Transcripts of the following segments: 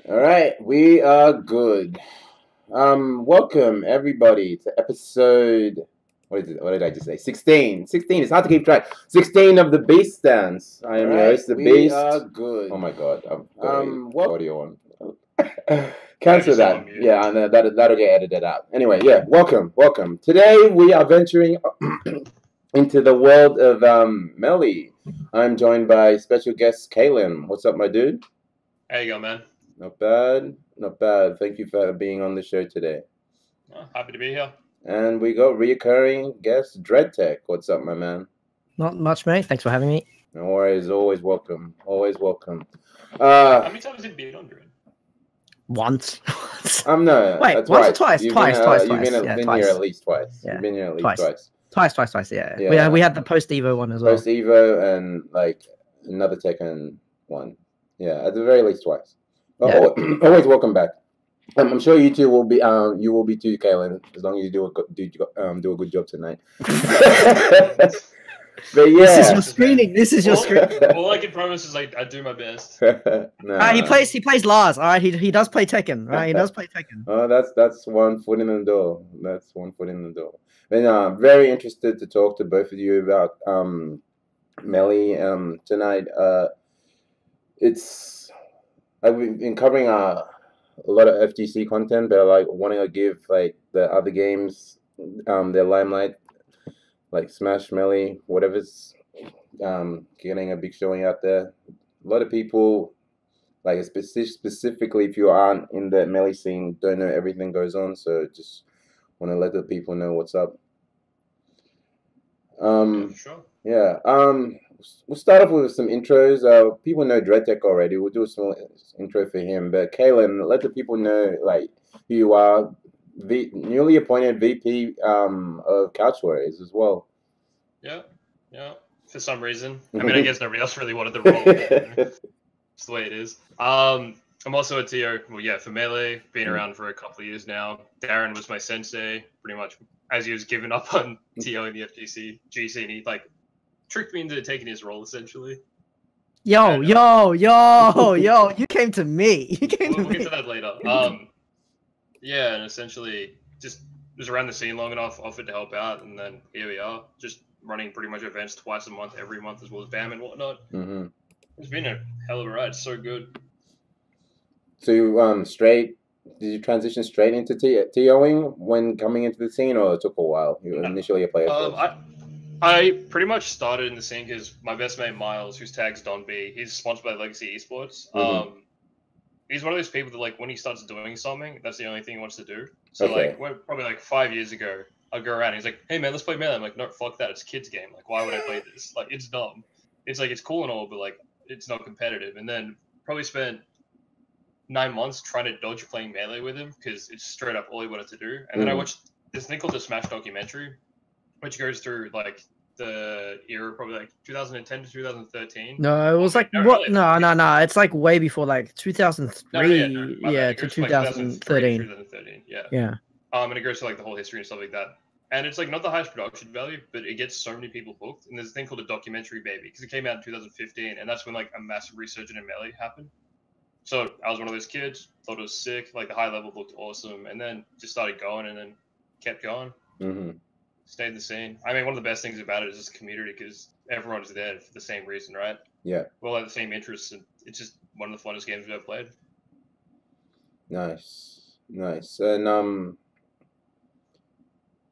All right, we are good. Welcome everybody to episode. What is it? What did I just say? 16. 16. It's hard to keep track. 16 of the Beast Stance. I am your host, the Beast. We are good. Oh my god, I've got audio on. Cancel that. Yeah, I know that'll get edited out. Anyway, yeah, welcome. Today we are venturing into the world of Melee. I'm joined by special guest Cailan. What's up, my dude? How you go, man? Not bad. Thank you for being on the show today. Oh, happy to be here. And we got reoccurring guest dreadtech. What's up, my man? Not much, mate. Thanks for having me. No worries. Always welcome. How many times have you been on Dread? Once. No. Wait, once or twice? Twice. You've been here at least twice. Yeah. You've been here at least Twice. Yeah. We had the post Evo one as well. Post Evo and like another Tekken one. Yeah, at the very least twice. Yeah. Always welcome back. I'm sure you two will be. You will be too, Cailan, as long as you do a good job tonight. But yeah, this is your screening. All I can promise is I do my best. He plays Lars. All right, he does play Tekken. Right, he does play Tekken. Oh, that's one foot in the door. And I'm very interested to talk to both of you about Melee tonight. I've been covering a lot of FGC content, but I wanting to give like the other games their limelight, like Smash, Melee, whatever's getting a big showing out there. A lot of people, like specifically if you aren't in the Melee scene, don't know everything goes on. So just want to let the people know what's up. Sure. Yeah. We'll start off with some intros. People know dreadtech already. We'll do a small intro for him. But Cailan, let the people know like who you are. Newly appointed VP of CouchWarriors as well. Yeah. For some reason, I mean, I guess nobody else really wanted the role. It's the way it is. I'm also a TO. Well, yeah, for Melee, been around for a couple of years now. Darren was my sensei, pretty much as he was giving up on TO in the FGC, GC, and he like tricked me into taking his role essentially. Yo! You came to me. We'll get to that later. Yeah, and essentially just was around the scene long enough, offered to help out, and then here we are, just running pretty much events twice a month, every month, as well as BAM and whatnot. Mm-hmm. It's been a hell of a ride. It's so good. So you did you transition straight into TOing when coming into the scene, or it took a while? You were initially a player. I pretty much started in the scene because my best mate Miles, whose tag's Don B, he's sponsored by Legacy Esports. Mm-hmm. He's one of those people that like when he starts doing something, that's the only thing he wants to do. So like probably like 5 years ago, I'll go around and he's like, "Hey man, let's play Melee." I'm like, "No, fuck that. It's a kid's game. Like, why would I play this? Like, it's dumb. It's like it's cool and all, but like it's not competitive." And then probably spent 9 months trying to dodge playing Melee with him because it's straight up all he wanted to do. And then I watched this thing called the Smash documentary, which goes through like the era probably like 2010 to 2013. No, it was like what? No. It's like way before like 2003. To 2013. 2013. Yeah. Yeah. And it goes to like the whole history and stuff like that. And it's like not the highest production value, but it gets so many people hooked. And there's a thing called a documentary baby because it came out in 2015, and that's when like a massive resurgence in Melee happened. So I was one of those kids, thought it was sick, like the high level looked awesome, and then just started going and then kept going. Mm-hmm. Stayed the same. I mean, one of the best things about it is this community because everyone's there for the same reason, right? Yeah. We all have the same interests, and it's just one of the funnest games we've ever played. Nice. And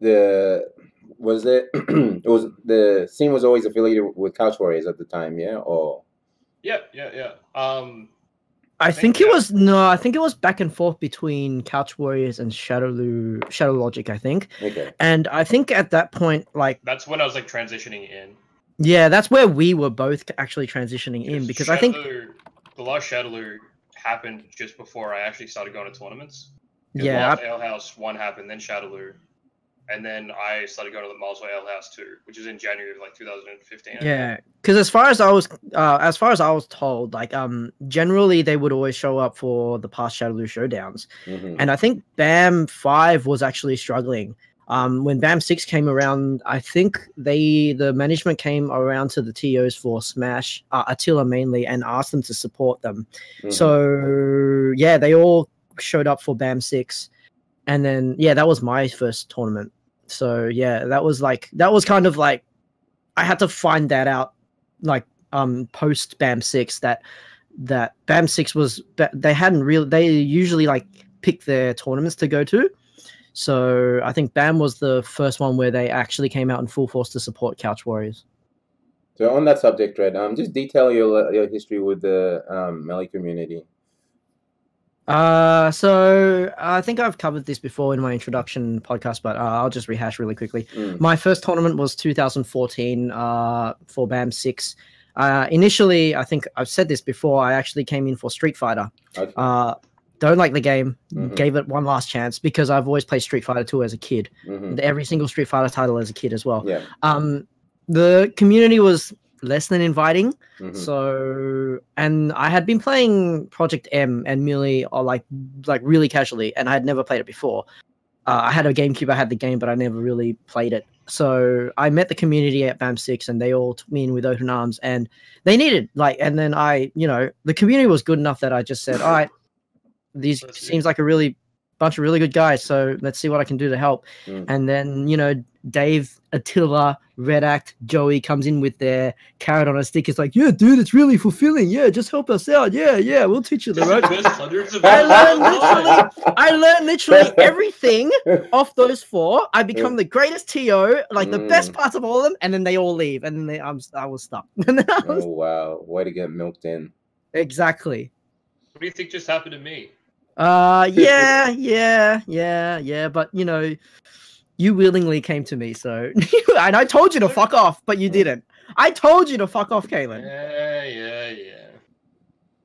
the scene was always affiliated with CouchWarriors at the time, yeah, or yeah. I think it was back and forth between CouchWarriors and Shadow Logic, I think. Okay. And I think at that point, like that's when I was like transitioning in. Yeah, that's where we were both actually transitioning in because I think the last Shadowloo happened just before I actually started going to tournaments. Yeah. The last Ale House 1 happened, then Shadowloo. And then I started going to the Milesway Ale House 2, which is in January of like 2015. Yeah, because as far as I was told, like generally they would always show up for the past Shadowloo showdowns, and I think BAM 5 was actually struggling. When BAM 6 came around, I think the management came around to the TOs for Smash, Attila mainly, and asked them to support them. So yeah, they all showed up for BAM 6, and then yeah, that was my first tournament. So yeah, that was kind of like I had to find that out like post BAM 6 that BAM 6 was they usually like pick their tournaments to go to. So I think BAM was the first one where they actually came out in full force to support CouchWarriors. So on that subject, Red, just detail your history with the Melee community. So I think I've covered this before in my introduction podcast, but I'll just rehash really quickly. My first tournament was 2014 for BAM 6. Initially, I think I've said this before, I actually came in for Street Fighter. Okay. Don't like the game, gave it one last chance because I've always played Street Fighter 2 as a kid. Every single Street Fighter title as a kid as well. Yeah. The community was less than inviting. So, and I had been playing Project M and Melee like really casually, and I had never played it before. I had a GameCube, I had the game, but I never really played it. So I met the community at BAM 6 and they all took me in with open arms, and they needed and then the community was good enough that I just said, all right, these seems like a bunch of really good guys, so let's see what I can do to help. And then Dave, Attila, Red Act, Joey comes in with their carrot on a stick. It's like, yeah, dude, it's really fulfilling. Yeah, just help us out. Yeah, we'll teach you the ropes. I learned literally everything off those 4. I become the greatest TO, like the best parts of all of them, and then they all leave, and then I was stuck. Oh wow, way to get milked in. Exactly. What do you think just happened to me? Yeah, but you willingly came to me, so and I told you to fuck off, but you didn't. I told you to fuck off, Cailan. Yeah.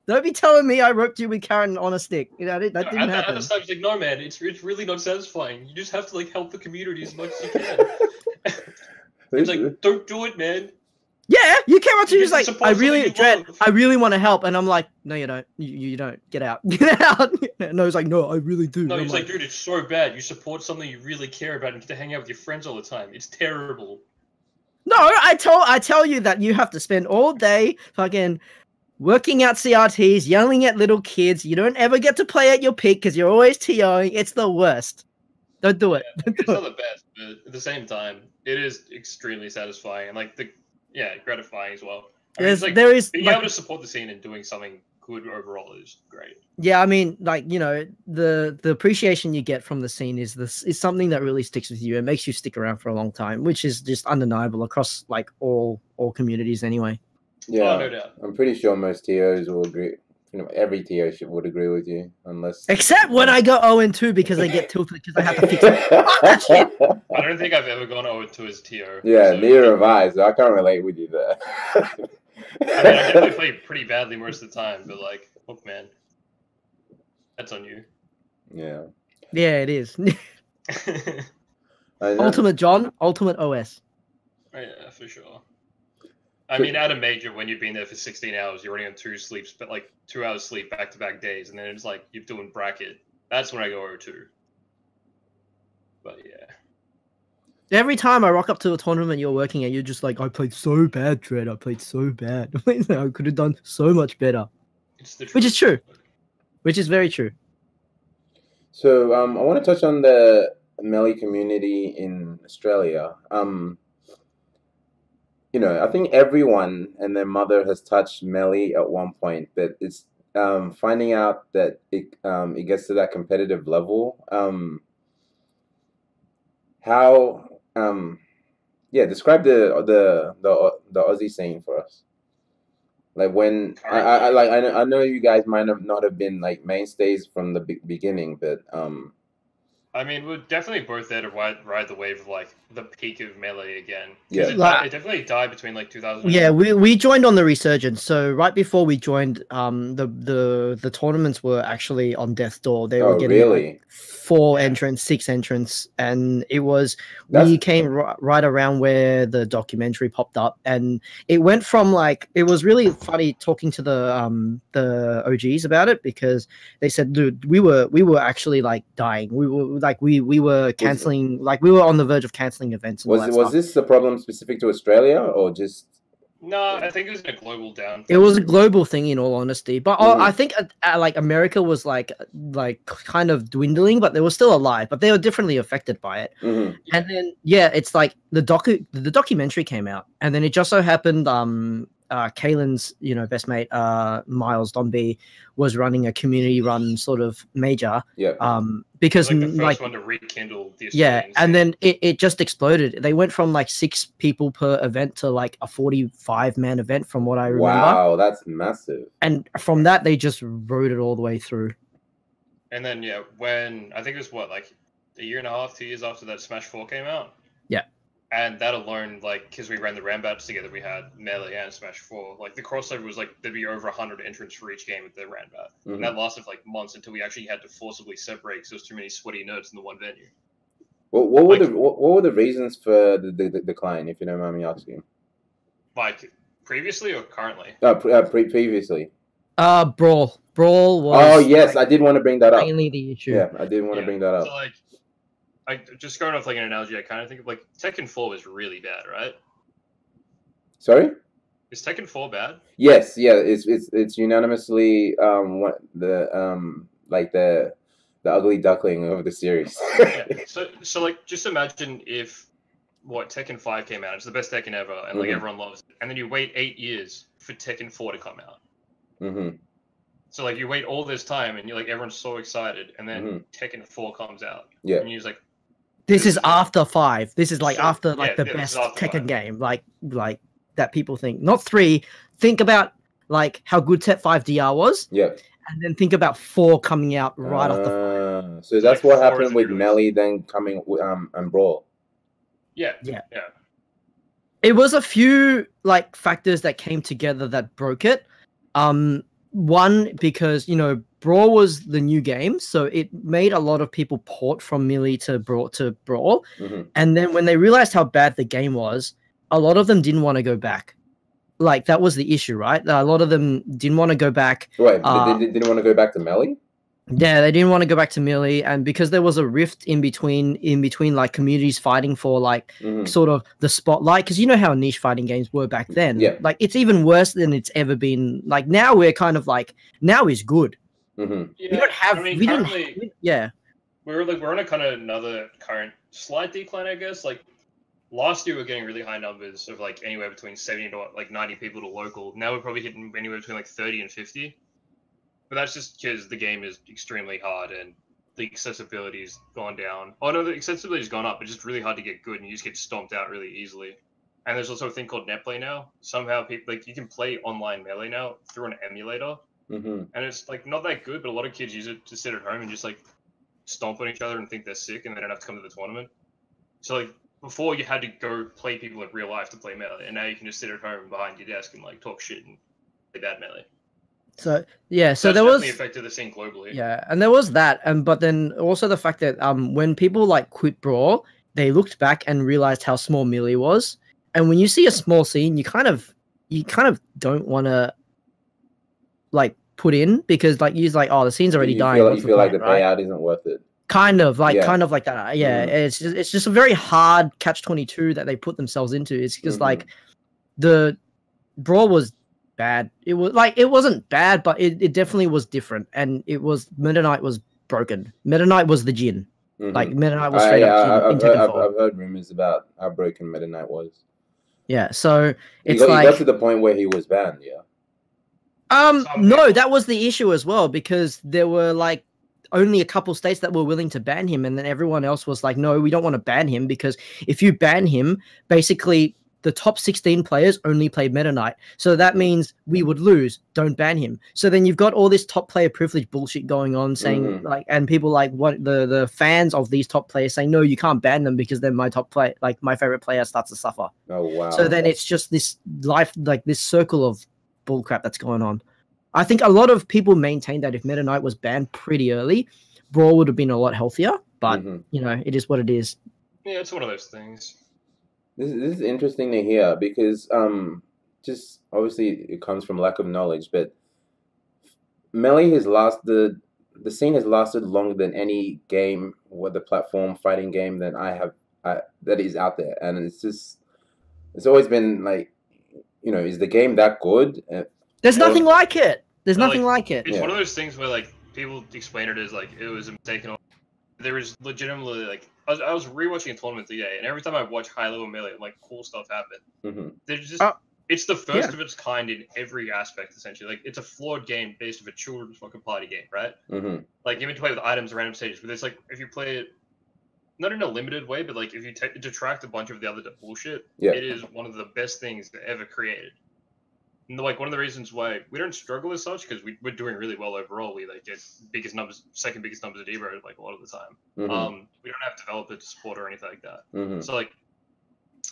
Don't be telling me I roped you with carrot on a stick. That didn't happen. At the time, like, no, man, it's really not satisfying. You just have to help the community as much as you can. It's like, don't do it, man. Yeah, you came up to me, like, I really want to help, and I'm like, no, you don't. You don't. Get out. Get out. No, he's like, no, I really do. No, he's like, dude, it's so bad. You support something you really care about and get to hang out with your friends all the time. It's terrible. No, I tell you that you have to spend all day fucking working out CRTs, yelling at little kids. You don't ever get to play at your peak because you're always TOing. It's the worst. Don't do it. Yeah, it's not the best, but at the same time, it is extremely satisfying and gratifying as well. Being able to support the scene and doing something good overall is great. Yeah, I mean, the appreciation you get from the scene is something that really sticks with you and makes you stick around for a long time, which is just undeniable across all communities anyway. Yeah, no doubt. I'm pretty sure most TOs will agree. Every TO would agree with you, except when I go 0-2 because I get tilted because I have to fix it. I don't think I've ever gone 0-2 as TO. Yeah, so neither have I, so I can't relate with you there. I definitely play pretty badly most of the time, but look, man, that's on you. Yeah. Yeah, it is. Ultimate John, Ultimate OS. Oh, yeah, for sure. I mean, at a major, when you've been there for 16 hours, you're already on 2 sleeps, but 2 hours sleep back-to-back days, and then it's like you're doing bracket. That's when I go 0-2. But yeah. Every time I rock up to a tournament you're working at, you're just like, I played so bad, Dread. I played so bad. I could have done so much better. Which is true. Which is very true. So I want to touch on the Melee community in Australia. I think everyone and their mother has touched Melee at one point, but it's finding out that it gets to that competitive level. Describe the Aussie scene for us. When I know you guys might not have been mainstays from the beginning, but I mean, we're definitely both there to ride the wave of the peak of Melee again. Yeah, it definitely died between 2000. Yeah, we joined on the resurgence. So right before we joined, the tournaments were actually on death's door. They were getting 4 entrants, 6 entrants, and we came right around where the documentary popped up, and it went from it was really funny talking to the OGs about it because they said, dude, we were actually dying. We were like we were canceling, like we were on the verge of canceling events. And was this a problem specific to Australia or just? No, I think it was a global down. It was a global thing, in all honesty. But I think like America was like kind of dwindling, but they were still alive. But they were differently affected by it. Mm-hmm. And then it's like the documentary came out, and then it just so happened Cailan's best mate Miles Dombey was running a community-run sort of major. Yeah. Like Because the first one to rekindle the Australian and then it just exploded. They went from like 6 people per event to like a 45-man event, from what I remember. Wow, that's massive. And from that, they just rode it all the way through. And then when I think it was like a year and a half, 2 years after that Smash 4 came out. Yeah. And that alone, like, because we ran the Rambats together, we had Melee and Smash 4. Like, the crossover was like, there'd be over 100 entrants for each game with the Rambat. Mm-hmm. And that lasted for like months until we actually had to forcibly separate because there was too many sweaty nerds in the one venue. Well, what were the reasons for the decline, if you don't mind me asking? Like, previously or currently? Previously. Brawl was... Oh, yes, I did want to bring that up. Mainly the issue. Yeah, I did want to bring that up. So, like, just going off like an analogy, I kind of think of like Tekken 4 was really bad, right? Sorry? Is Tekken 4 bad? Yes, yeah, it's unanimously the ugly duckling of the series. Yeah. So like, just imagine if Tekken 5 came out. It's the best Tekken ever, and like everyone loves it. And then you wait 8 years for Tekken 4 to come out. Mm-hmm. So like, you wait all this time, and you're like, everyone's so excited, and then Tekken 4 comes out. Yeah. And you're like, this is after 5. This is like after like the this best is after Tekken 5. game. Like that people think. Not 3. Think about like how good Tet 5 DR was. Yeah. And then think about 4 coming out right after 5. So that's like what happened with release. Melee then coming and Brawl. Yeah. It was a few like factors that came together that broke it. One, because Brawl was the new game, so it made a lot of people port from Melee to Brawl. Mm-hmm. And then when they realized how bad the game was, a lot of them didn't want to go back. Like, that was the issue, right? A lot of them didn't want to go back. Wait, they didn't want to go back to Melee? Yeah, they didn't want to go back to Melee, and because there was a rift in between like communities fighting for like sort of the spotlight, because you know how niche fighting games were back then. Yeah. Like, it's even worse than it's ever been. Like, now we're kind of like, now is good. Mm-hmm. Yeah. We don't have. I mean, we don't. currently, Yeah. we're on a kind of another current slight decline, I guess. Like, last year we were getting really high numbers of like anywhere between 70 to like 90 people to local. Now we're probably hitting anywhere between like 30 and 50. But that's just because the game is extremely hard and the accessibility's gone down. Oh no, the accessibility's gone up. It's just really hard to get good, and you just get stomped out really easily. And there's also a thing called netplay now. Somehow people you can play online Melee now through an emulator, and it's like not that good, but a lot of kids use it to sit at home and just like stomp on each other and think they're sick, and they don't have to come to the tournament. So like, before you had to go play people in real life to play Melee, and now you can just sit at home behind your desk and like talk shit and play bad Melee. So yeah, so that's there was definitely affected the scene globally. Yeah, and there was that, but then also the fact that when people like quit Brawl, they looked back and realized how small Melee was, and when you see a small scene, you kind of don't want to like put in, because like you're like, oh, the scene's already dying. You feel like the payout isn't worth it. Kind of like that. Yeah, it's just a very hard catch-22 that they put themselves into. It's because like the Brawl was bad. It was like, it wasn't bad, but it definitely was different, and it was Meta Knight was broken. Meta Knight was the Jin. Like Meta Knight was straight up Jin in Tekken 4. I've heard rumors about how broken Meta Knight was. Yeah, so it's he got to the point where he was banned. Yeah. No, that was the issue as well, because there were like only a couple states that were willing to ban him, and then everyone else was like, no, we don't want to ban him, because if you ban him, basically the top 16 players only played Meta Knight. So that means we would lose. Don't ban him. So then you've got all this top player privilege bullshit going on, saying like, and people like what the fans of these top players saying, no, you can't ban them because then my top play, like my favorite player, starts to suffer. Oh wow. So then it's just this this circle of bullcrap that's going on. I think a lot of people maintain that if Meta Knight was banned pretty early, Brawl would have been a lot healthier, but it is what it is. Yeah, it's one of those things. This is interesting to hear, because just obviously it comes from lack of knowledge, but Melee has lasted the scene has lasted longer than any game, whether platform fighting game that that is out there, and it's always been like, is the game that good? There's nothing like it. There's nothing like it. It's one of those things where like people explain it as like it was a mistake, and there was legitimately like I was rewatching a tournament today, and every time I watch high level melee, like cool stuff happen. There's just it's the first of its kind in every aspect, essentially. Like it's a flawed game based off a children's fucking party game, right? Like you mean to play with items, random stages, but it's like if you play it not in a limited way, but like if you detract a bunch of the other bullshit, it is one of the best things ever created. And like one of the reasons why we don't struggle as such, because we're doing really well overall. We like get biggest numbers, second biggest numbers at Evo like a lot of the time. We don't have developers to support or anything like that. So like,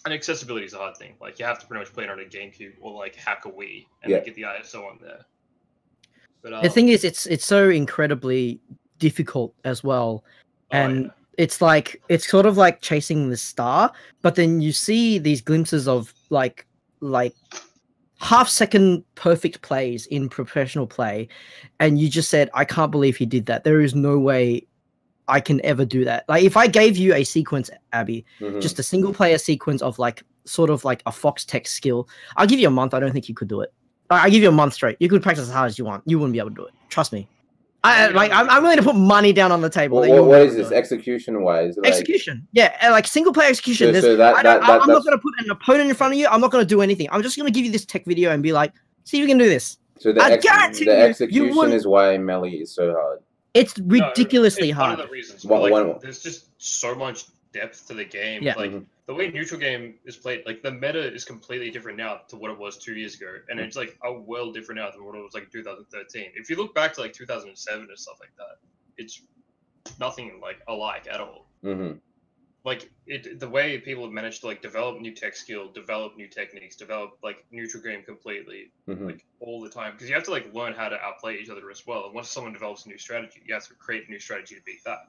and accessibility is a hard thing. Like you have to pretty much play it on a GameCube or like hack a Wii and then get the ISO on there. But the thing is, it's so incredibly difficult as well, and it's like it's sort of like chasing the star. But then you see these glimpses of like half-second perfect plays in professional play, and you just said, I can't believe he did that. There is no way I can ever do that. Like if I gave you a sequence, Abby, just a single player sequence of like sort of like a Fox Tech skill, I'll give you a month. I don't think you could do it. I give you a month straight. You could practice as hard as you want. You wouldn't be able to do it. Trust me. I'm willing to put money down on the table. What is this execution wise? Like... Execution, yeah, like single player execution. I'm not going to put an opponent in front of you. I'm not going to do anything. I'm just going to give you this tech video and be like, see if you can do this. So the execution is why melee is so hard. It's ridiculously hard. One of the reasons. Like, there's just so much depth to the game. Yeah. Like the way neutral game is played, like the meta is completely different now to what it was 2 years ago, and it's like a well different now than what it was like in 2013. If you look back to like 2007 and stuff like that, it's nothing like alike at all. Like the way people have managed to like develop new tech skill, develop new techniques, develop like neutral game completely, like all the time, because you have to like learn how to outplay each other as well. And once someone develops a new strategy, you have to create a new strategy to beat that.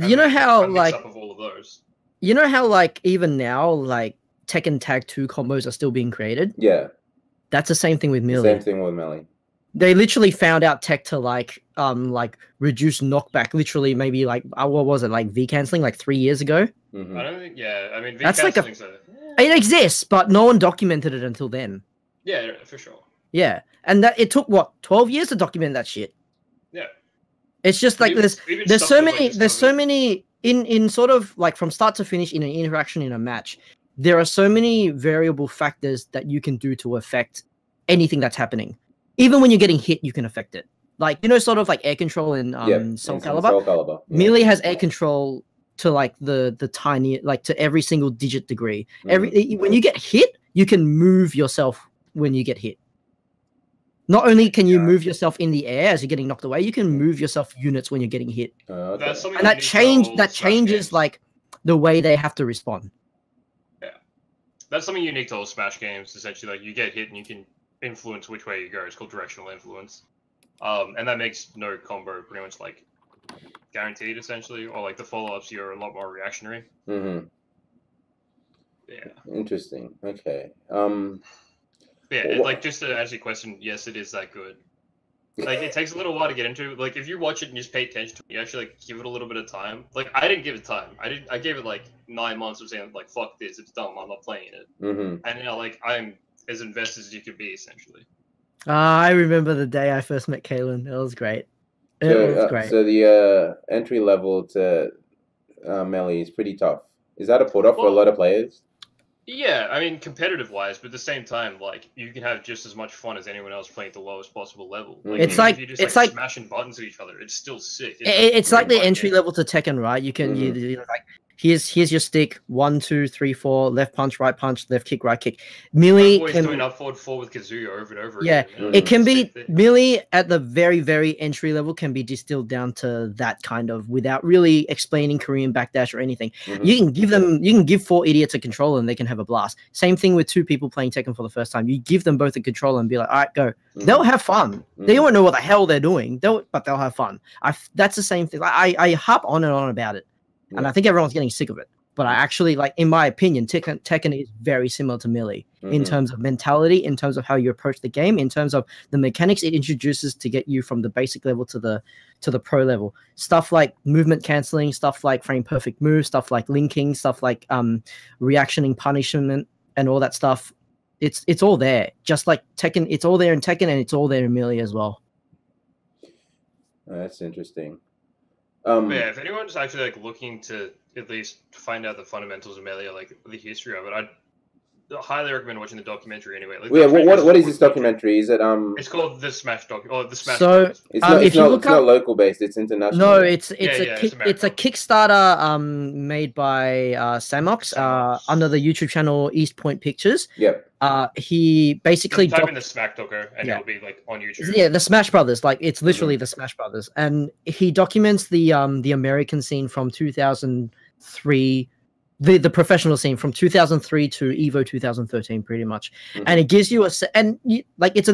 You know how like up of all of those. You know how like even now like Tekken Tag 2 combos are still being created? Yeah. That's the same thing with melee. Same thing with melee. They literally found out tech to like reduce knockback. Literally, maybe like what was it, like V canceling like 3 years ago? I don't think. Yeah, I mean, V that's like it exists, but no one documented it until then. Yeah, for sure. Yeah, and that it took what 12 years to document that shit. Yeah. It's just like there's so many in sort of like from start to finish in an interaction in a match. There are so many variable factors that you can do to affect anything that's happening. Even when you're getting hit, you can affect it. Like, sort of like air control in Soul Calibur. Melee has air control to like the tiny, like to every single digit degree. When you get hit, you can move yourself when you get hit. Not only can you move yourself in the air as you're getting knocked away, you can move yourself units when you're getting hit. And that changes like the way they have to respond. Yeah. That's something unique to all Smash games, essentially. Like you get hit and you can influence which way you go. It's called directional influence. And that makes no combo pretty much like guaranteed, essentially, or like the follow-ups you're a lot more reactionary. Yeah. Interesting. Okay. Yeah, like just to answer your question, yes, it is that good. Like it takes a little while to get into. Like if you watch it and just pay attention to it, you actually like give it a little bit of time. Like I didn't give it time. I gave it like 9 months of saying like fuck this, it's dumb, I'm not playing it. And like I'm as invested as you could be, essentially. I remember the day I first met Cailan. It was great. It was great. So the entry level to melee is pretty tough. Is that a put off for a lot of players? Yeah, I mean, competitive-wise, but at the same time, like, you can have just as much fun as anyone else playing at the lowest possible level. Like, it's like, if you're just, like, smashing buttons at each other, it's still sick. It's like the entry level to Tekken, right? You can, like, here's your stick, 1, 2, 3, 4, left punch, left kick, right kick. Melee can doing up forward with Kazuya over and over again. Yeah, it can be melee at the very, very entry level can be distilled down to that kind of without really explaining Korean backdash or anything. You can give 4 idiots a controller and they can have a blast. Same thing with 2 people playing Tekken for the first time. You give them both a controller and be like, all right, go. They'll have fun. They won't know what the hell they're doing, but they'll have fun. That's the same thing. I harp on and on about it. And I think everyone's getting sick of it. But I actually like, in my opinion, Tekken is very similar to Melee in terms of mentality, in terms of how you approach the game, in terms of the mechanics it introduces to get you from the basic level to the pro level. Stuff like movement canceling, stuff like frame perfect moves, stuff like linking, stuff like reactioning punishment and all that stuff. It's all there. Just like Tekken, it's all there in Tekken and it's all there in Melee as well. That's interesting. Yeah, if anyone's actually like looking to at least find out the fundamentals of Melee, or, like the history of it, I'd highly recommend watching the documentary anyway. Like, yeah, what is this documentary? Is it It's called The Smash Doc or The Smash. So it's not local based. It's international. No, it's a Kickstarter made by Samox under the YouTube channel East Point Pictures. Yep. He basically type in the Smack Docker and it'll be like on YouTube. Yeah, the Smash Brothers, like it's literally the Smash Brothers, and he documents the American scene from 2003, the professional scene from 2003 to Evo 2013, pretty much, and it gives you it's an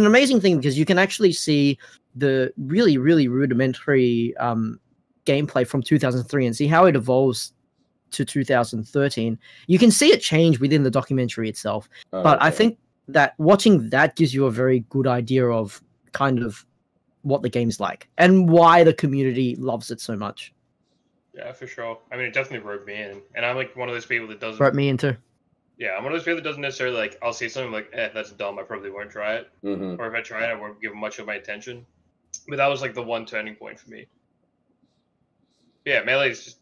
amazing thing because you can actually see the really rudimentary gameplay from 2003 and see how it evolves to 2013. You can see it change within the documentary itself, but I think that watching that gives you a very good idea of kind of what the game's like and why the community loves it so much. Yeah, for sure. I mean, it definitely roped me in, and I'm like one of those people that doesn't roped me in too. Yeah, I'm one of those people that doesn't necessarily like. I'll see something like, that's dumb. I probably won't try it, or if I try it, I won't give much of my attention. But that was like the one turning point for me. Yeah, Melee is just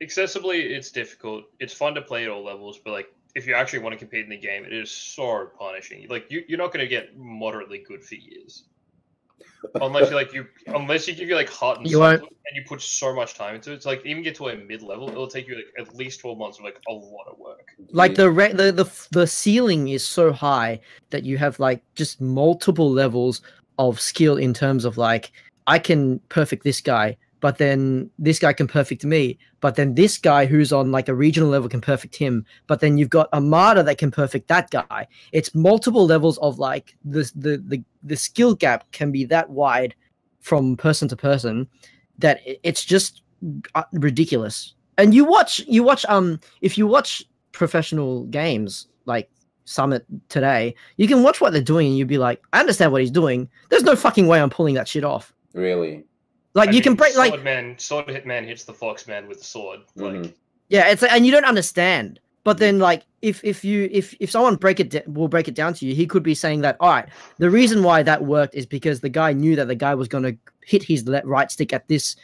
accessibly, it's difficult. It's fun to play at all levels, but like if you actually want to compete in the game, it is so punishing. Like you're not going to get moderately good for years, unless you give you like heart and soul and you put so much time into it. It's like even get to a mid level, it'll take you like at least 12 months of like a lot of work. Like the ceiling is so high that you have like just multiple levels of skill in terms of like I can perfect this guy, but then this guy can perfect me, but then this guy who's on like a regional level can perfect him, but then you've got Armada that can perfect that guy. It's multiple levels of like the skill gap can be that wide from person to person that it's just ridiculous. And you watch if you watch professional games like Summit today, you can watch what they're doing and you'd be like, I understand what he's doing. There's no fucking way I'm pulling that shit off. Really? Like you can break like sword hitman hits the Foxman with the sword. Like yeah, it's like, and you don't understand. But then like if someone will break it down to you, he could be saying that, all right, the reason why that worked is because the guy knew that the guy was going to hit his right stick at this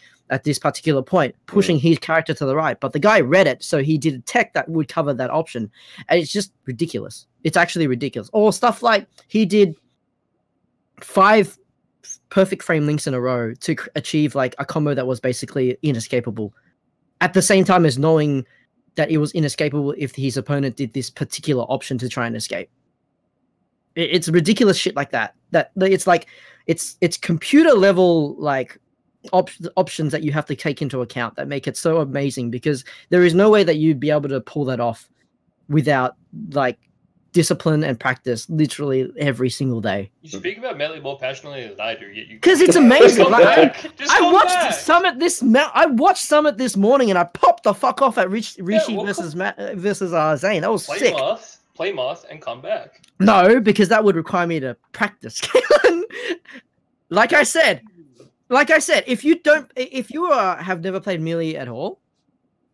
particular point, pushing his character to the right. But the guy read it, so he did a tech that would cover that option. And it's just ridiculous. It's actually ridiculous. Or stuff like he did 5 perfect frame links in a row to achieve like a combo that was basically inescapable, at the same time as knowing that it was inescapable if his opponent did this particular option to try and escape. It's ridiculous shit like that. That it's like it's computer level like options that you have to take into account that make it so amazing, because there is no way that you'd be able to pull that off without like discipline and practice literally every single day. You speak about Melee more passionately than I do, yet you because it's amazing. Like, I watched back. Summit this morning and I popped the fuck off at Rishi versus Zane. That was sick. Play Moth and come back. No, because that would require me to practice. Like I said, if you have never played Melee at all,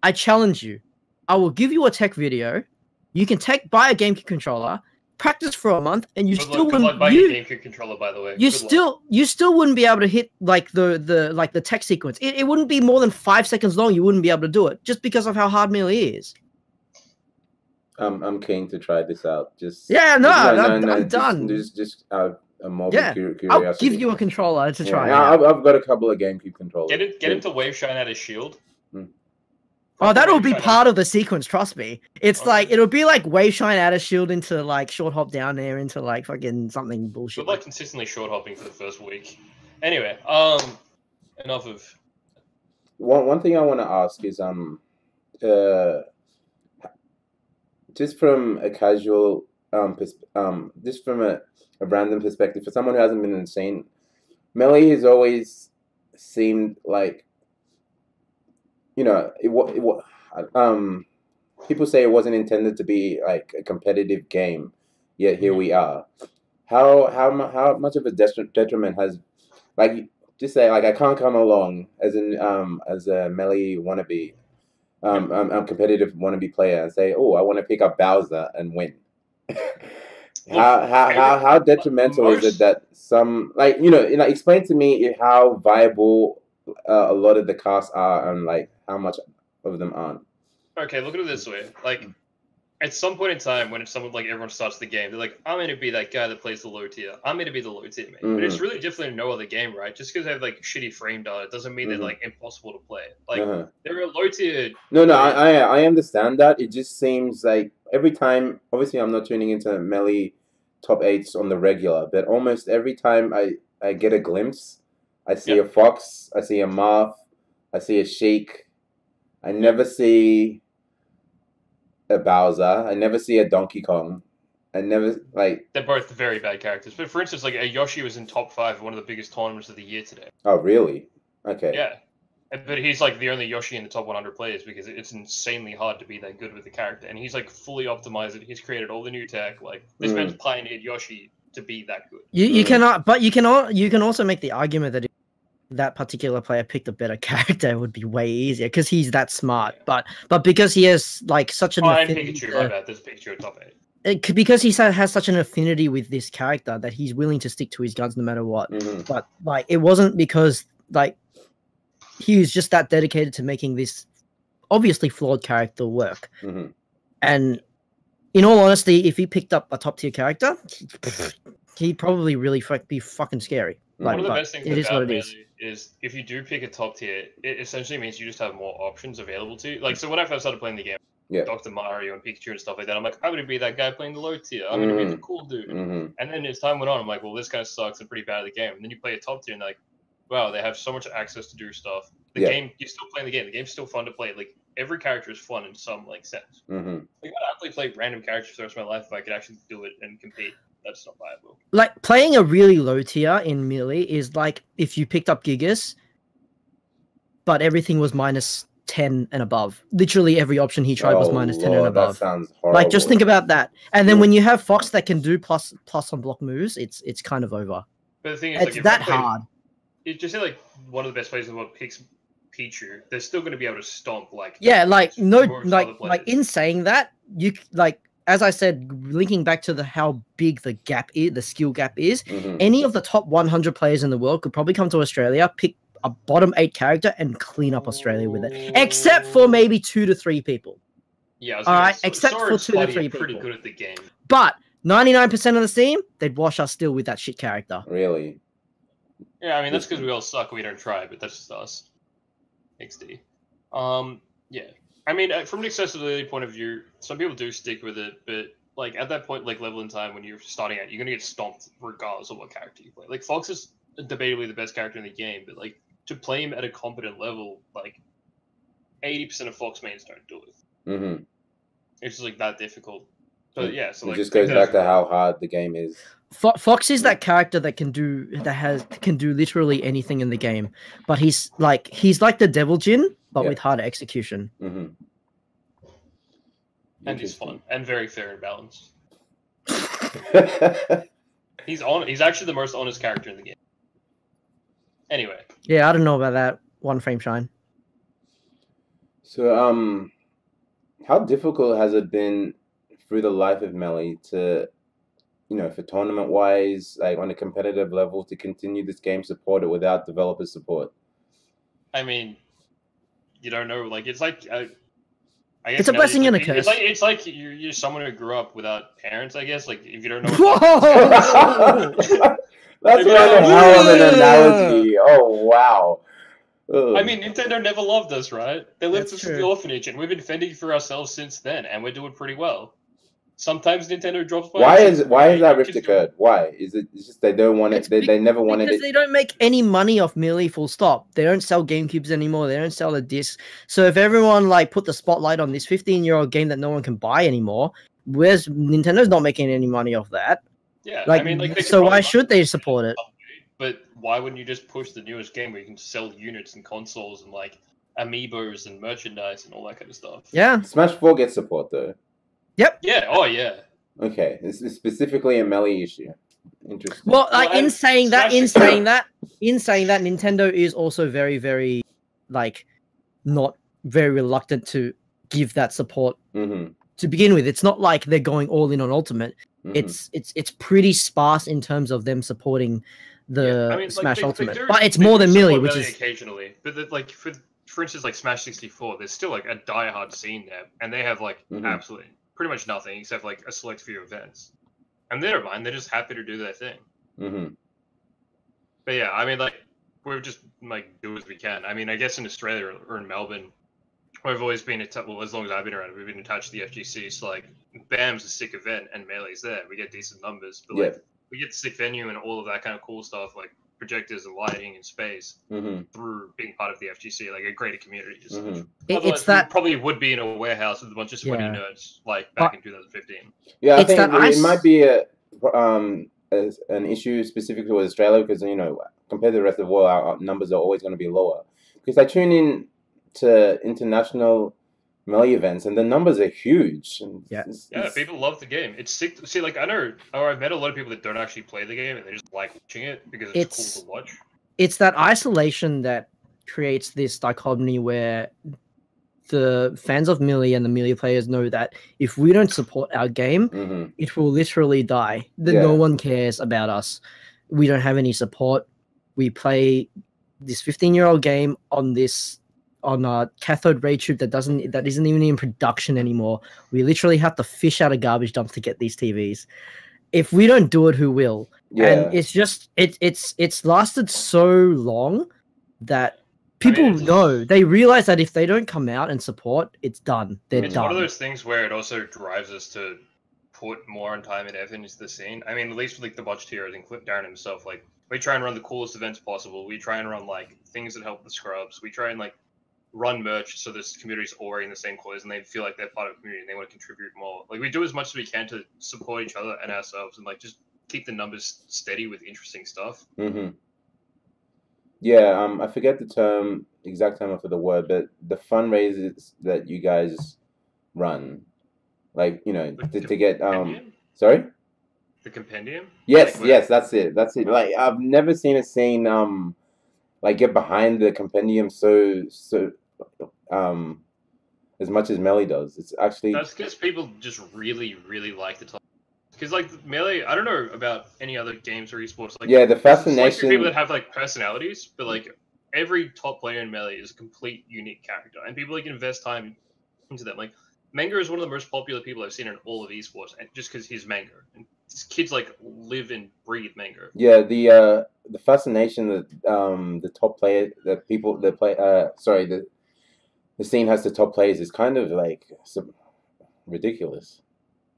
I challenge you. I will give you a tech video. You can buy a GameCube controller, practice for a month, and you still wouldn't. Buy your GameCube controller, by the way. You still wouldn't be able to hit like the tech sequence. It wouldn't be more than 5 seconds long. You wouldn't be able to do it just because of how hard Melee is. I'm keen to try this out. I'm done. Just a morbid curiosity. I'll give you a controller to try. I've got a couple of GameCube controllers. Get him to wave shine out his shield. Oh, that'll be part of the sequence, trust me. It's like, it'll be like wave shine out of shield into like short hop down there into like fucking something bullshit. Good luck consistently short hopping for the first week. Anyway, enough of... One thing I want to ask is, just from a casual, just from a random perspective, for someone who hasn't been in the scene, Melee has always seemed like, you know, people say it wasn't intended to be like a competitive game, yet here we are. How much of a detriment has, like, just say like I can't come along as a melee wannabe, competitive wannabe player and say, oh, I want to pick up Bowser and win. How detrimental is it that some, like, explain to me how viable a lot of the casts are and like how much of them aren't. Okay, look at it this way. Like, at some point in time, when it's someone like everyone starts the game, they're like, I'm going to be that guy that plays the low tier. I'm going to be the low tier, man. But it's really different in no other game, right? Just because they have like shitty frame data doesn't mean they're like impossible to play. Like, they're a low tier. No, I understand that. It just seems like every time, obviously I'm not tuning into Melee top 8s on the regular, but almost every time I get a glimpse, I see a Fox, I see a Marth, I see a Sheik. I never see a Bowser. I never see a Donkey Kong. I never, like... They're both very bad characters. But for instance, like, a Yoshi was in top 5 of one of the biggest tournaments of the year today. Oh, really? Okay. Yeah. But he's, like, the only Yoshi in the top 100 players because it's insanely hard to be that good with the character. And he's, like, fully optimized it. He's created all the new tech. Like, this man's pioneered Yoshi to be that good. You cannot... But you can also make the argument that that particular player picked a better character, it would be way easier because he's that smart. But because he has like such an affinity Pikachu, my bad. There's Pikachu at top 8. Because he has such an affinity with this character that he's willing to stick to his guns no matter what. But like it wasn't because like he was just that dedicated to making this obviously flawed character work. And in all honesty, if he picked up a top tier character, he'd probably really be fucking scary. Like, one of the best things about Melee is if you do pick a top tier, it essentially means you just have more options available to you. Like, so when I first started playing the game, Dr. Mario and Pikachu and stuff like that, I'm like, I'm going to be that guy playing the low tier. I'm going to be the cool dude. And then as time went on, I'm like, well, this kind of sucks. I'm pretty bad at the game. And then you play a top tier and they're like, wow, they have so much access to do stuff. The game, you're still playing the game. The game's still fun to play. Like, every character is fun in some, like, sense. Like, I'd happily play random characters for the rest of my life if I could actually do it and compete. That's not viable. Like, playing a really low tier in Melee is like if you picked up Gigas, but everything was minus 10 and above. Literally every option he tried was minus 10 and above. That sounds horrible. Like, just think about that. And then when you have Fox that can do plus on block moves, it's kind of over. But the thing is, it's like, that hard. It's just like one of the best players in the world picks Pichu. They're still going to be able to stomp like. Yeah, like in saying that, you like. As I said, linking back to how big the gap is, the skill gap is, any of the top 100 players in the world could probably come to Australia, pick a bottom 8 character, and clean up Australia with it. Except for maybe 2 to 3 people. Yeah, all right. Except for 2 to 3 people. Pretty good at the game. But 99% of the team, they'd wash us still with that shit character. Really? Yeah, I mean that's because we all suck. We don't try, but that's just us. XD. Yeah. I mean, from an accessibility point of view, some people do stick with it, but like at that point, like level in time when you're starting out, you're gonna get stomped regardless of what character you play. Like Fox is debatably the best character in the game, but like to play him at a competent level, like 80% of Fox mains don't do it. It's just like that difficult. So yeah, so like it just goes back to how hard the game is. Fox is that character that can do literally anything in the game, but he's like the Devil Jin, but with harder execution. And he's fun and very fair and balanced. He's actually the most honest character in the game. Anyway. Yeah, I don't know about that. One frame shine. So, how difficult has it been through the life of Melee to, for tournament-wise, like on a competitive level, to continue this game supported without developer support? I mean, you don't know. Like, it's like, I guess it's a blessing and a curse. It's like you're someone who grew up without parents, I guess. Like, if you don't know. Whoa! That's one hell of an analogy. Oh, wow. I mean, Nintendo never loved us, right? They left us in the orphanage, and we've been fending for ourselves since then, and we're doing pretty well. Sometimes Nintendo drops by. Why is that rift occurred? Why is it? It's just they don't want it. They never wanted it. Because they don't make any money off Melee. Full stop. They don't sell GameCubes anymore. They don't sell the discs. So if everyone like put the spotlight on this 15-year-old game that no one can buy anymore, where's Nintendo's not making any money off that? Yeah, like, I mean, so why should they support it? But why wouldn't you just push the newest game where you can sell units and consoles and like amiibos and merchandise and all that kind of stuff. Yeah. Smash 4 gets support though. Yep. Yeah. Oh yeah. Okay, this is specifically a Melee issue. Interesting. Well, like Well, in saying that, Smash Nintendo is also very, very, like, not very reluctant to give that support to begin with. It's not like they're going all in on Ultimate. It's pretty sparse in terms of them supporting the Smash Ultimate, but it's more than Melee, which is occasionally. But like for instance, like Smash 64, there's still like a diehard scene there, and they have like absolutely pretty much nothing except like a select few events, and they don't mind. They're just happy to do their thing. But yeah, I mean, like we're just like do as we can. I mean, I guess in Australia or in Melbourne, we've always been well, as long as I've been around, we've been attached to the FGC. So like, BAM's a sick event and Melee's there. We get decent numbers, but like we get the sick venue and all of that kind of cool stuff, like projectors and lighting and space through being part of the FGC, like a greater community. It's that probably would be in a warehouse with a bunch of sweaty nerds, like back in 2015. Yeah, I think it might be an issue specific to Australia because compared to the rest of the world, our numbers are always going to be lower. Because I tune in to international Melee events, and the numbers are huge. People love the game. It's sick. See, like I've met a lot of people that don't actually play the game, and they just like watching it because it's cool to watch. It's that isolation that creates this dichotomy where the fans of Melee and the Melee players know that if we don't support our game, it will literally die. No one cares about us. We don't have any support. We play this 15-year-old game on a cathode ray tube that isn't even in production anymore. We literally have to fish out of garbage dumps to get these TVs. If we don't do it, who will? And it's just it's lasted so long that people know, they realize that if they don't come out and support, it's done. They're done. It's one of those things where it also drives us to put more time and effort into the scene. I mean, at least with like the Botched Heroes and Clip Darren himself, like we try and run the coolest events possible. We try and run like things that help the scrubs. We try and like run merch so this community's all wearing the same clothes and they feel like they're part of the community and they want to contribute more. Like we do as much as we can to support each other and ourselves and like just keep the numbers steady with interesting stuff. Yeah, I forget the exact term for the word, but the fundraisers that you guys run, like to get sorry, the compendium. Yes, that's it. Like I've never seen a scene like get behind the compendium so as much as Melee does. It's actually that's because people just really like the top. Because like Melee, I don't know about any other games or esports. Like the fascination. People that have like personalities, but like every top player in Melee is a complete unique character, and people like invest time into them. Like Manga is one of the most popular people I've seen in all of esports, and just because he's Manga, and kids like live and breathe Manga. Yeah, the fascination that the top player that people that play the scene has to top players is kind of like ridiculous.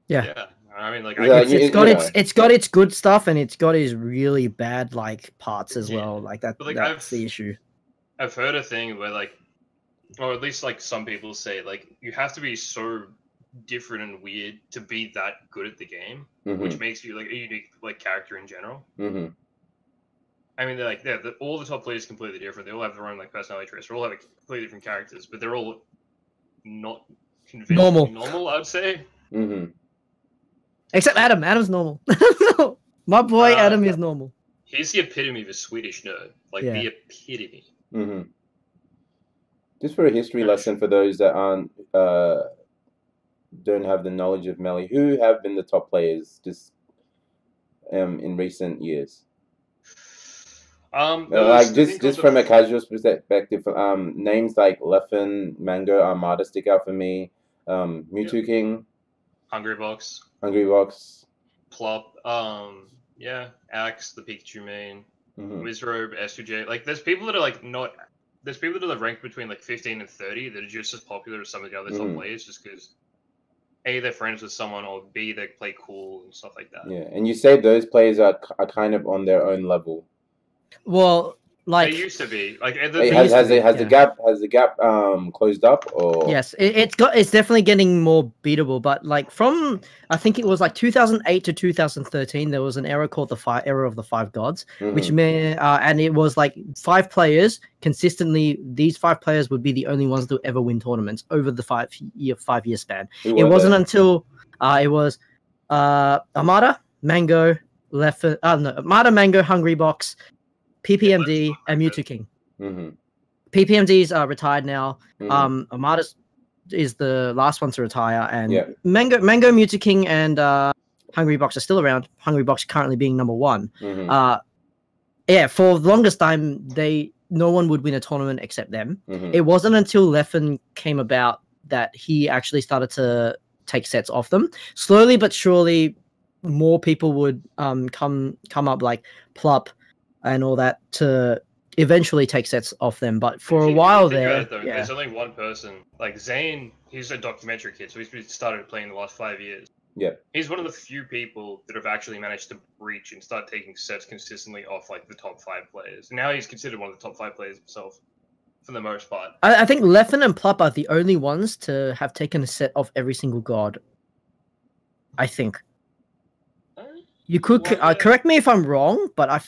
Yeah. I mean, like it's got its good stuff and it's got its really bad like parts as well. Like that. But, like, that's the issue. I've heard a thing where like, or at least like some people say like you have to be so different and weird to be that good at the game, which makes you like a unique like character in general. I mean, they're like all the top players are completely different. They all have their own like personality traits. They all have like, completely different characters, but they're all not conventionally normal. I'd say. Except Adam. Adam's normal. My boy Adam is normal. He's the epitome of a Swedish nerd. Like the epitome. Just for a history lesson for those that aren't don't have the knowledge of Melee, who have been the top players just in recent years? Like just from a casual perspective, names like Leffen, Mango, Armada stick out for me. Mewtwo King, Hungrybox, Plop, Axe, the Pikachu main, Wizrobe, S2J. Like, there's people that are like not. There's people that are ranked between like 15 and 30 that are just as popular as some of the other top players, just because A, they're friends with someone, or B, they play cool and stuff like that. Yeah, and you say those players are kind of on their own level. Well, Like they used to be like has the gap closed up or yes, it's definitely getting more beatable. But like from I think it was like 2008 to 2013, there was an era called the era of the five gods, which and it was like 5 players consistently. These 5 players would be the only ones to ever win tournaments over the 5-year span. It wasn't until it was Armada, Mango, Armada, Mango, Hungry Box, PPMD, and Mewtwo King. PPMD's retired now. Armada is the last one to retire, and Mango, Mewtwo King, and Hungry Box are still around. Hungry Box currently being number 1. Yeah, for the longest time, no one would win a tournament except them. It wasn't until Leffen came about that he actually started to take sets off them. Slowly but surely, more people would come up, like Plup and all that, to eventually take sets off them. But for a while there, there's only one person, like Zane. He's a documentary kid, so he's started playing the last 5 years. Yeah, he's one of the few people that have actually managed to breach and start taking sets consistently off like the top 5 players. And now he's considered one of the top 5 players himself, for the most part. I think Leffen and Plup are the only ones to have taken a set off every single god. I think. You could correct me if I'm wrong, but I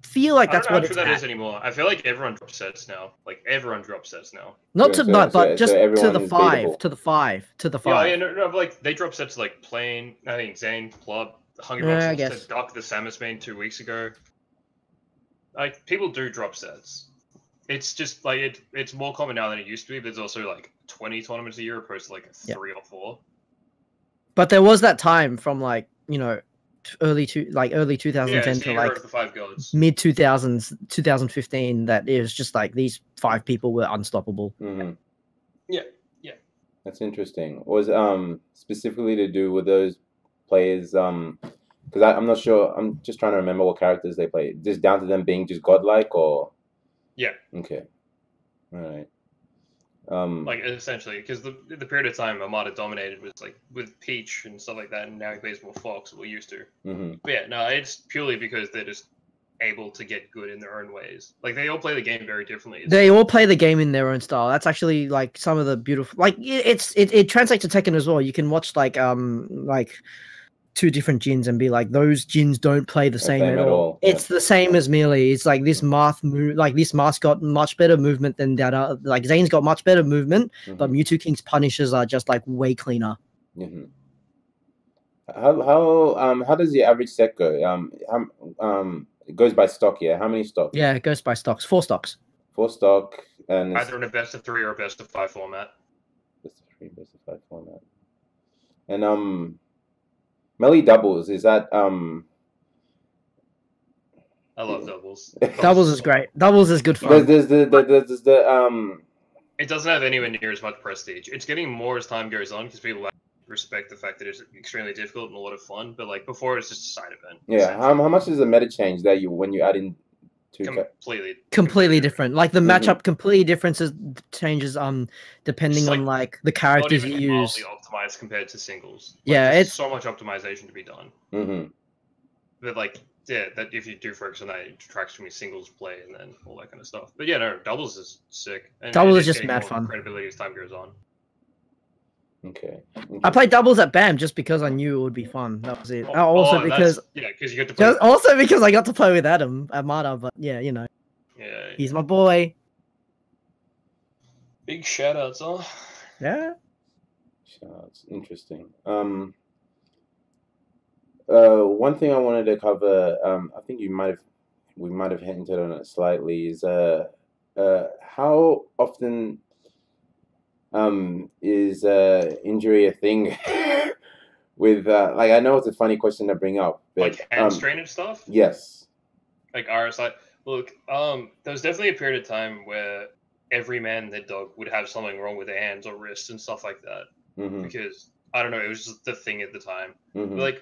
feel like that's what it's that is anymore. I feel like everyone drops sets now. Like everyone drops sets now. Not to but just to the 5, to the 5, to the 5. Yeah, no, but like they drop sets like Plane. I think Zane, Plup, Hungry Box, said Duck the Samus main 2 weeks ago. Like people do drop sets. It's just like it's more common now than it used to be. But there's also like 20 tournaments a year opposed to like 3 or 4. But there was that time from like early 2010 to like mid 2000s 2015 that it was just like these 5 people were unstoppable. Yeah That's interesting. Was specifically to do with those players because I'm not sure, I'm just trying to remember what characters they play. Just down to them being just godlike or okay, all right. Like essentially, because the period of time Armada dominated was like with Peach and stuff like that, and now he plays more Fox, we're used to. But yeah, no, it's purely because they're just able to get good in their own ways. Like they all play the game very differently. They all play the game in their own style. That's actually like some of the beautiful. Like it translates to Tekken as well. You can watch like 2 different Jins and be like, those Jins don't play the same at all. It's the same as Melee. It's like this this Mask got much better movement than that. Like Zane's got much better movement, but Mewtwo King's punishes are just like way cleaner. How does the average set go? It goes by stock, yeah. How many stocks? Yeah, it goes by stocks. 4 stocks. 4 stock, and either in a best of 3 or a best of 5 format. Best of 3, best of 5 format. And Melee doubles, is that I love doubles. Doubles is great. Doubles is good fun. There's the It doesn't have anywhere near as much prestige. It's getting more as time goes on because people respect the fact that it's extremely difficult and a lot of fun. But like before, it's just a side event. Yeah, how much is the meta change that when you add in completely different? Like the matchup completely changes depending on like the characters you use. Optimized compared to singles. Yeah, it's so much optimization to be done. But like that if you do focus on that, it detracts from your singles play and then all that kind of stuff. But yeah, no, doubles is sick. And doubles is just mad fun. Credibility as time goes on. Okay. I played doubles at BAM just because I knew it would be fun. That was it. Because you get to play. Also because I got to play with Adam Armada, but yeah, he's my boy. Big shout outs, huh? Yeah. Shout-outs. Interesting. One thing I wanted to cover, I think we might have hinted on it slightly, is how often is injury a thing with like, I know it's a funny question to bring up, but like hand strain and stuff? Yes. Like RSI. Look, there was definitely a period of time where every man and their dog would have something wrong with their hands or wrists and stuff like that. Because I don't know, it was just the thing at the time. But like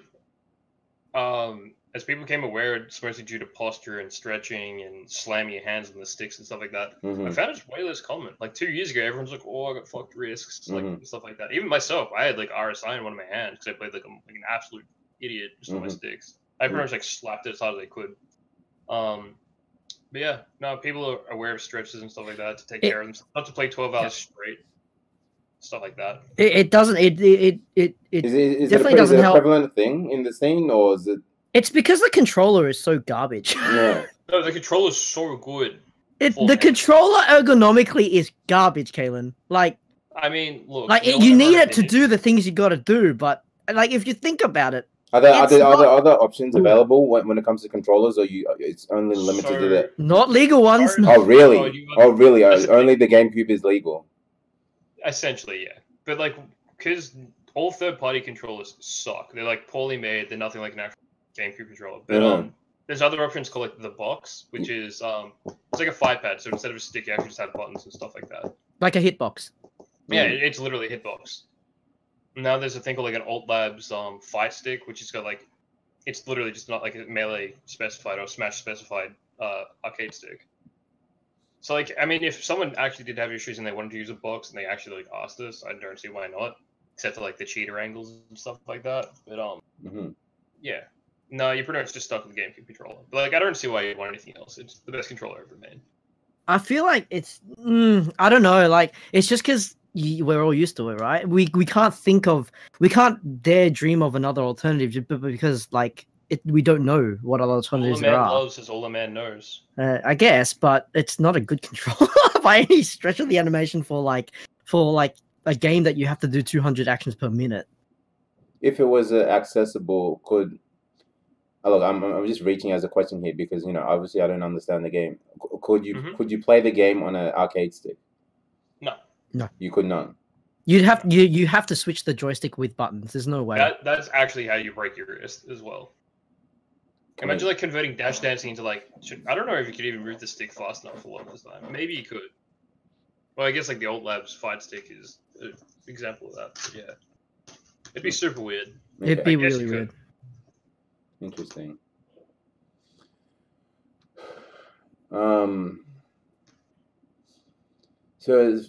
as people became aware, it's mostly due to posture and stretching and slamming your hands on the sticks and stuff like that. I found it's way less common. Like 2 years ago, everyone's like, "Oh, I got fucked wrists," like stuff like that. Even myself, I had like RSI in one of my hands because I played like an absolute idiot just on my sticks. I pretty much like slapped it as hard as I could. But yeah, no, people are aware of stretches and stuff like that to take care of them, not to play 12 hours straight, stuff like that. It doesn't. It definitely doesn't help. Is it a prevalent thing in the scene, or is it? It's because the controller is so garbage. Yeah. No, the controller is so good. The controller ergonomically is garbage, Cailan. Like, I mean, look, like you need it to do the things you got to do, but like if you think about it, are there other options available when it comes to controllers, or it's only limited to that? Not legal ones. Oh really? Really? Only the GameCube is legal. Essentially, yeah. But like, because all third-party controllers suck. They're like poorly made. They're nothing like an actual GameCube controller. But there's other options called like the box, which is it's like a 5-pad. So instead of a stick, you actually just have buttons and stuff like that. Like a hitbox. Yeah, it's literally a hitbox. Now there's a thing called like an Alt Labs fight stick, which has got like, it's literally just not like a melee specified or smash specified arcade stick. So like, I mean, if someone actually did have issues and they wanted to use a box and they actually like asked us, I don't see why not, except for like the cheater angles and stuff like that. But yeah, no, you're pretty much just stuck with the GameCube controller. But like, I don't see why you'd want anything else. It's the best controller ever made. I feel like it's, I don't know, like it's just because we're all used to it, right? We can't dare dream of another alternative because like we don't know what other alternatives there are. All a man loves is all a man knows. I guess, but it's not a good controller by any stretch of the animation for a game that you have to do 200 actions per minute. If it was accessible, could look, I'm just reaching as a question here because obviously I don't understand the game. Could you play the game on an arcade stick? No, you could not. You have to switch the joystick with buttons. There's no way. That's actually how you break your wrist as well. Imagine like converting Dash Dancing into like, I don't know if you could even move the stick fast enough for a long time. Maybe you could. Well, I guess like the Alt Labs fight stick is an example of that. But yeah, it'd be super weird. It'd be really weird. Interesting. So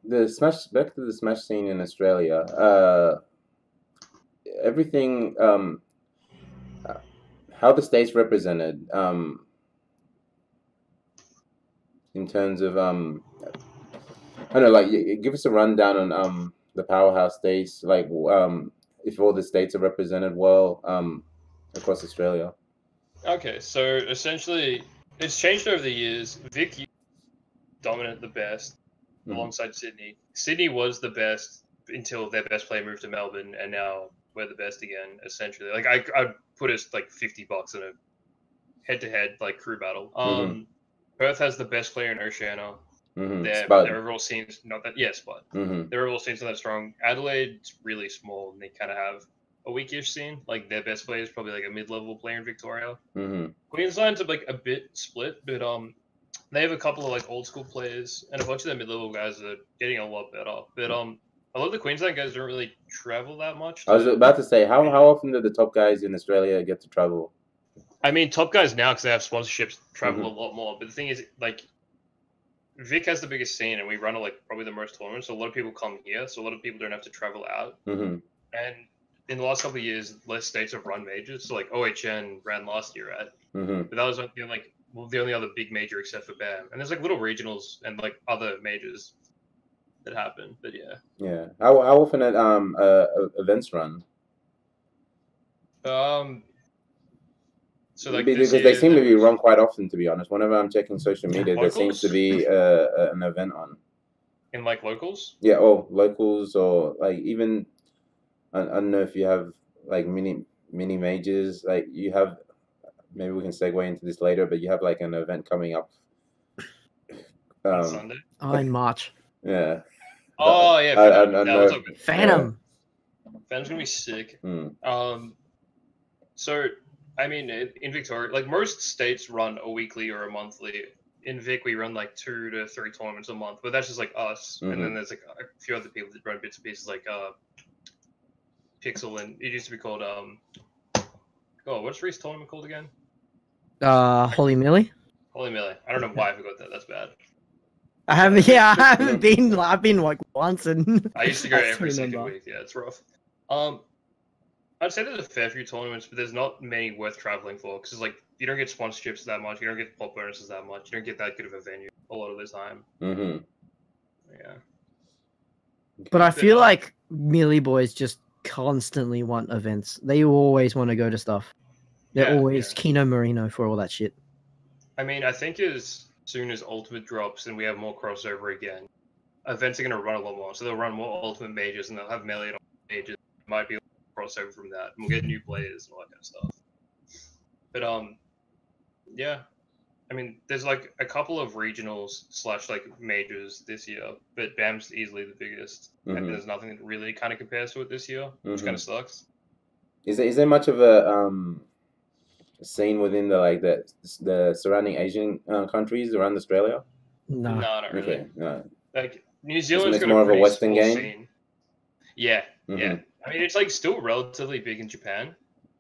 the Smash, back to the Smash scene in Australia. Everything. How the states represented. In terms of I don't know, like give us a rundown on the powerhouse states, like if all the states are represented well across Australia. Okay, so essentially it's changed over the years. Vic dominant the best alongside Sydney. Sydney was the best until their best player moved to Melbourne, and now we're the best again, essentially. Like I'd put us like $50 in a head-to-head like crew battle. Perth has the best player in Oceania. Their overall scene's not that Spud. Their overall scene's not that strong. Adelaide's really small, and they kind of have a weakish scene. Like their best player is probably like a mid-level player in Victoria. Queensland's like a bit split, but they have a couple of like old school players, and a bunch of their mid-level guys are getting a lot better. But a lot of the Queensland guys don't really travel that much. I was about to say, how often do the top guys in Australia get to travel? I mean, top guys now, because they have sponsorships, travel a lot more. But the thing is, like, Vic has the biggest scene, and we run like probably the most tournaments. So a lot of people come here, so a lot of people don't have to travel out. And in the last couple of years, less states have run majors. So like OHN ran last year, right? But that was the only other big major except for BAM. And there's like little regionals and like other majors that happen. But yeah. Yeah. How often at events run? So like because they seem to be run quite often, to be honest. Whenever I'm checking social media, there seems to be an event on. In like locals? Yeah, or locals, or like even I don't know if you have like mini majors. Like you have, maybe we can segue into this later, but you have like an event coming up on Sunday. In March. Yeah. Oh yeah. Phantom. Phantom's gonna be sick. So I mean, in Victoria, like most states run a weekly or a monthly. In Vic, we run like 2 to 3 tournaments a month, but that's just like us. And then there's like a few other people that run bits and pieces, like Pixel, and it used to be called what's Reese's tournament called again? Holy Millie. Holy Millie. I don't know why I forgot that. That's bad. I haven't been. I've been like once, and I used to go every second week. Yeah, it's rough. I'd say there's a fair few tournaments, but there's not many worth traveling for because like you don't get sponsorships that much, you don't get pop bonuses that much, you don't get that good of a venue a lot of the time. Mm-hmm. Yeah. But I feel like Melee boys just constantly want events. They always want to go to stuff. They're always Kino Marino for all that shit. I mean, I think as soon as Ultimate drops and we have more crossover again, events are going to run a lot more. So they'll run more Ultimate majors and they'll have Melee and Ultimate majors. It might be a crossover from that. And we'll get new players and all that kind of stuff. But yeah. I mean, there's like a couple of regionals / like majors this year, but BAM's easily the biggest. And there's nothing that really kind of compares to it this year, which kind of sucks. Is there much of a scene within the surrounding Asian countries around Australia? No, not really. Okay, no. Like New Zealand's got more a of a pretty Western small game. scene. Yeah, yeah. I mean, it's like still relatively big in Japan,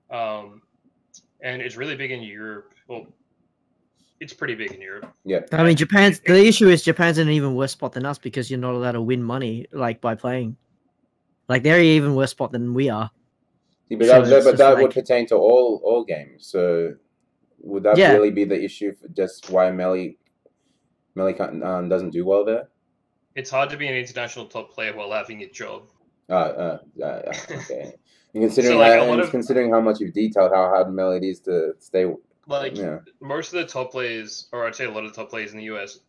and it's really big in Europe. Well, it's pretty big in Europe. Yeah. I mean, the issue is Japan's in an even worse spot than us because you're not allowed to win money like by playing. Like they're in an even worse spot than we are. Yeah, but that would pertain to all games. So would that really be the issue for just why Melee doesn't do well there? It's hard to be an international top player while having a job. Okay. Considering how much you've detailed how hard Melee is to stay. Like most of the top players, or I'd say a lot of the top players in the US,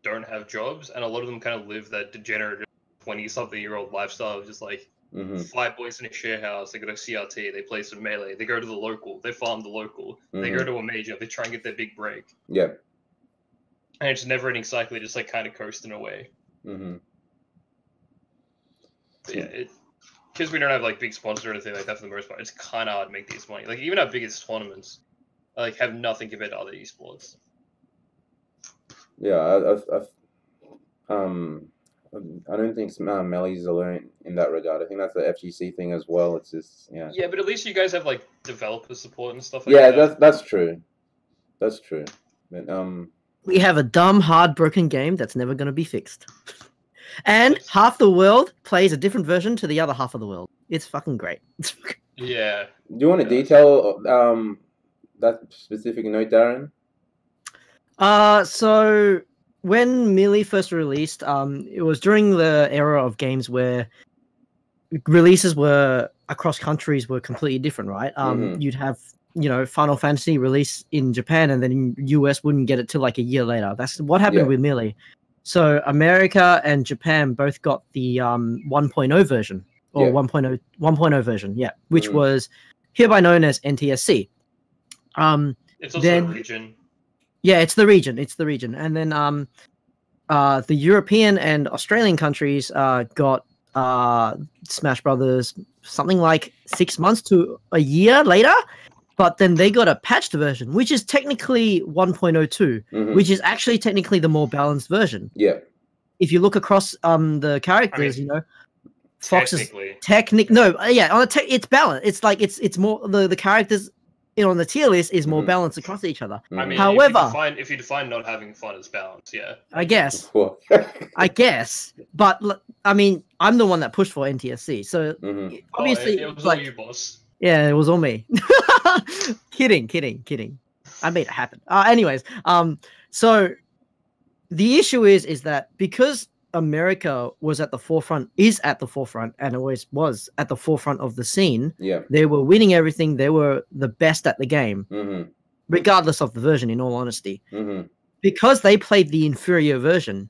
don't have jobs, and a lot of them kind of live that degenerate 20-something-year-old lifestyle of just like 5 boys in a share house. They go to CRT, they play some Melee, they go to the local, they farm the local, they go to a major, they try and get their big break. Yeah. And it's never ending cycle, just like kind of coasting away. Yeah, because we don't have like big sponsors or anything like that for the most part, it's kind of hard to make these money. Like even our biggest tournaments, like have nothing compared to other esports. Yeah, I don't think Melee's alone in that regard. I think that's the FGC thing as well. It's just Yeah, but at least you guys have like developer support and stuff like that. Yeah, that's true. That's true. But, we have a dumb, hard, broken game that's never going to be fixed. And half the world plays a different version to the other half of the world. It's fucking great. Yeah. Do you want to detail that specific note, Darren? So when Melee first released, it was during the era of games where releases were across countries were completely different, right? You'd have, Final Fantasy release in Japan and then in US wouldn't get it till like a year later. That's what happened with Melee. So America and Japan both got the 1.0 version or 1.0 version, which was hereby known as NTSC. It's also the region. Yeah, it's the region. It's the region. And then the European and Australian countries got Smash Brothers something like 6 months to a year later. But then they got a patched version, which is technically 1.02, which is actually technically the more balanced version. Yeah. If you look across the characters, Fox's technically. It's balanced. It's like it's more the characters on the tier list is more balanced across each other. I mean, however, if you define not having fun as balance, I guess. But I mean, I'm the one that pushed for NTSC, so obviously it was all you, boss. Yeah, it was all me. Kidding. I made it happen. Anyways, so the issue is that because America is at the forefront, and always was at the forefront of the scene. Yeah, they were winning everything. They were the best at the game, regardless of the version. In all honesty, because they played the inferior version,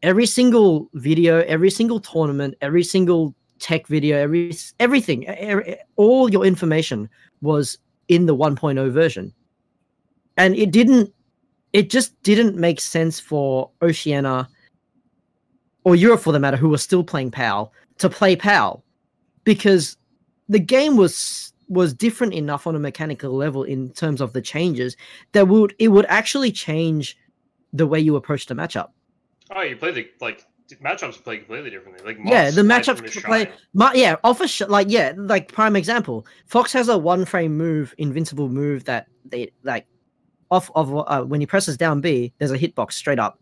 every single video, every single tournament, every single tech video, everything, all your information was in the 1.0 version, and it just didn't make sense for Oceania or Europe, for the matter, who were still playing PAL, to play PAL, because the game was different enough on a mechanical level in terms of the changes that it would actually change the way you approach the matchup. Oh, you play matchups play completely differently. The matchups play. Prime example. Fox has a one-frame move, invincible move that they off of when he presses down B, there's a hitbox straight up.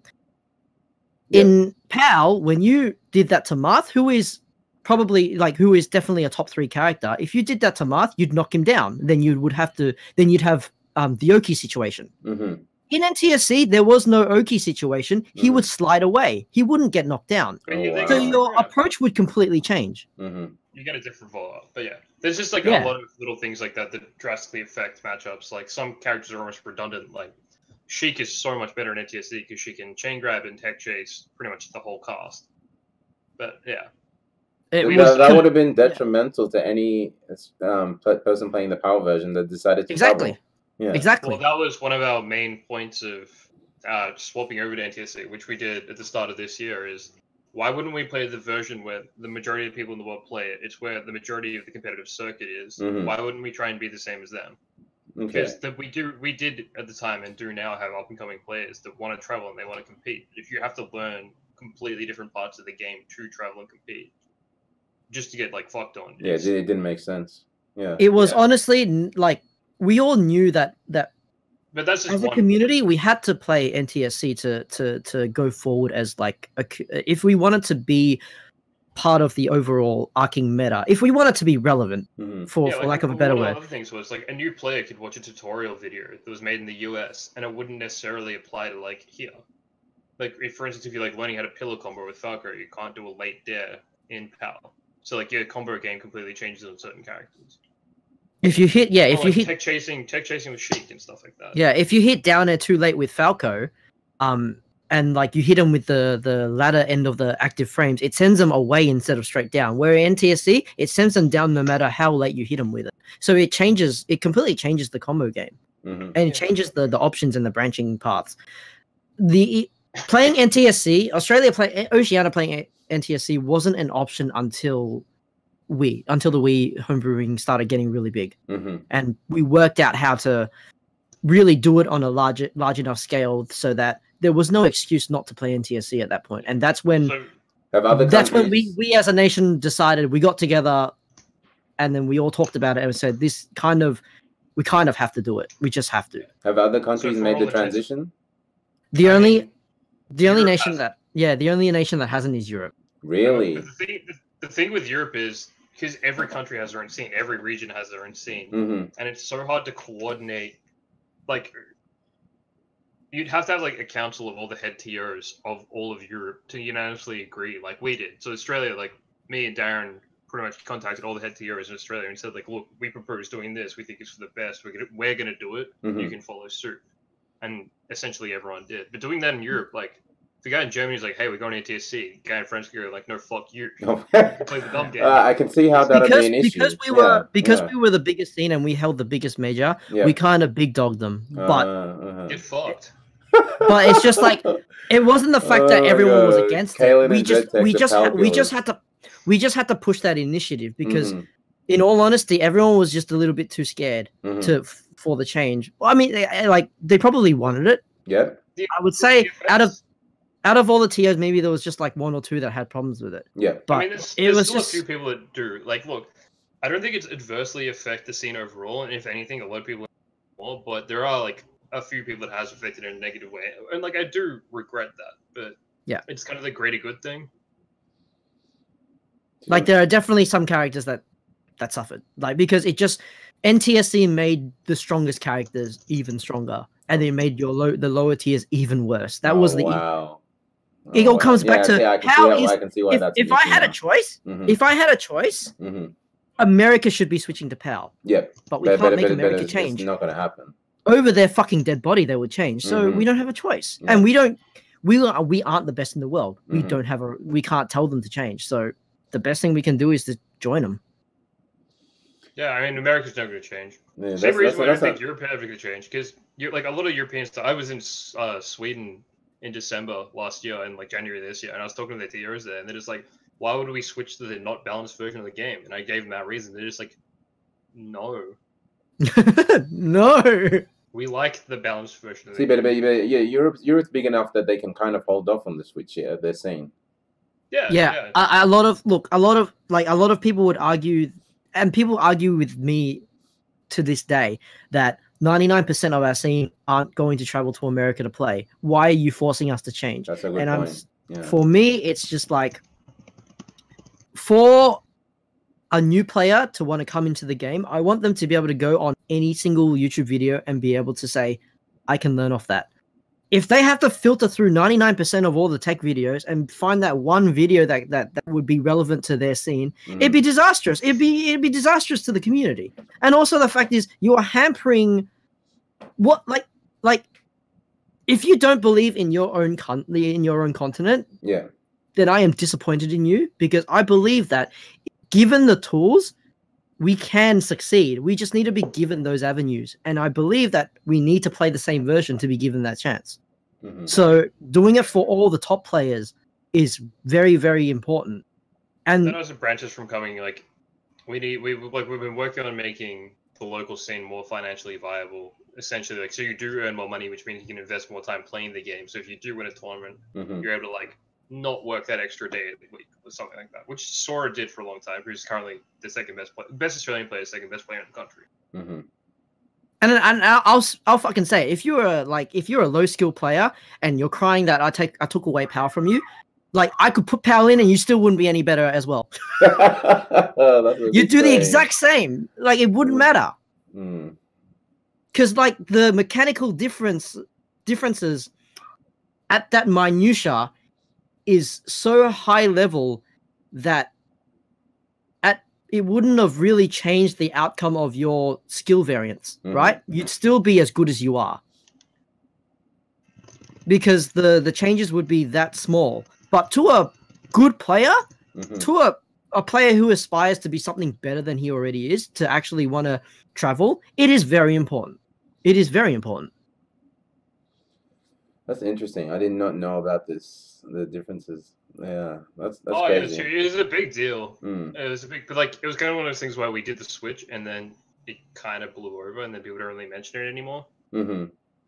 Yep. In PAL, when you did that to Marth, who is probably like who is definitely a top 3 character, if you did that to Marth, you'd knock him down. Then you'd have the Oki situation. Mm-hmm. In NTSC, there was no Oki situation. He would slide away. He wouldn't get knocked down. Wow. So your approach would completely change. Mm-hmm. You get a different fallout. But yeah, there's just like a lot of little things like that that drastically affect matchups. Like some characters are almost redundant. Like Sheik is so much better in NTSC because she can chain grab and tech chase pretty much the whole cast. But yeah. That would have been detrimental to any person playing the power version that decided to Exactly. Yeah. Exactly. Well, that was one of our main points of swapping over to NTSC, which we did at the start of this year, is why wouldn't we play the version where the majority of people in the world play it? It's where the majority of the competitive circuit is. Mm-hmm. Why wouldn't we try and be the same as them? Okay. Because we did at the time and do now have up-and-coming players that want to travel and they want to compete. If you have to learn completely different parts of the game to travel and compete, just to get like fucked on. Yeah, it didn't make sense. Yeah. It was honestly like we all knew that but that's just as a community we had to play NTSC to go forward as like if we wanted to be part of the overall arcing meta, if we wanted to be relevant for lack of a better word. One of the other things was like a new player could watch a tutorial video that was made in the US and it wouldn't necessarily apply to like here. Like if, for instance, if you're like learning how to pillow combo with Falco, you can't do a late dare in PAL. So like your combo game completely changes on certain characters. If you hit, if you hit tech chasing with Sheik and stuff like that. Yeah, if you hit down air too late with Falco, and like you hit him with the latter end of the active frames, it sends them away instead of straight down. Where in NTSC, it sends them down no matter how late you hit them with it. So it completely changes the combo game, and it changes the options and the branching paths. Playing NTSC, Oceania playing NTSC wasn't an option until the Wii homebrewing started getting really big, and we worked out how to really do it on a large enough scale so that there was no excuse not to play NTSC at that point. And that's when when we as a nation decided, we got together and then we all talked about it and said we kind of have to do it. We just have to. Have other countries made the transition? The only nation that hasn't is Europe. Really? The thing with Europe is because every country has their own scene, every region has their own scene, and it's so hard to coordinate. Like, you'd have to have like a council of all the head TOs of all of Europe to unanimously agree, like we did. So Australia, like me and Darren, pretty much contacted all the head TOs in Australia and said, like, look, we propose doing this. We think it's for the best. We're gonna do it. You can follow suit. And essentially everyone did. But doing that in Europe, like, the guy in Germany is like, hey, we're going to TSC. The guy in France go like, no, fuck you. Play the dumb game. I can see how that would be an issue. Because we were the biggest scene and we held the biggest major, we kind of big dogged them. But get fucked. But it's just like it wasn't the fact that everyone was against it. We just had to push that initiative because, in all honesty, everyone was just a little bit too scared for the change. Well, I mean, they probably wanted it. Yeah. I would say out of all the TOs, maybe there was just like one or two that had problems with it. Yeah. But I mean, there's still a few people that do. Like, look, I don't think it's adversely affect the scene overall, and if anything, a lot of people more. But there are like a few people that has affected in a negative way, and like I do regret that. But yeah, it's kind of the greater good thing. Like there are definitely some characters that suffered, like because it just NTSC made the strongest characters even stronger, and they made the lower tiers even worse. That was the wow. It all comes back to I can see why that's if I had a choice, America should be switching to PAL. Yeah, but we can't make America change. It's not going to happen. Over their fucking dead body, they would change. So we don't have a choice, and we aren't the best in the world. We can't tell them to change. So the best thing we can do is to join them. Yeah, I mean, America's never going to change. Yeah, same reason why I don't think Europe is ever going to change, because like a lot of Europeans. I was in Sweden in December last year and like January this year, and I was talking to their TOs there, and they're just like, why would we switch to the not balanced version of the game? And I gave them that reason. They're just like, no. No. We like the balanced version of the game. But Europe's big enough that they can kind of hold off on the switch here, they're saying. Yeah. A lot of people would argue, and people argue with me to this day, that 99% of our scene aren't going to travel to America to play. Why are you forcing us to change? That's a good point. For me, it's just like for a new player to want to come into the game, I want them to be able to go on any single YouTube video and be able to say, I can learn off that. If they have to filter through 99% of all the tech videos and find that one video that would be relevant to their scene, it'd be disastrous. It'd be disastrous to the community. And also the fact is, you are hampering what like if you don't believe in your own continent, then I am disappointed in you, because I believe that given the tools, we can succeed. We just need to be given those avenues. And I believe that we need to play the same version to be given that chance. So doing it for all the top players is very, very important. And that also branches from coming, like, we've been working on making the local scene more financially viable, essentially. Like, so you do earn more money, which means you can invest more time playing the game. So if you do win a tournament, you're able to, like, not work that extra day of the week or something like that, which Sora did for a long time, who's currently the second best player, best Australian player, second best player in the country. And I'll fucking say, if you're a low skill player and you're crying that I took away power from you, like, I could put power in and you still wouldn't be any better as well. You'd do the exact same. Like, it wouldn't matter. Because like the mechanical differences at that minutia is so high level that it wouldn't have really changed the outcome of your skill variance, right? You'd still be as good as you are, because the changes would be that small. But to a good player, to a player who aspires to be something better than he already is, to actually want to travel, it is very important. It is very important. That's interesting. I did not know about the differences. Yeah, that's crazy. It was a big deal. It was a big, like, it was kind of one of those things where we did the switch and then it kind of blew over, and then people don't really mention it anymore.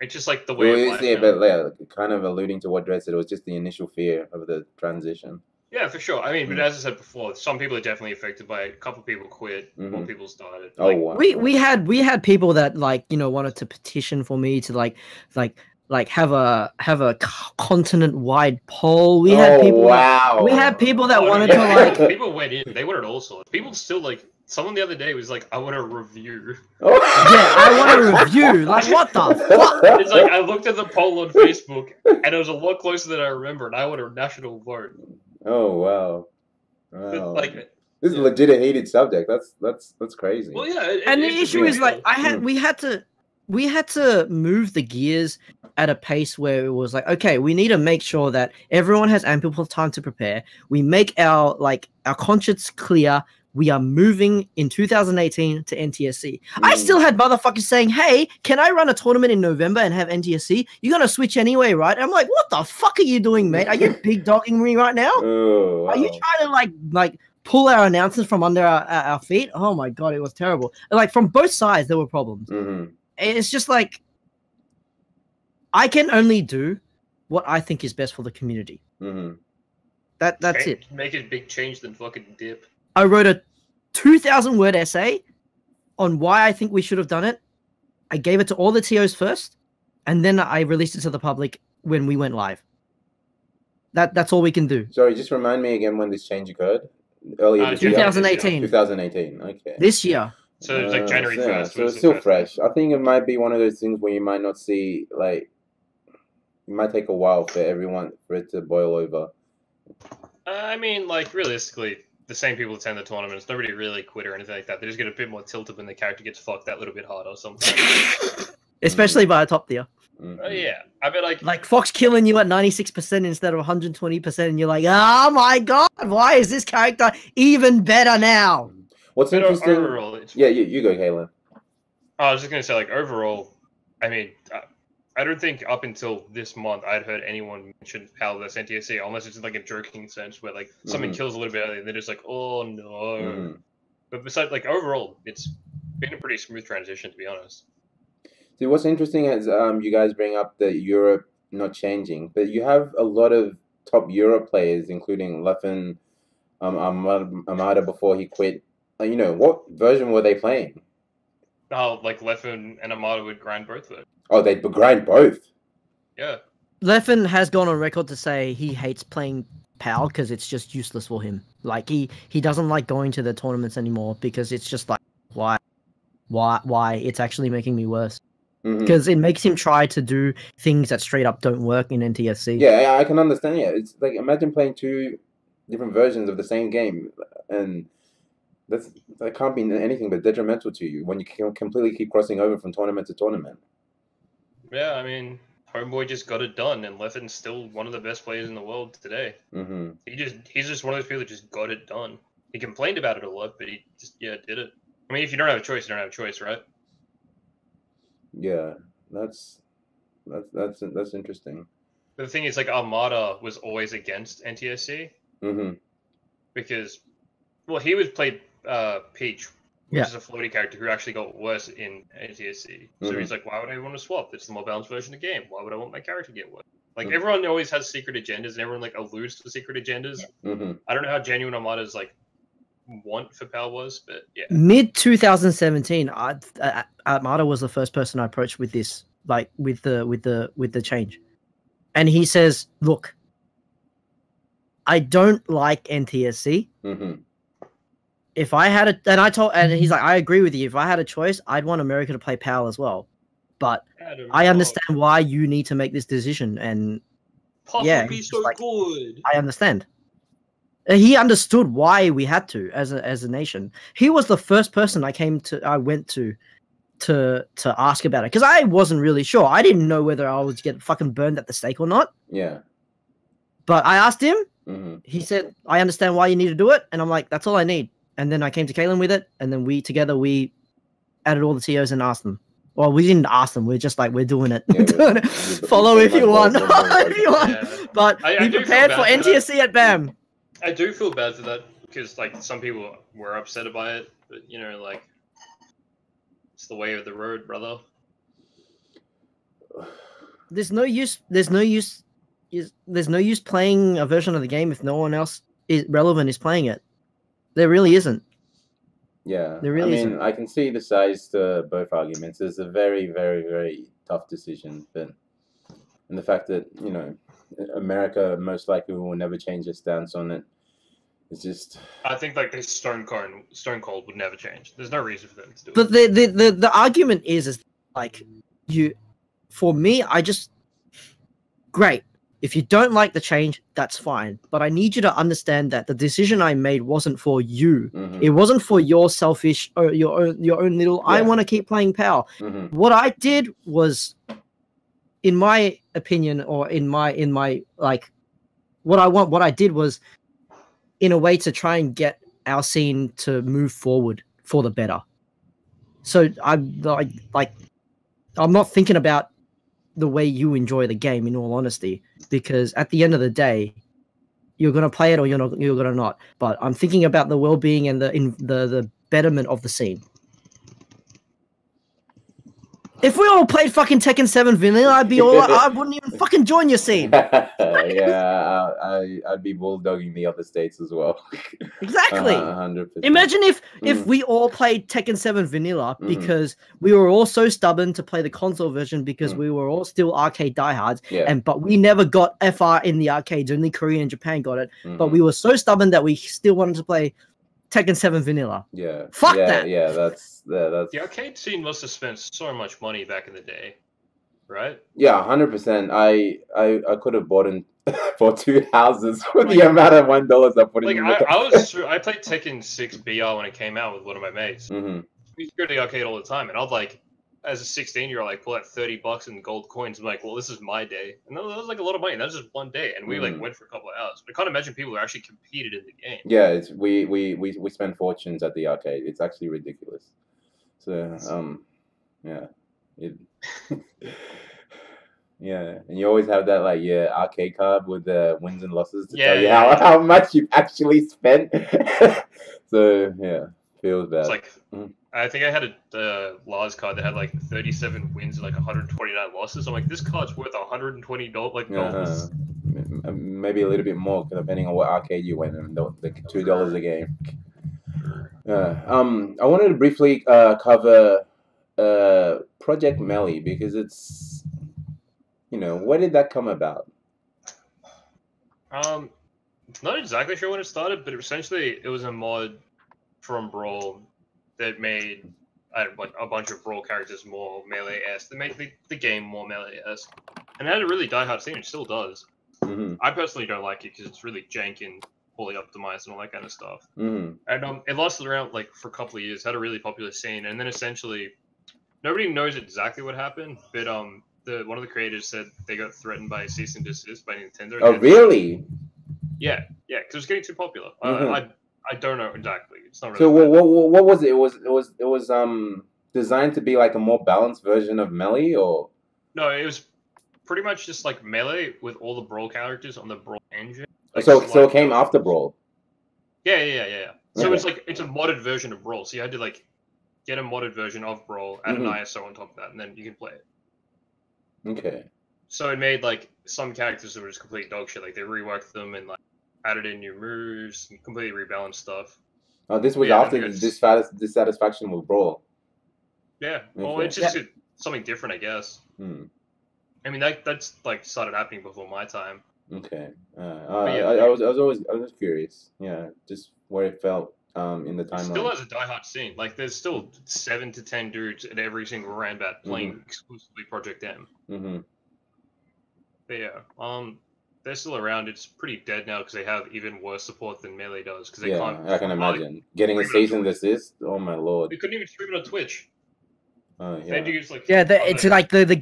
It's just like the way. But kind of alluding to what Dredd said, it was just the initial fear of the transition. Yeah, for sure. I mean, but as I said before, some people are definitely affected by it. A couple people quit. More people started. Oh, wow. We had people that, like, you know, wanted to petition for me to like have a continent wide poll. We had people. Wow. We had people that wanted to, like. People went in. They wanted all sorts. People still, like. Someone the other day was like, "I want a review." Yeah, I want a review. Like, what the fuck? It's like, I looked at the poll on Facebook, and it was a lot closer than I remember, and I want a national vote. Oh wow! Like, this is a legit heated subject. That's crazy. Well, yeah. And the issue is, like, we had to move the gears at a pace where it was like, okay, we need to make sure that everyone has ample time to prepare. We make our conscience clear. We are moving in 2018 to NTSC. I still had motherfuckers saying, hey, can I run a tournament in November and have NTSC? You're going to switch anyway, right? I'm like, what the fuck are you doing, mate? Are you big dogging me right now? Oh, wow. Are you trying to, like pull our announcements from under our feet? Oh, my God, it was terrible. Like, from both sides, there were problems. It's just like, I can only do what I think is best for the community. That's it. Make it a big change, then fucking dip. I wrote a 2,000-word essay on why I think we should have done it. I gave it to all the TOs first, and then I released it to the public when we went live. That's all we can do. Sorry, just remind me again when this change occurred. Earlier this 2018. year? 2018. Okay. This year. So it's like January 1st. So it's still fresh. I think it might be one of those things where you might not see, like, it might take a while for it to boil over. I mean, like, realistically, the same people attend the tournaments. Nobody really quit or anything like that. They just get a bit more tilted when the character gets fucked that little bit harder or something. Especially by a top tier. Yeah. I mean, like Fox killing you at 96% instead of 120%, and you're like, oh my God, why is this character even better now? What's interesting? Overall, yeah, you go, Cailan. I was just going to say, like, overall, I mean, I don't think up until this month I'd heard anyone mention powerless NTSC, unless it's in, like, a joking sense where, like, something kills a little bit early and they're just like, oh no. But besides, like, overall, it's been a pretty smooth transition, to be honest. See, what's interesting is you guys bring up the Europe not changing, but you have a lot of top Europe players, including Leffen, Armada before he quit. You know, what version were they playing? Oh, like Leffen and Armada would grind both of it. Oh, they'd grind both? Yeah. Leffen has gone on record to say he hates playing PAL because it's just useless for him. Like he doesn't like going to the tournaments anymore because it's just like why it's actually making me worse. Because it makes him try to do things that straight up don't work in NTSC. Yeah, I can understand. Yeah, it's like imagine playing two different versions of the same game, and that can't be anything but detrimental to you when you can completely keep crossing over from tournament to tournament. Yeah, I mean, Homeboy just got it done, and Leffen's still one of the best players in the world today. He's just one of those people that just got it done. He complained about it a lot, but he just did it. I mean, if you don't have a choice, you don't have a choice, right? Yeah, that's interesting. But the thing is, like, Armada was always against NTSC because, well, he was played Peach, which is a floaty character who actually got worse in NTSC. So he's like, why would I want to swap? It's the more balanced version of the game. Why would I want my character to get worse? Like, everyone always has secret agendas, and everyone, like, alludes to secret agendas. I don't know how genuine Armada's, like, want for PAL was, but yeah. Mid 2017, Armada was the first person I approached with this, like, with the change. And he says, look, I don't like NTSC. If I had a, and he's like, I agree with you. If I had a choice, I'd want America to play PAL as well. But I understand why you need to make this decision. And would be so good. I understand. He understood why we had to as a nation. He was the first person I went to ask about it because I wasn't really sure. I didn't know whether I was get fucking burned at the stake or not. Yeah. But I asked him. He said, "I understand why you need to do it," and I'm like, "That's all I need." And then I came to Cailan with it, and then we added all the TOs and asked them. Well, we didn't ask them. We're just like, we're doing it. Yeah, Follow if you want. If you want. Yeah. But be prepared for NTSC at BAM. I do feel bad for that because, like, some people were upset by it, but you know, like, it's the way of the road, brother. There's no use playing a version of the game if no one else is relevant is playing it. There really isn't. Yeah, there really isn't. Isn't. I can see the sides to both arguments. It's a very, very, very tough decision, and the fact that America most likely will never change their stance on it. It's just. I think like this Stone Cold would never change. There's no reason for them to do it. But the argument is like for me, great. If you don't like the change, that's fine. But I need you to understand that the decision I made wasn't for you. It wasn't for your selfish or your own little. I want to keep playing PAL. What I did was, in my opinion, or in my like, what I did was, in a way, to try and get our scene to move forward for the better. So I'm not thinking about the way you enjoy the game, in all honesty, because at the end of the day, you're gonna play it or you're gonna not. But I'm thinking about the well-being and the betterment of the scene. If we all played fucking Tekken 7 vanilla, I wouldn't even fucking join your scene. Yeah, I'd be bulldogging the other states as well. Exactly. 100%. Imagine if we all played Tekken 7 vanilla because we were all so stubborn to play the console version because we were all still arcade diehards, but we never got FR in the arcades. Only Korea and Japan got it. But we were so stubborn that we still wanted to play Tekken 7 vanilla. Yeah. Fuck that. Yeah, that's the arcade scene must have spent so much money back in the day, right? Yeah, 100%. I could have bought 2 houses for the amount of $1 I put in. I played Tekken 6 BR when it came out with one of my mates. We used to go to the arcade all the time, and I'd like, as a 16-year-old, like pull out $30 in gold coins. I'm like, well, this is my day, and that was like a lot of money. That was just one day, and we like went for a couple of hours. But I can't imagine people who actually competed in the game. Yeah, we spend fortunes at the arcade. It's actually ridiculous. So yeah, yeah, and you always have that like arcade card with the wins and losses to tell you how much you've actually spent. So yeah, feels bad. It's like I think I had a Lars card that had like 37 wins and like 129 losses. I'm like, this card's worth $120 like dollars. Maybe a little bit more depending on what arcade you went in. Like $2 a game. I wanted to briefly cover Project Melee because it's, where did that come about? It's not exactly sure when it started, but essentially it was a mod from Brawl that made like a bunch of Brawl characters more melee-esque. They made the game more melee-esque. And it had a really die-hard scene, it still does. I personally don't like it because it's really jank and poorly optimized and all that kind of stuff. And it lasted around like for a couple of years, had a really popular scene, and then essentially nobody knows exactly what happened, but one of the creators said they got threatened by cease and desist by Nintendo. Oh, really? Yeah, because it was getting too popular. I don't know exactly. It's not really. So what was it? It was designed to be like a more balanced version of Melee, or no? It was pretty much just like Melee with all the Brawl characters on the Brawl engine. Like, so it came after Brawl. Yeah. So it's a modded version of Brawl. So you had to like get a modded version of Brawl, add an ISO on top of that, and then you can play it. Okay. So it made like some characters that were just complete dog shit. Like they reworked them and like added in new moves and completely rebalanced stuff. Oh, this was after the dissatisfaction with Brawl. Yeah. Well, it's just something different, I guess. I mean, that's like started happening before my time. Okay. I was curious. Yeah, just where it felt in the timeline. Still has a diehard scene. Like there's still 7 to 10 dudes at every single Ranbat playing exclusively Project M. But yeah, they're still around. It's pretty dead now because they have even worse support than Melee does. Because they can't. I can imagine getting a cease and desist. Oh my lord! They couldn't even stream it on Twitch. It's like the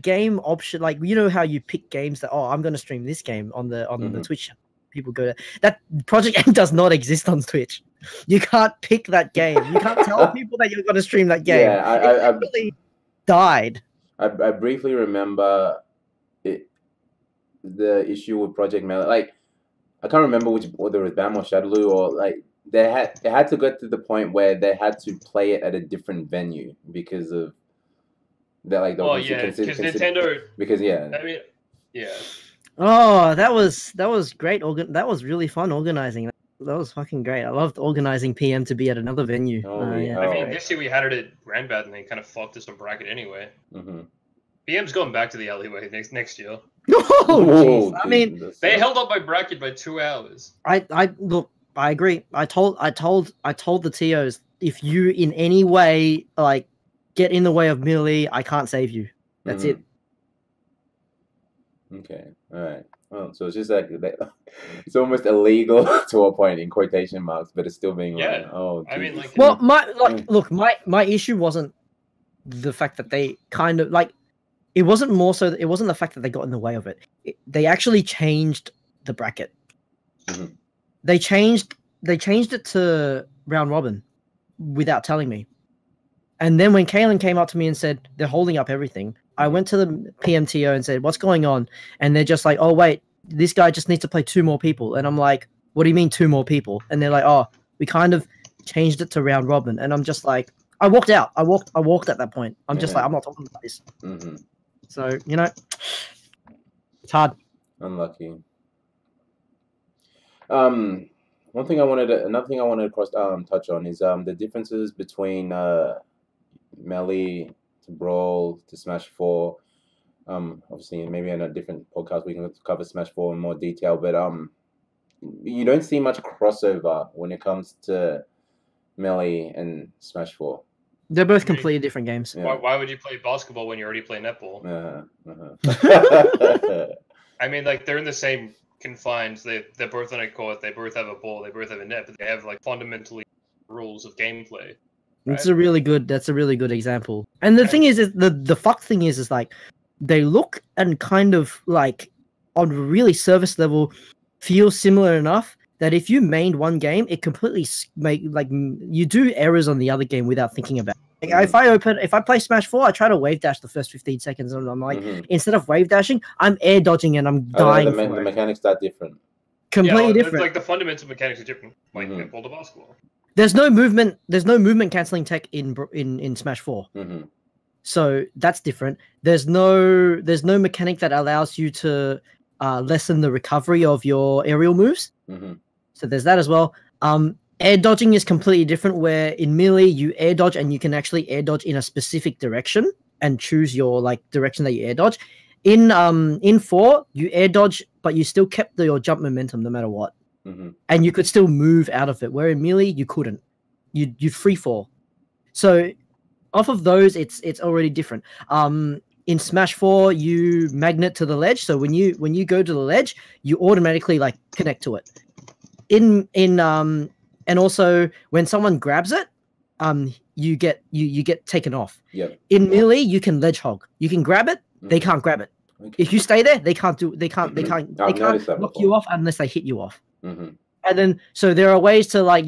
game option. Like you know how you pick games that I'm going to stream this game on the Twitch. People go to that. Project M does not exist on Twitch. You can't pick that game. You can't tell people that you're going to stream that game. Yeah, I really died. I briefly remember the issue with Project Melee. Like I can't remember whether it was Bam or Shadaloo, or like they had to get to the point where they had to play it at a different venue because of that. Like Nintendo. Because I mean, yeah. Oh, that was great. That was really fun organizing. That was fucking great. I loved organizing PM to be at another venue. I mean, this year we had it at Ranbat, and they kind of fucked us on bracket anyway. PM's going back to the alleyway next year. Oh, I mean, they held up my bracket by 2 hours. Look, I agree. I told the TOs, if you in any way like get in the way of Melee, I can't save you. That's it. Okay. All right. Well, so it's just like it's almost illegal to a point in quotation marks, but it's still being like, I mean, like, well, my issue wasn't the fact that they kind of like. It wasn't the fact that they got in the way of it. They actually changed the bracket. They changed it to round robin without telling me. And then when Cailan came up to me and said they're holding up everything, I went to the PMTO and said, "What's going on?" And they're just like, "Oh wait, this guy just needs to play 2 more people." And I'm like, "What do you mean 2 more people?" And they're like, "Oh, we kind of changed it to round robin." And I'm just like, I walked out. I walked at that point. I'm just like, I'm not talking about this. So, you know, it's hard. Unlucky. Another thing I wanted to touch on is the differences between Melee to Brawl to Smash 4. Obviously, maybe in a different podcast we can cover Smash 4 in more detail, but you don't see much crossover when it comes to Melee and Smash 4. They're both completely different games. Yeah. Why would you play basketball when you already play netball? I mean, like, they're in the same confines. They're both on a court. They both have a ball. They both have a net, but they have like fundamentally rules of gameplay. Right? That's a really good example. And the thing is the fuck thing is like they look and kind of like on really service level feel similar enough that if you mained one game, it completely you do errors on the other game without thinking about it. Like if I play Smash 4, I try to wave dash the first 15 seconds and I'm like, instead of wave dashing, I'm air dodging and I'm dying. The mechanics are different. Completely different. Like the fundamental mechanics are different, like netball to basketball. There's no movement canceling tech in Smash 4. So that's different. There's no mechanic that allows you to lessen the recovery of your aerial moves. So there's that as well. Air dodging is completely different, where in Melee you air dodge and you can actually air dodge in a specific direction and choose your like direction that you air dodge. In 4 you air dodge but you still kept your jump momentum no matter what. Mm-hmm. And you could still move out of it, where in Melee, you couldn't. You'd free fall. So off of those, it's already different. In Smash 4, you magnet to the ledge, so when you go to the ledge, you automatically like connect to it. And also when someone grabs it, you get taken off. Yep. In Melee, you can ledge hog. You can grab it, they can't grab it. Okay. If you stay there, they can't knock you off unless they hit you off. Mm-hmm. And then, so there are ways to like,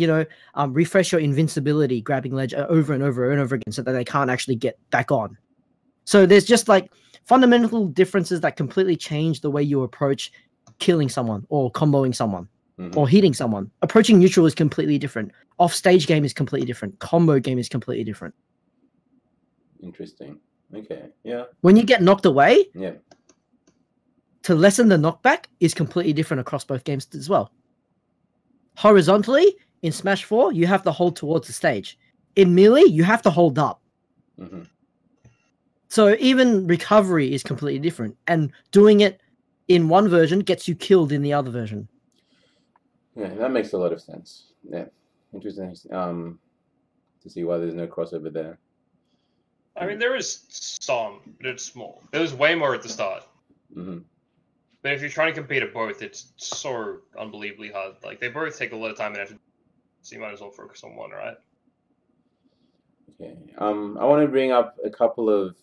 refresh your invincibility, grabbing ledge over and over and over again so that they can't actually get back on. So there's just like fundamental differences that completely change the way you approach killing someone or comboing someone or hitting someone. Approaching neutral is completely different. Off-stage game is completely different. Combo game is completely different. Interesting. Okay. Yeah. When you get knocked away, yeah, to lessen the knockback is completely different across both games as well. Horizontally, in Smash 4, you have to hold towards the stage. In Melee, you have to hold up. Mm-hmm. So even recovery is completely different. And doing it in one version gets you killed in the other version. Yeah, that makes a lot of sense. Yeah. Interesting. To see why there's no crossover there. I mean, there is some, but it's small. There was way more at the start. Mm-hmm. But if you're trying to compete at both, it's so unbelievably hard. Like, they both take a lot of time and effort, so you might as well focus on one, right? Okay. I want to bring up a couple of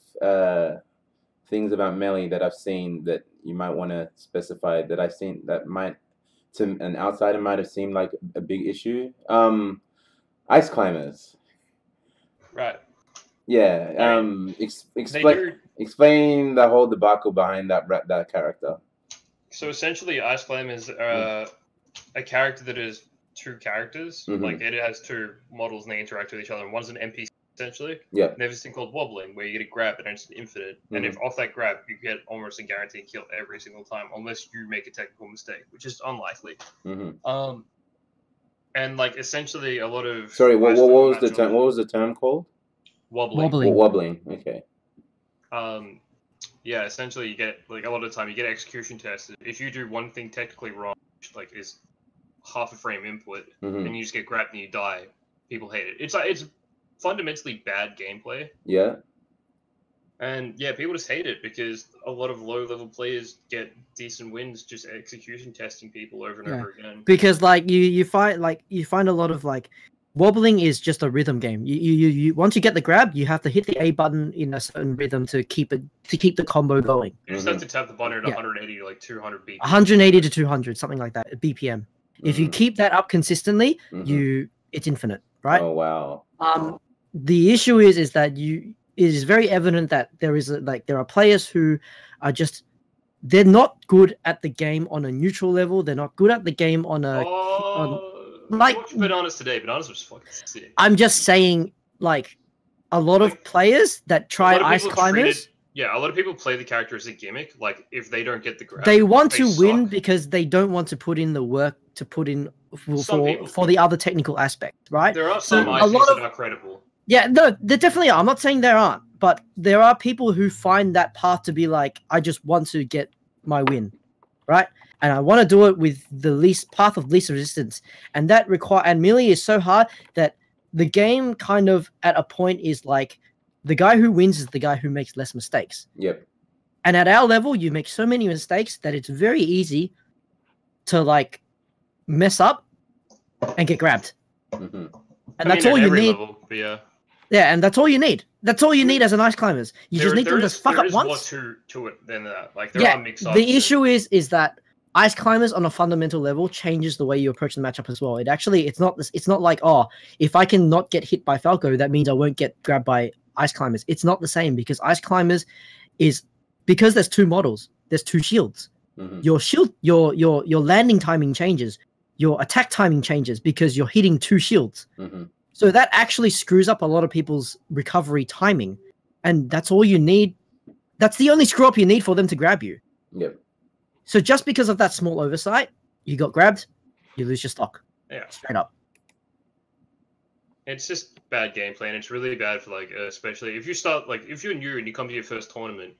things about Melee that I've seen that you might want to specify that I've seen that might, to an outsider, might have seemed like a big issue. Ice climbers. Right. Yeah. Explain the whole debacle behind that character. So essentially, Ice Climb is a character that is two characters. Mm-hmm. Like, it has two models and they interact with each other. And one's an NPC, essentially. Yeah. And there's this thing called wobbling, where you get a grab and it's infinite. Mm-hmm. And if off that grab, you get almost a guaranteed kill every single time, unless you make a technical mistake, which is unlikely. Mm-hmm. And like essentially a lot of what was the term? What was the term called? Wobbling. Wobbling. Okay. Yeah, essentially you get, like, a lot of the time you get execution tested. If you do one thing technically wrong, which, like, is half a frame input, and you just get grabbed and you die, people hate it. It's fundamentally bad gameplay. Yeah. And yeah, people just hate it because a lot of low-level players get decent wins just execution testing people over and over again. Because like you find a lot of like wobbling is just a rhythm game. You once you get the grab, you have to hit the A button in a certain rhythm to keep the combo going. You just have to tap the button at 180 to like 200 BPM. 180 to 200, something like that, BPM. If you keep that up consistently, it's infinite, right? Oh wow. The issue is that it is very evident that there are players who are just, they're not good at the game on a neutral level. They're not good at the game on a like Bananas today. Bananas was fucking sick. I'm just saying, like, a lot of players that try ice climbers. A lot of people play the character as a gimmick. Like, if they don't get the grab, they want to win because they don't want to put in the work to put in for the other technical aspect, right? There are some ice that are credible. Yeah, no, there definitely are. I'm not saying there aren't, but there are people who find that path to be like, I just want to get my win, right? And I want to do it with the path of least resistance. And and Melee is so hard that the game kind of at a point is like, the guy who wins is the guy who makes less mistakes. Yep. And at our level, you make so many mistakes that it's very easy to like mess up and get grabbed. And that's all you need. Level, yeah, and that's all you need. That's all you need as an ice climbers. You just need them to fuck up once. There is more to it than that. Like, there are mix-ups. The issue is that ice climbers on a fundamental level changes the way you approach the matchup as well. It's not like, oh, if I can not get hit by Falco, that means I won't get grabbed by ice climbers. It's not the same, because ice climbers because there's two models, there's two shields. Your shield, your landing timing changes, your attack timing changes because you're hitting two shields. So that actually screws up a lot of people's recovery timing, and that's all you need. That's the only screw up you need for them to grab you. Yep. So just because of that small oversight, you got grabbed, you lose your stock. Yeah. Straight up. It's just bad gameplay, and it's really bad for, like, especially if you start, like, if you're new and you come to your first tournament,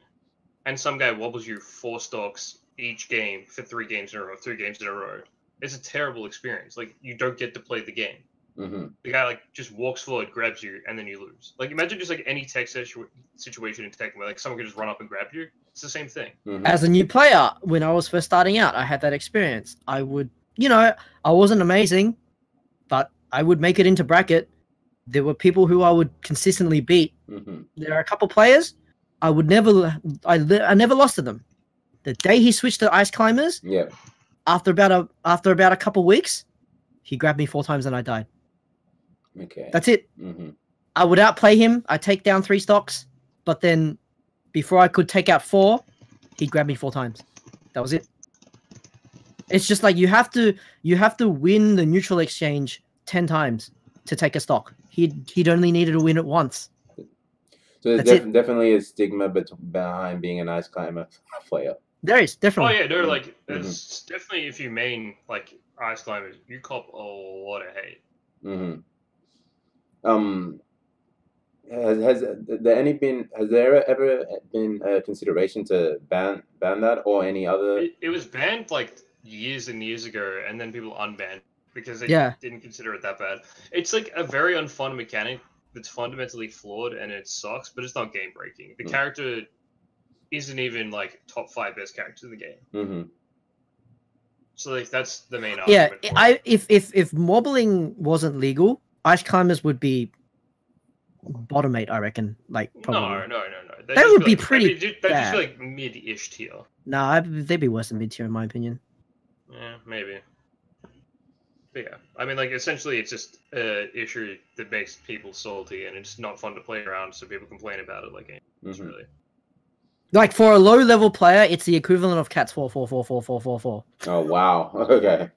and some guy wobbles you 4 stocks each game for 3 games in a row, it's a terrible experience. Like, you don't get to play the game. Mm-hmm. The guy like just walks forward, grabs you, and then you lose. Like, imagine just like any tech situation in Tekken where like someone could just run up and grab you. It's the same thing. Mm-hmm. As a new player, when I was first starting out, I had that experience. I would, I wasn't amazing, but I would make it into bracket. There were people who I would consistently beat. Mm-hmm. There are a couple players I never lost to them. The day he switched to Ice Climbers, yeah, after about a couple weeks, he grabbed me 4 times and I died. Okay. That's it. Mm-hmm. I would outplay him. I take down 3 stocks, but then before I could take out 4, he grabbed me 4 times. That was it. It's just like you have to win the neutral exchange 10 times to take a stock. He'd only needed to win it once. So there's definitely a stigma behind being an Ice Climber player. There is definitely. Oh yeah, no, like it's definitely if you main like Ice Climbers, you cop a lot of hate. Mm-hmm. Has there ever been a consideration to ban that or any other? It was banned like years and years ago, and then people unbanned because they didn't consider it that bad. It's like a very unfun mechanic that's fundamentally flawed, and it sucks, but it's not game breaking. The character isn't even like top 5 best characters in the game. Mm-hmm. So like that's the main argument. Yeah, if mobbling wasn't legal, Ice Climbers would be bottom 8, I reckon. Like probably. No. They would be pretty. They'd just be like mid-ish tier. Nah, they'd be worse than mid tier in my opinion. Yeah, maybe. But yeah, I mean, like essentially, it's just an issue that makes people salty, and it's not fun to play around, so people complain about it. Like, it's really. Like for a low level player, it's the equivalent of Cat's 4. Oh wow! Okay.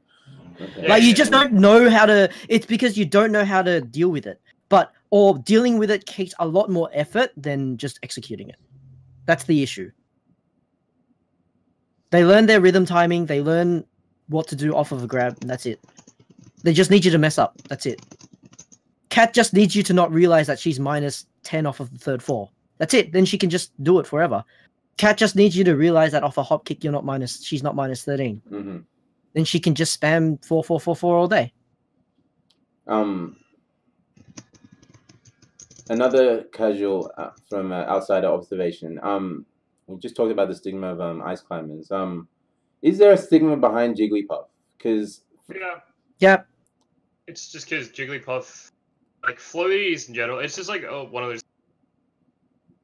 Like you just don't know how to. It's because you don't know how to deal with it. Or dealing with it takes a lot more effort than just executing it. That's the issue. They learn their rhythm timing. They learn what to do off of a grab, and that's it. They just need you to mess up. That's it. Cat just needs you to not realize that she's -10 off of the 3rd 4. That's it. Then she can just do it forever. Cat just needs you to realize that off a hop kick, she's not -13. Mm-hmm. Then she can just spam 4 all day. Another casual from outsider observation. We just talked about the stigma of Ice Climbers. Is there a stigma behind Jigglypuff? Because yeah, it's just because Jigglypuff, like floaties in general, it's just like one of those.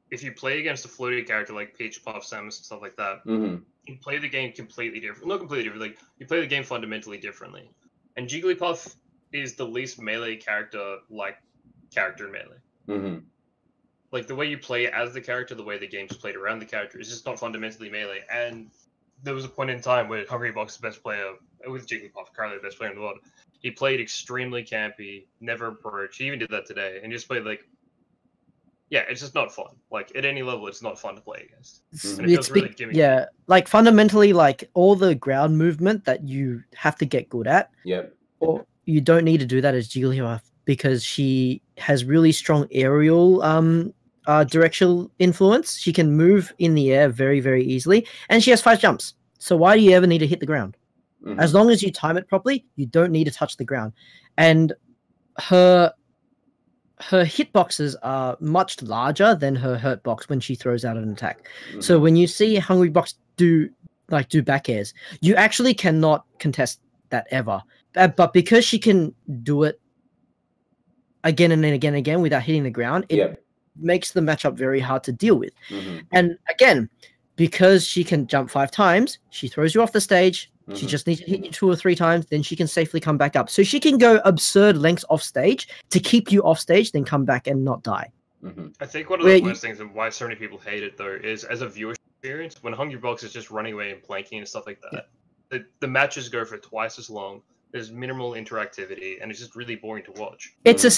If you play against a floaty character like Peach, Puff, Samus, and stuff like that, you play the game completely different. Not completely different. Like you play the game fundamentally differently. And Jigglypuff is the least melee character in Melee. Mm-hmm. Like the way you play as the character, the way the game's played around the character is just not fundamentally melee. And there was a point in time where Hungrybox, the best player with Jigglypuff, currently the best player in the world, he played extremely campy, never approached. He even did that today, and just played like, yeah, it's just not fun. Like at any level, it's not fun to play against. And it feels really gimmicky. Yeah, like fundamentally, like all the ground movement that you have to get good at. Yep. Or you don't need to do that as Jigglypuff because she has really strong aerial directional influence. She can move in the air very, very easily, and she has 5 jumps. So why do you ever need to hit the ground? Mm-hmm. As long as you time it properly, you don't need to touch the ground. And her hitboxes are much larger than her hurt box when she throws out an attack. Mm-hmm. So when you see Hungrybox do back airs, you actually cannot contest that ever. But because she can do it again and again and again without hitting the ground, it makes the matchup very hard to deal with. Mm-hmm. And again, because she can jump 5 times, she throws you off the stage. Mm-hmm. She just needs to hit you 2 or 3 times, then she can safely come back up. So she can go absurd lengths off stage to keep you off stage, then come back and not die. Mm-hmm. I think one of the worst things and why so many people hate it, though, is as a viewer experience, when Hungrybox is just running away and planking and stuff like that, the matches go for twice as long. There's minimal interactivity, and it's just really boring to watch. It's the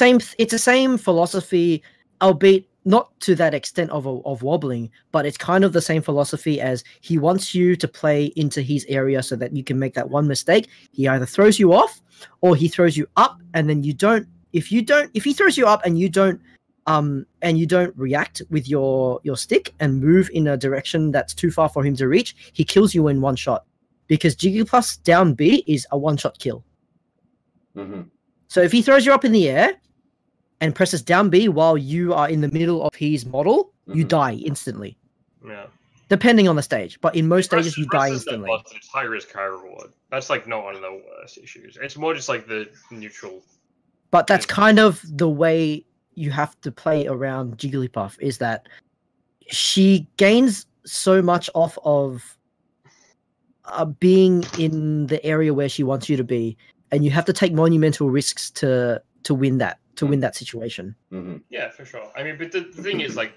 same philosophy, albeit not to that extent of wobbling, but it's kind of the same philosophy as he wants you to play into his area so that you can make that one mistake. He either throws you off or he throws you up, and then you don't. If he throws you up and you don't and you don't react with your stick and move in a direction that's too far for him to reach, he kills you in one shot. Because Jigglypuff's down B is a one-shot kill. So if he throws you up in the air and presses down B while you are in the middle of his model, you die instantly. Yeah. Depending on the stage, but in most stages you die instantly. It's high risk, high reward. That's like not one of the worst issues. It's more just like the neutral. But that's kind of the way you have to play around Jigglypuff, is that she gains so much off of being in the area where she wants you to be, and you have to take monumental risks to win that situation. Yeah, for sure. I mean, but the thing is, like,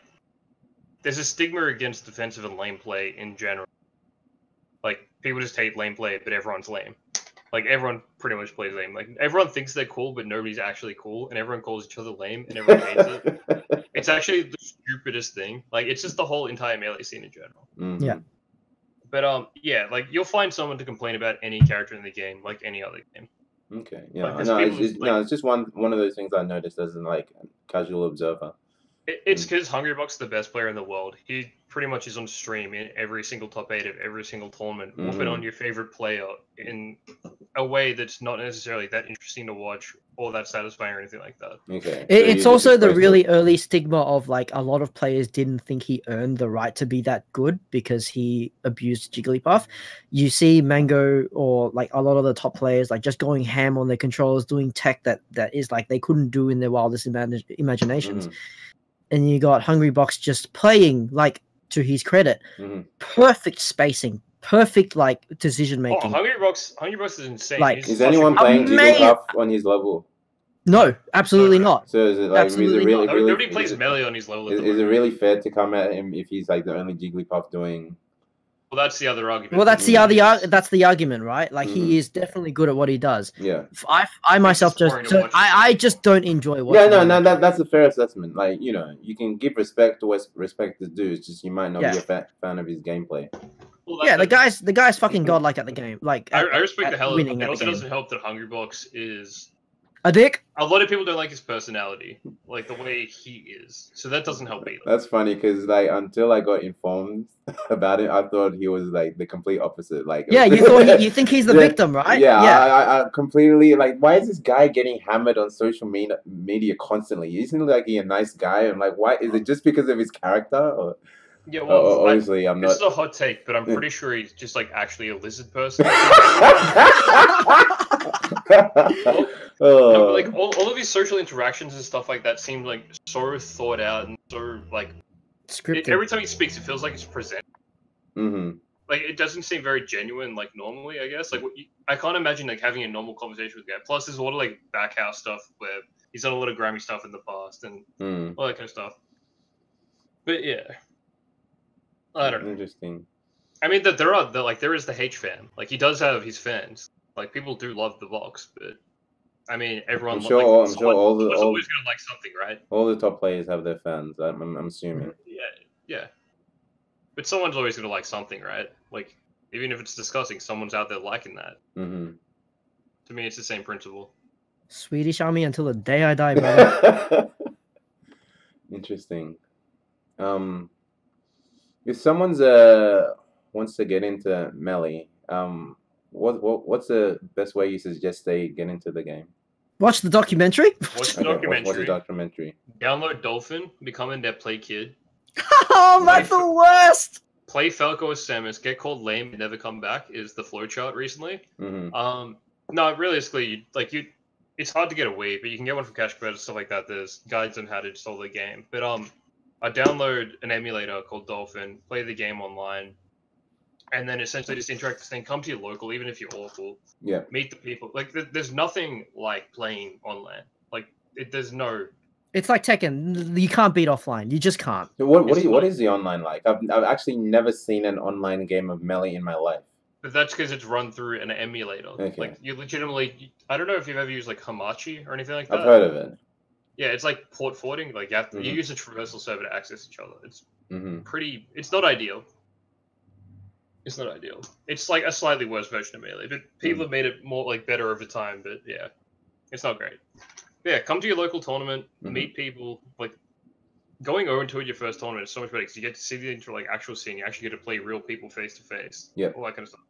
there's a stigma against defensive and lane play in general. Like, people just hate lane play, but everyone's lame. Like, everyone pretty much plays lame. Like, everyone thinks they're cool, but nobody's actually cool, and everyone calls each other lame, and everyone hates it. It's actually the stupidest thing. Like, it's just the whole entire melee scene in general. Yeah. But, yeah, like, you'll find someone to complain about any character in the game, like any other game. Okay, yeah. Like, No, it's just one of those things I noticed as a casual observer. It's because Hungrybox is the best player in the world. He pretty much is on stream in every single top 8 of every single tournament, whooping on your favorite player in a way that's not necessarily that interesting to watch or that satisfying or anything like that. Okay. It's also the really early stigma of, like, a lot of players didn't think he earned the right to be that good because he abused Jigglypuff. You see Mango or, like, a lot of the top players, like, just going ham on their controllers, doing tech that is, like, they couldn't do in their wildest imaginations. And you got Hungrybox just playing, like, to his credit, perfect spacing, perfect, like, decision making. Oh, Hungrybox is insane. Like, is anyone playing Jigglypuff on his level? No, absolutely not. So is it like nobody plays melee on his level? Is it really fair to come at him if he's like the only Jigglypuff doing? Well, that's the other argument. Well, that's the argument, right? Like, he is definitely good at what he does. Yeah. I myself I just don't enjoy watching. Yeah, no, that's a fair assessment. Like, you know, you can give respect to what respect is due. It's just you might not be a fan of his gameplay. Well, the guy's fucking godlike at the game. Like, I respect the hell out of him. It also doesn't help that Hungrybox is a dick. A lot of people don't like his personality, like the way he is. So that doesn't help either. That's funny because, like, until I got informed about it, I thought he was like the complete opposite. Like, yeah, you think he's the victim, right? Yeah. I completely, like, why is this guy getting hammered on social media constantly? Isn't like he a nice guy? I'm like, why is it just because of his character? Or yeah, well, obviously I'm not. This is a hot take, but I'm pretty sure he's just like actually a lizard person. No, like all of these social interactions and stuff like that seem like so thought out and so like scripted. Every time he speaks, it feels like it's presented. Like, it doesn't seem very genuine, like normally. I guess like I can't imagine like having a normal conversation with the guy. Plus, there's a lot of like backhouse stuff where he's done a lot of grimy stuff in the past and all that kind of stuff. But yeah, I don't know. Interesting. I mean, there is the H fan. Like, he does have his fans. Like, people do love the box, but I mean, everyone. I'm sure always gonna like something, right? All the top players have their fans. I'm assuming. Yeah. But someone's always gonna like something, right? Like, even if it's disgusting, someone's out there liking that. To me, it's the same principle. Swedish Army until the day I die, brother. Interesting. If someone's wants to get into melee, what's the best way you suggest they get into the game? Watch the documentary. Watch the documentary. Watch the documentary. Download Dolphin, become a net play kid. Oh, that's the worst. Play Falco or Samus, get called lame and never come back is the flowchart recently. No, realistically, it's hard to get a Wii, but you can get one from CouchWarriors and stuff like that. There's guides on how to install the game. But I download an emulator called Dolphin, play the game online, and then essentially just interact with this thing. Come to your local, even if you're awful. Yeah. Meet the people. Like, there's nothing like playing online. Like, there's no. It's like Tekken. You can't beat offline. You just can't. What is the online like? I've actually never seen an online game of Melee in my life. But that's because it's run through an emulator. Okay. Like, you legitimately. I don't know if you've ever used like Hamachi or anything like that. I've heard of it. Yeah, it's like port forwarding. Like, you use a traversal server to access each other. It's pretty. It's not ideal. It's not ideal. It's like a slightly worse version of Melee, but people have made it more like better over time. But yeah, it's not great. But yeah, come to your local tournament, meet people. Like, going 0-2 at your first tournament is so much better because you get to see the actual scene. You actually get to play real people face to face. Yeah. All that kind of stuff.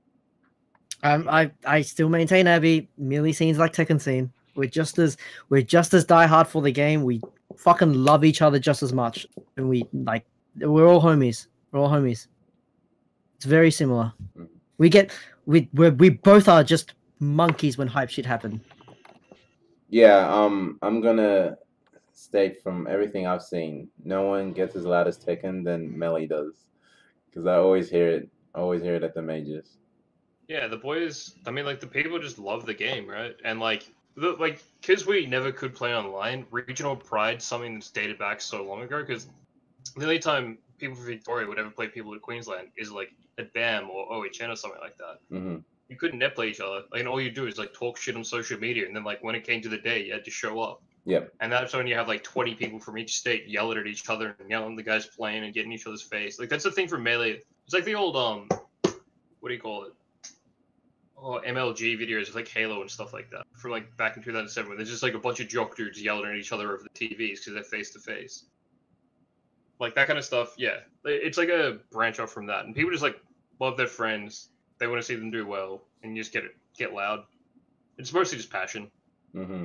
I still maintain, Abby, melee scenes like Tekken scene. We're just as diehard for the game. We fucking love each other just as much, and we're all homies. We're all homies. It's very similar. We both are just monkeys when hype shit happen. Yeah. I'm gonna state from everything I've seen, no one gets as loud as Tekken than Melee does, because I always hear it. At the majors. Yeah, the boys. I mean, like the people just love the game, right? And because we never could play online, regional pride, something that's dated back so long ago. Because the only time people from Victoria would ever play people at Queensland is like at BAM or OHN or something like that. Mm-hmm. You couldn't net play each other. Like, and all you do is like talk shit on social media, and then like when it came to the day, you had to show up. Yep. And that's when you have like 20 people from each state yelling at each other and yelling at the guys playing and getting each other's face. Like that's the thing for Melee. It's like the old what do you call it? Oh, MLG videos with like Halo and stuff like that from like back in 2007, where there's just like a bunch of jock dudes yelling at each other over the TVs because they're face to face. Like that kind of stuff, yeah. It's like a branch off from that, and people just like love their friends. They want to see them do well, and you just get loud. It's mostly just passion. Mm-hmm.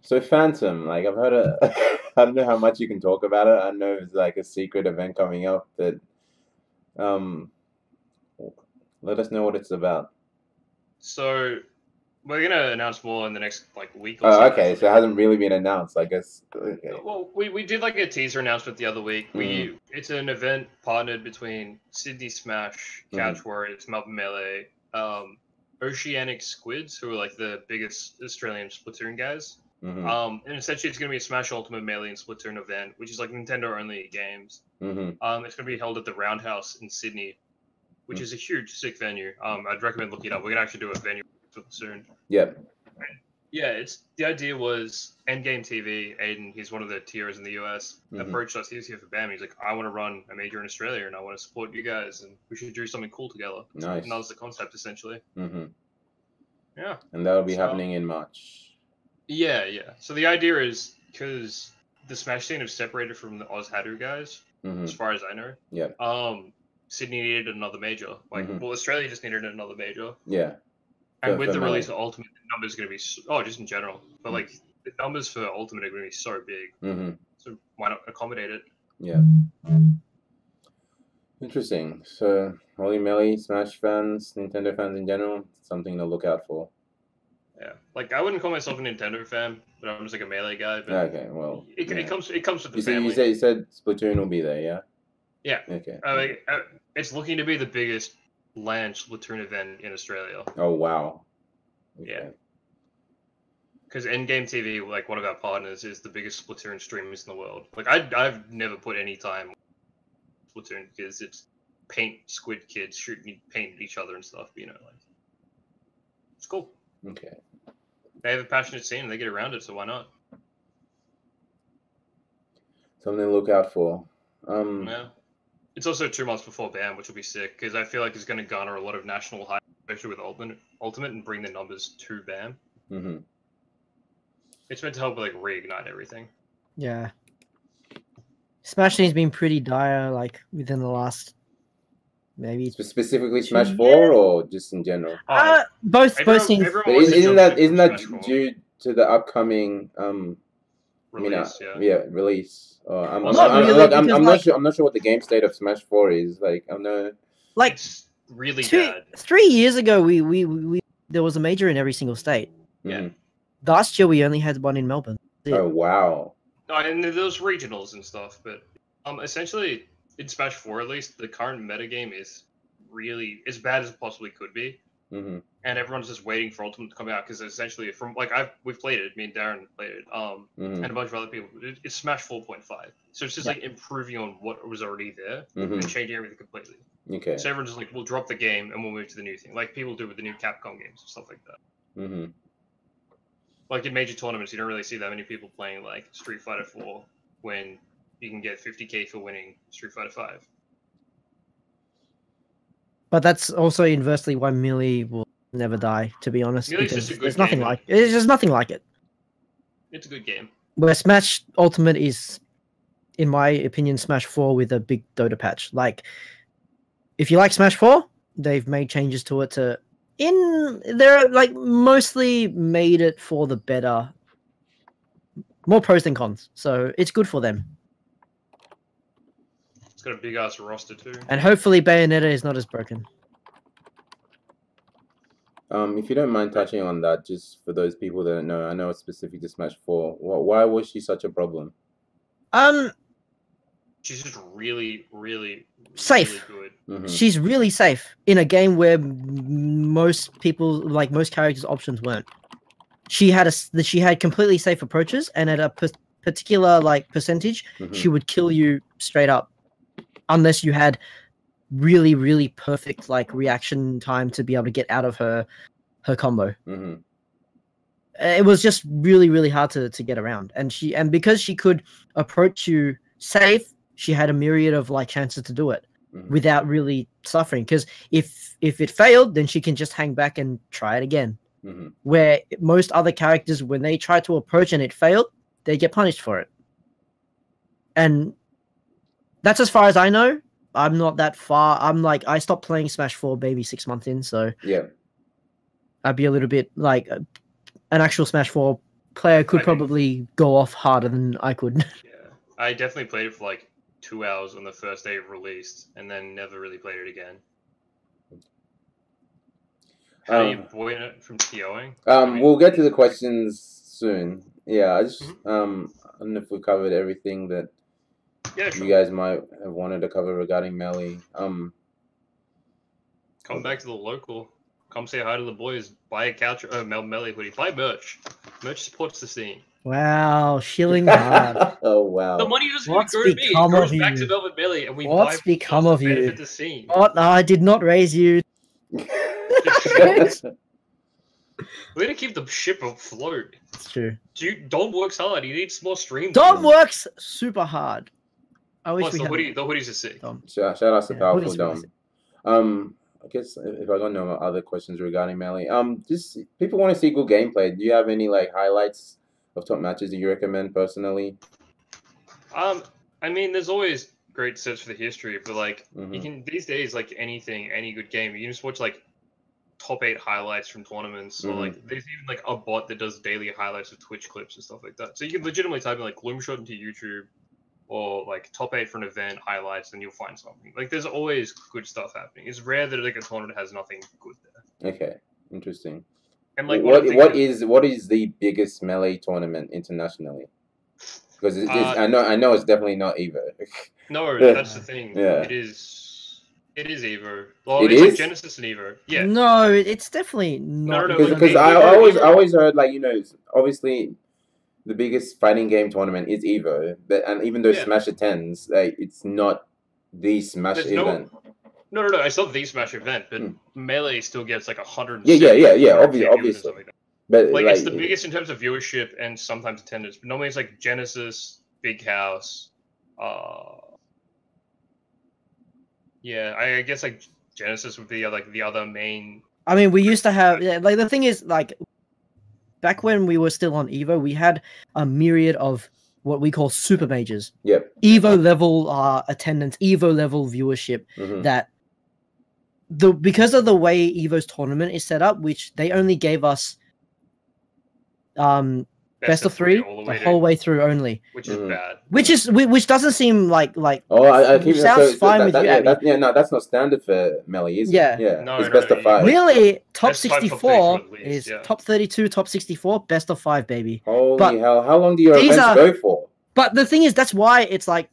So Phantom, like I've heard I don't know how much you can talk about it. I know it's like a secret event coming up, but let us know what it's about. So we're gonna announce more in the next like week or so. so. Okay, so it hasn't really been announced, I guess. Okay. Well, we did like a teaser announcement the other week. It's an event partnered between Sydney Smash, CouchWarriors, Melbourne Melee, Oceanic Squids, who are like the biggest Australian Splatoon guys. And essentially it's going to be a Smash Ultimate Melee and Splatoon event, which is like Nintendo only games. It's going to be held at the Roundhouse in Sydney, which is a huge, sick venue. I'd recommend looking it up. We're going to actually do a venue soon. Yep. Yeah, the idea was Endgame TV. Aiden, he's one of the tiers in the US, approached us. He was here for BAM. He's like, I want to run a major in Australia, and I want to support you guys, and we should do something cool together. Nice. And that was the concept, essentially. Yeah. And that'll be happening in March. Yeah. So the idea is, because the Smash scene have separated from the Oz Hadu guys, as far as I know. Yeah. Sydney needed another major. Well, Australia just needed another major. Yeah. And with the release of Ultimate, the numbers are going to be just in general, but like the numbers for Ultimate are going to be so big. So why not accommodate it? Yeah. Interesting. So, all you Melee, Smash fans, Nintendo fans in general, something to look out for. Yeah, like I wouldn't call myself a Nintendo fan, but I'm just like a Melee guy. But okay, well, it comes with the family. You said Splatoon will be there, yeah. Yeah. Okay. It's looking to be the biggest LAN Splatoon event in Australia. Oh wow. Okay. Yeah. Because Endgame TV, like one of our partners, is the biggest Splatoon streamers in the world. Like I've never put any time on Splatoon because it's paint squid kids shooting paint at each other and stuff. You know, like it's cool. Okay. They have a passionate scene and they get around it, so why not? Something to look out for. Yeah. It's also 2 months before BAM, which will be sick because I feel like it's going to garner a lot of national hype, especially with Ultimate, and bring the numbers to BAM. It's meant to help like reignite everything. Yeah. Smash has been pretty dire, like within the last maybe specifically Smash 4 or just in general. Both scenes. Isn't that due to the upcoming release? Release. I'm not not sure what the game state of Smash 4 is. Like I'm not like it's really bad. 3 years ago, we there was a major in every single state. Yeah. Last year we only had one in Melbourne. Oh wow. No, and there's regionals and stuff, but essentially in Smash 4 at least, the current metagame is really as bad as it possibly could be. And everyone's just waiting for Ultimate to come out because essentially, from like we've played it, me and Darren played it, and a bunch of other people. It's Smash 4.5, so it's just like improving on what was already there and changing everything completely. Okay. So everyone's just like, we'll drop the game and we'll move to the new thing, like people do with the new Capcom games and stuff like that. Like in major tournaments, you don't really see that many people playing like Street Fighter 4 when you can get 50k for winning Street Fighter 5. But that's also inversely why Melee will never die, to be honest. Melee's just a good there's nothing game, like it. It's just nothing like it. It's a good game. Where Smash Ultimate is, in my opinion, Smash 4 with a big Dota patch. Like, if you like Smash 4, they've made changes to it they're like mostly made it for the better. More pros than cons, so it's good for them. It's got a big ass roster too. And hopefully Bayonetta is not as broken. If you don't mind touching on that, just for those people that don't know, I know it's specific to Smash 4. Why was she such a problem? She's just really, really safe. Really good. She's really safe in a game where most people, like most characters' options weren't. She had completely safe approaches, and at a particular like percentage, she would kill you straight up, unless you had really, really perfect like reaction time to be able to get out of her combo. It was just really, really hard to get around, and because she could approach you safe, she had a myriad of like chances to do it without really suffering. Because if it failed, then she can just hang back and try it again. Where most other characters, when they try to approach and it failed, they get punished for it. And that's as far as I know. I'm not that far. I stopped playing Smash 4 maybe 6 months in, so yeah, I'd be a little bit like an actual Smash 4 player could probably go off harder than I could. Yeah, I definitely played it for like 2 hours on the first day it released, and then never really played it again. How do you avoid it from TOing? We'll get to the questions soon. Yeah, I just I don't know if we've covered everything that you guys might have wanted to cover regarding Melee. Come back to the local. Come say hi to the boys. Buy a couch Melee hoodie. Buy merch. Merch supports the scene. Wow, shilling hard. Oh wow. The money doesn't go to me. It goes back to Melbourne Melee, and we What's become of you? The scene. What? No, I did not raise you. We're gonna keep the ship afloat. It's true. Dom works hard. He needs more streams. Dom works super hard. I wish Plus, the hoodies are sick. Shout out to Powerful Dom. I guess if I got no other questions regarding Melee, just people want to see good gameplay. Do you have any like highlights of top matches that you recommend personally? I mean, there's always great sets for the history, but like you can these days, like any good game, you can just watch like top 8 highlights from tournaments, or like there's even like a bot that does daily highlights of Twitch clips and stuff like that. So you can legitimately type in like Gloomshot into YouTube, or like top 8 for an event highlights, and you'll find something. Like there's always good stuff happening. It's rare that like a tournament has nothing good there. Okay, interesting. And like what is the biggest Melee tournament internationally? Because I know it's definitely not Evo. No, that's the thing. Yeah. It is Evo. Well, it it's is? like Genesis and Evo. Yeah. No, it's definitely not. No, Because I always heard like obviously the biggest fighting game tournament is Evo, and even though Smash attends, like it's not the Smash event. No. It's not the Smash event, but Melee still gets like 100. Yeah. Obviously. Like but like it's the biggest in terms of viewership and sometimes attendance. But normally it's like Genesis, Big House. Yeah, I guess like Genesis would be like the other main. I mean, we used to have like the thing is like back when we were still on Evo, we had a myriad of what we call super majors. Yep. Evo level attendance, Evo level viewership. That because of the way Evo's tournament is set up, which they only gave us best of 3 the whole way through only, which is bad. Which doesn't seem like I keep sounds fine with you. No, that's not standard for Melee, is it? Yeah. No, it's best of 5. Really, top 64 is top 32, top 64, best of 5, baby. Holy hell! How long do your events go for? But the thing is, that's why it's like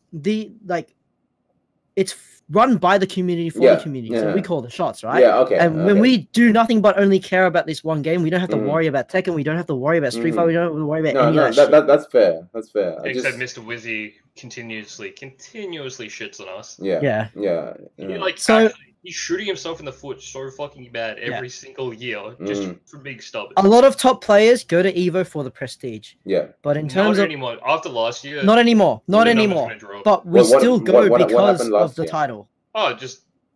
it's run by the community for the community. So we call the shots, right? Yeah, okay. And when we do nothing but only care about this one game, we don't have to worry about Tekken, we don't have to worry about Street Fighter, we don't have to worry about any of that shit. That's fair. That's fair. Except Mr. Wizzy continuously shits on us. Yeah. So he's shooting himself in the foot so fucking bad every single year, just for being stubborn. A lot of top players go to Evo for the prestige. Yeah. But in terms not anymore. After last year. Not anymore. But we still go because of the title. Oh,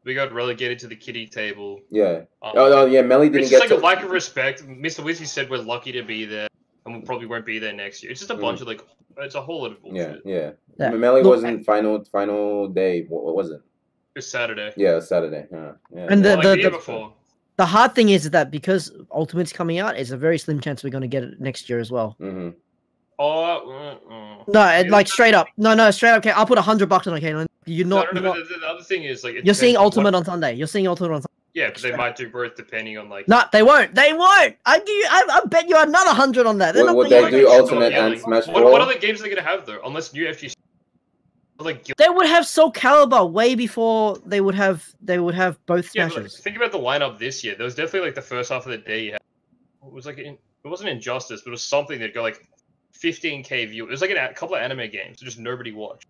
we got relegated to the kiddie table. Yeah. Melee didn't it's get just like a lack of respect. Mr. Wizzy said we're lucky to be there. and we probably won't be there next year. It's just a bunch of like, it's a whole lot of bullshit. Yeah. Melee wasn't final day. What was it? It's Saturday. Yeah, Saturday. Yeah. And the year before. The hard thing is that because Ultimate's coming out, it's a very slim chance we're going to get it next year as well. Mm-hmm. No, like straight up. No, straight up. Okay, I'll put $100 on it, Cailan. You're not. No, but the other thing is like you're seeing Ultimate on Sunday. You're seeing Ultimate on Sunday. Yeah, but they might do both depending on like. No, they won't. They won't. I bet you another 100 on that. Would they do Ultimate and Smash 4? What other games are they gonna have though? Unless new FGC. Like they would have Soul Calibur way before they would have both Smashes. Yeah, like, think about the lineup this year. There was definitely like the first half of the day. It was like it wasn't Injustice, but it was something that got like 15K viewers. It was like a couple of anime games, so just nobody watched.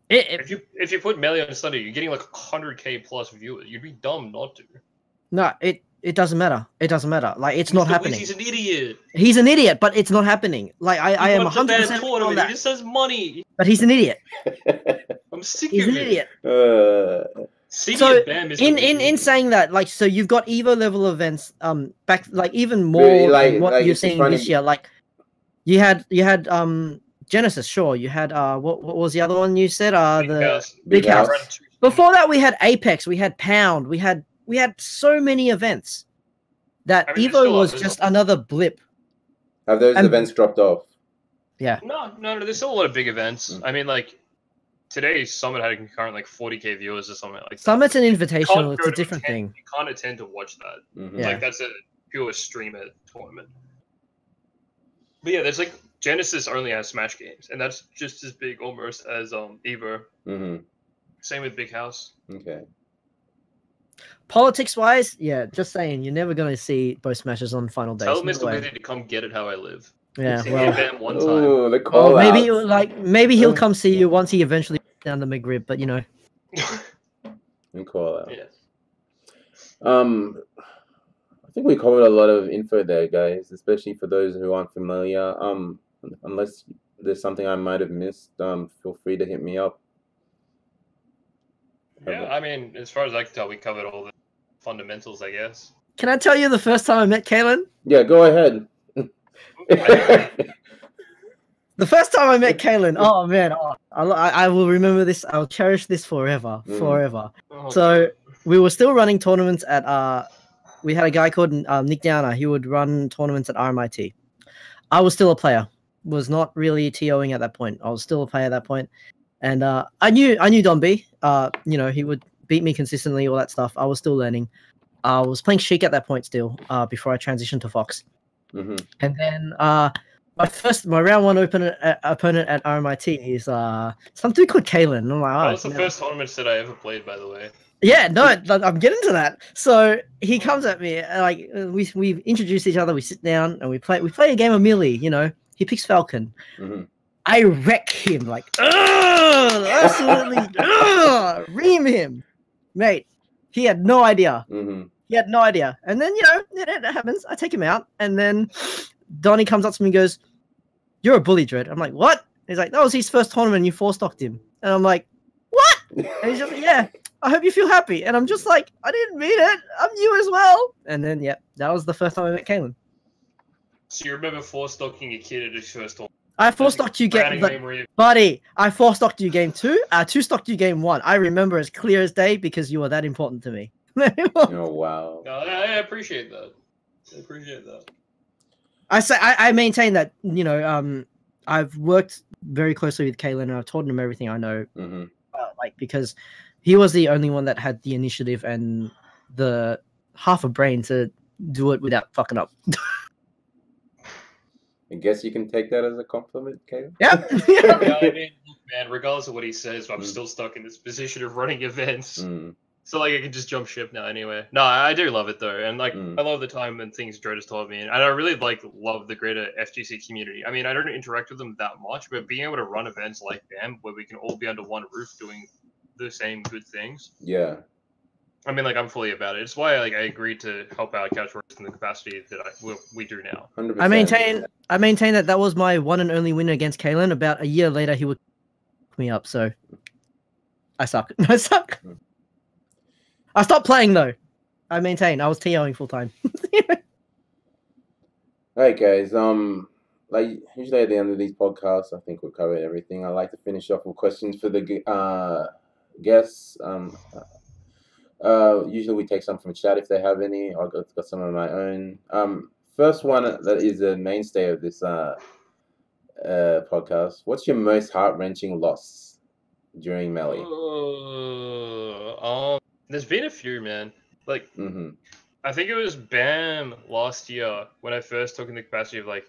If you put Melee on Sunday, you're getting like 100K plus viewers. You'd be dumb not to. No, it doesn't matter. It doesn't matter. Like it's not happening. He's an idiot. He's an idiot, but it's not happening. Like I am 100% on that. He just has money. But he's an idiot. I'm sick he's of an it. Idiot. So in saying that, like, so you've got Evo level events, back like even more really, than what you're seeing this year. Like you had Genesis, sure. You had what was the other one you said? Big House. Before that, we had Apex, we had Pound, we had so many events that Evo was just another blip. Have those events dropped off? Yeah. No. There's still a lot of big events. I mean, like today, Summit had a concurrent like 40K viewers or something like that. Summit's an invitational. It's a different thing. You can't attend to watch that. Mm-hmm. Like that's a pure streamer tournament. But yeah, there's like Genesis only has Smash games, and that's just as big almost as Evo. Mm-hmm. Same with Big House. Okay. Politics-wise, yeah, just saying, you're never going to see both Smashes on final days. Tell Mr. Wizard to come get it how I live. Yeah, one time. Ooh, the call maybe he'll come see you once he eventually down the McRib, but you know. And call out. Yeah. I think we covered a lot of info there, guys, especially for those who aren't familiar. Unless there's something I might have missed, feel free to hit me up. Yeah, I mean, as far as I can tell, we covered all the fundamentals, I guess. Can I tell you the first time I met Cailan? Yeah, go ahead. The first time I met Cailan, oh man, I will remember this. I'll cherish this forever. Oh, so we were still running tournaments at we had a guy called Nick Downer. He would run tournaments at RMIT. I was still a player. Was not really TOing at that point. I was still a player at that point. And I knew Don B. You know, he would beat me consistently, all that stuff. I was still learning. I was playing Sheik at that point still, before I transitioned to Fox. Mm-hmm. And then my round one opponent at RMIT is some dude called Cailan. I'm like, that was the first tournament that I ever played, by the way. Yeah, no, I'm getting to that. So he comes at me, like we introduce each other, we sit down and we play a game of Melee. You know, he picks Falcon. Mm-hmm. I wreck him, like, absolutely, ream him, mate. He had no idea. Mm-hmm. He had no idea. And then, you know, it happens. I take him out, and then Donnie comes up to me and goes, "You're a bully, Dread." I'm like, "What?" He's like, "That was his first tournament. You 4-stocked him." And I'm like, "What?" And he's just like, "Yeah, I hope you feel happy." And I'm just like, "I didn't mean it. I'm you as well." And then, yeah, that was the first time I met Cailan. So you remember 4-stocking a kid at his first tournament? I 4-stocked you buddy. I 4-stocked you game 2. 2-stocked you game 1. I remember as clear as day because you were that important to me. Oh wow! No, I appreciate that. I maintain that, you know, I've worked very closely with Cailan and I've taught him everything I know, Mm-hmm. like because he was the only one that had the initiative and the half a brain to do it without fucking up. I guess you can take that as a compliment, Cailan. Yeah. Yeah, I mean, man, regardless of what he says, I'm still stuck in this position of running events. Mm. So, like, I can just jump ship now anyway. No, I do love it, though. And, like, I love the time and things Dread has taught me. And I really, love the greater FGC community. I mean, I don't interact with them that much, but being able to run events like them, where we can all be under one roof doing the same good things. Yeah. I mean, like, I'm fully about it. It's why, I agreed to help out CouchWarriors in the capacity that we do now. 100%. I maintain that was my one and only win against Cailan. About a year later, he would pick me up. So I suck. I stopped playing though. I maintain I was TOing full time. All right, guys. like usually at the end of these podcasts, I think we've covered everything. I like to finish off with questions for the guests. Usually we take some from chat if they have any. I've got some of my own. First one that is a mainstay of this podcast. What's your most heart-wrenching loss during Melee? There's been a few, man. Like, I think it was BAM last year when I first took in the capacity of like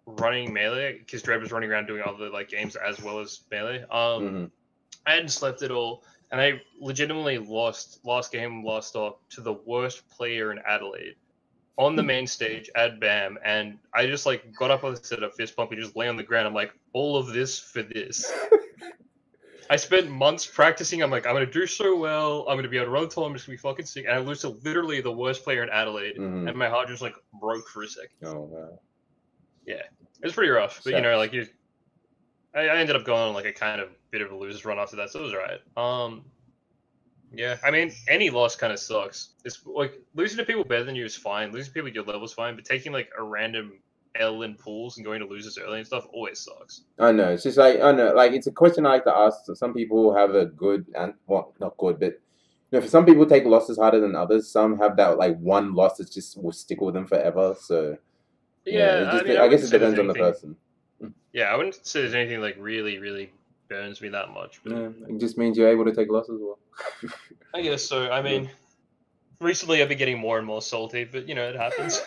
running Melee, because Dread was running around doing other like games as well as Melee. I hadn't slept at all, and I legitimately lost last stop to the worst player in Adelaide on the main stage at BAM, and I just like got up on the set of fist pump and just lay on the ground. I'm like, all of this for this. I spent months practicing. I'm like, I'm gonna do so well. I'm gonna be able to run tournaments. I'm just gonna be fucking sick. And I lose to literally the worst player in Adelaide, and my heart just like broke for a second. Oh wow. Yeah, it was pretty rough. But you know, like I ended up going on like a kind of bit of a loser's run after that, so it was alright. Yeah, I mean, any loss kind of sucks. It's like losing to people better than you is fine. Losing to people at your level is fine, but taking like a random L in pools and going to losers early and stuff always sucks. I know. It's just like I know. Like it's a question I like to ask. Some people have a good and well, not good, but you know, for some people take losses harder than others. Some have that like one loss that just will stick with them forever. So yeah, I guess it depends on the person. Yeah, I wouldn't say there's anything like really, really burns me that much. But yeah, it just means you're able to take losses well. I guess so. I mean, recently I've been getting more and more salty, but you know, it happens.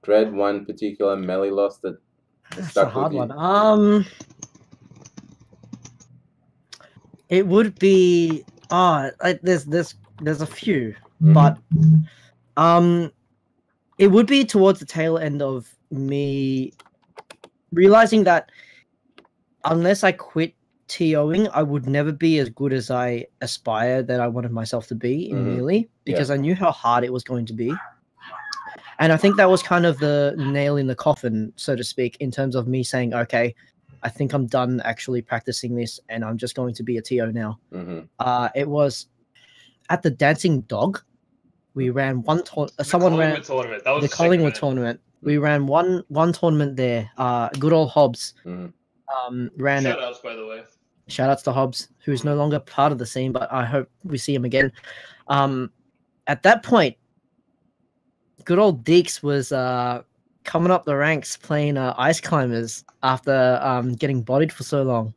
Dread, one particular Melee loss that That's stuck a hard with you. one. It would be there's a few, but it would be towards the tail end of me realizing that unless I quit TOing, I would never be as good as I aspired that I wanted myself to be in Melee, because I knew how hard it was going to be. And I think that was kind of the nail in the coffin, so to speak, in terms of me saying, okay, I think I'm done actually practicing this and I'm just going to be a TO now. It was at the Dancing Dog. We ran one someone ran tournament. That was the Collingwood tournament. We ran one tournament there. Good old Hobbs ran it. Shoutouts, by the way. Shoutouts to Hobbs, who's no longer part of the scene, but I hope we see him again. At that point, good old Deeks was coming up the ranks playing Ice Climbers after getting bodied for so long.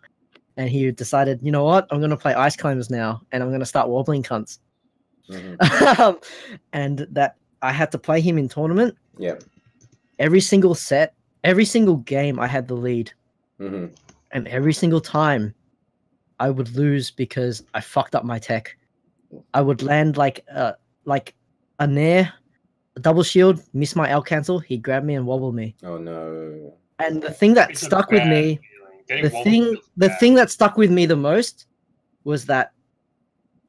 And he decided, you know what, I'm going to play Ice Climbers now, and I'm going to start wobbling cunts. And that I had to play him in tournament. Yeah. Every single set, every single game, I had the lead. And every single time, I would lose because I fucked up my tech. I would land like a nair, a double shield, miss my L cancel. He'd grab me and wobble me. Oh no! And the thing that stuck with me, the thing that stuck with me the most, was that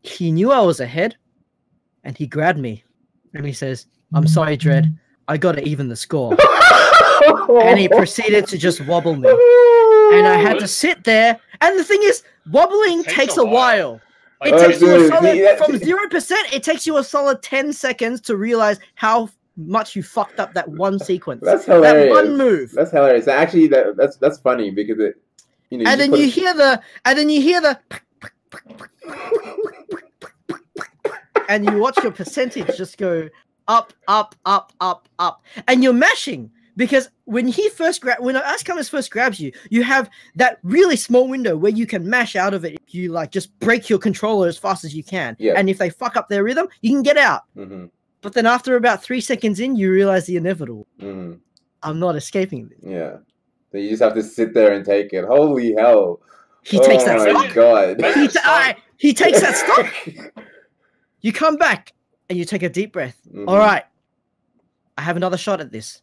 he knew I was ahead, and he grabbed me, and he says, "I'm sorry, Dread. I got to even the score." And he proceeded to just wobble me. And I had to sit there. And the thing is, wobbling takes a while. It takes you a solid, from 0%, it takes you a solid 10 seconds to realize how much you fucked up that one sequence. That's hilarious. That one move. That's hilarious. Actually, that's funny because it, you know. And then you hear the, and you watch your percentage just go up, up, up, up, up, and you're mashing. Because when Ice Climbers first grabs you, you have that really small window where you can mash out of it. If you like just break your controller as fast as you can. Yeah. And if they fuck up their rhythm, you can get out. But then after about 3 seconds in, you realize the inevitable. I'm not escaping this. Yeah. So you just have to sit there and take it. Holy hell. He takes that stock. Oh my god. He takes that stock. You come back and you take a deep breath. All right. I have another shot at this.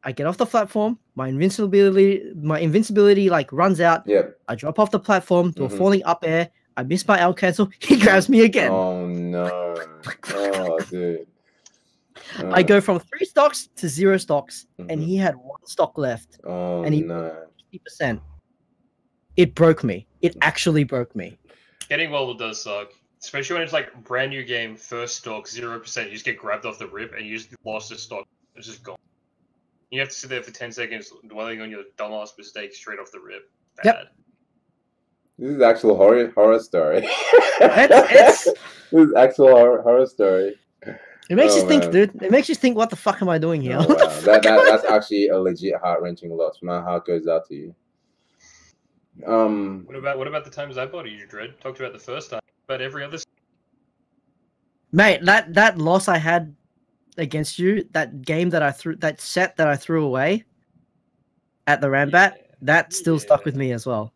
I get off the platform. My invincibility like runs out. I drop off the platform to a falling up air. I miss my L cancel. He grabs me again. Oh no! Oh dude. I go from 3 stocks to 0 stocks, and he had 1 stock left. Oh and he no! 50%. It broke me. It actually broke me. Getting wobbled does suck. Especially when it's like brand new game, first stock, 0%. You just get grabbed off the rip and you just lost a stock. It's just gone. You have to sit there for 10 seconds dwelling on your dumbass mistake straight off the rip. Bad. Yep. This is actual horror story. It's This is actual horror story. It makes you think, man. dude. It makes you think, what the fuck am I doing here? Oh, wow. That's actually a legit heart-wrenching loss. My heart goes out to you. What about the times I bodied you, Dread? Talked about the first time, but every other. Mate, that loss I had against you, that game that I threw, that set that I threw away at the Rambat, that still stuck with me as well.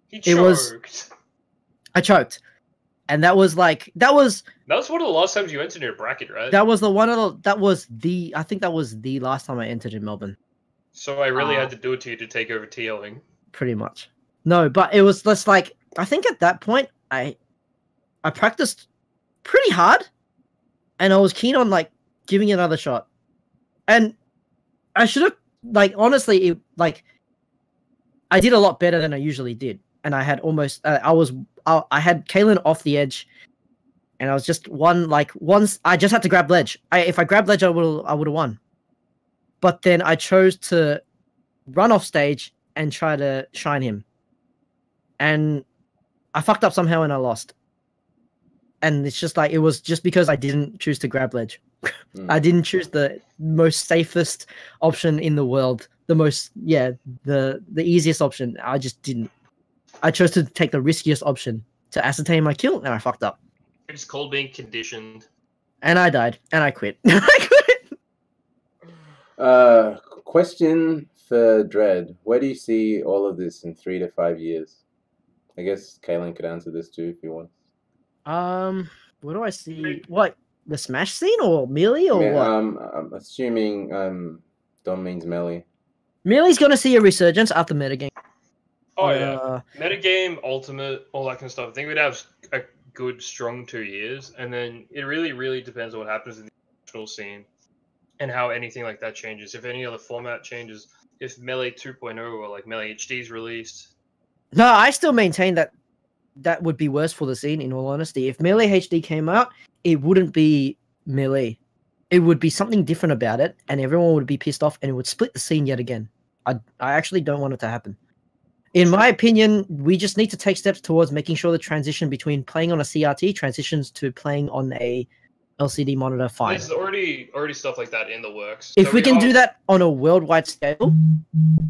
He choked. I choked, and that was one of the last times you entered your bracket, right? I think that was the last time I entered in Melbourne. So I really had to do it to you to take over TLing. Pretty much. No, but it was just like, I think at that point I practiced pretty hard, and I was keen on like giving it another shot, and I should have honestly I did a lot better than I usually did, and I had almost I had Cailan off the edge, and I was just once I just had to grab ledge. If I grabbed ledge, I would have won, but then I chose to run off stage and try to shine him, and I fucked up somehow and I lost. And it's just it was just because I didn't choose to grab ledge. I didn't choose the most safest option in the world. The easiest option. I just didn't. I chose to take the riskiest option to ascertain my kill, and I fucked up. It's called being conditioned. And I died, and I quit. Question for Dread. Where do you see all of this in 3 to 5 years? I guess Cailan could answer this too if you want. What do I see? What, the Smash scene or Melee or what? I'm assuming Dom means Melee. Melee's gonna see a resurgence after metagame. Oh yeah, metagame, ultimate, all that kind of stuff. I think we'd have a good, strong 2 years, and then it really, really depends on what happens in the national scene and how anything like that changes. If any other format changes, if Melee 2.0 or like Melee HD is released. No, I still maintain that would be worse for the scene, in all honesty. If Melee HD came out, it wouldn't be Melee. It would be something different about it, and everyone would be pissed off, and it would split the scene yet again. I actually don't want it to happen. In my opinion, we just need to take steps towards making sure the transition between playing on a CRT transitions to playing on a LCD monitor fine. There's already stuff like that in the works. If we can do that on a worldwide scale,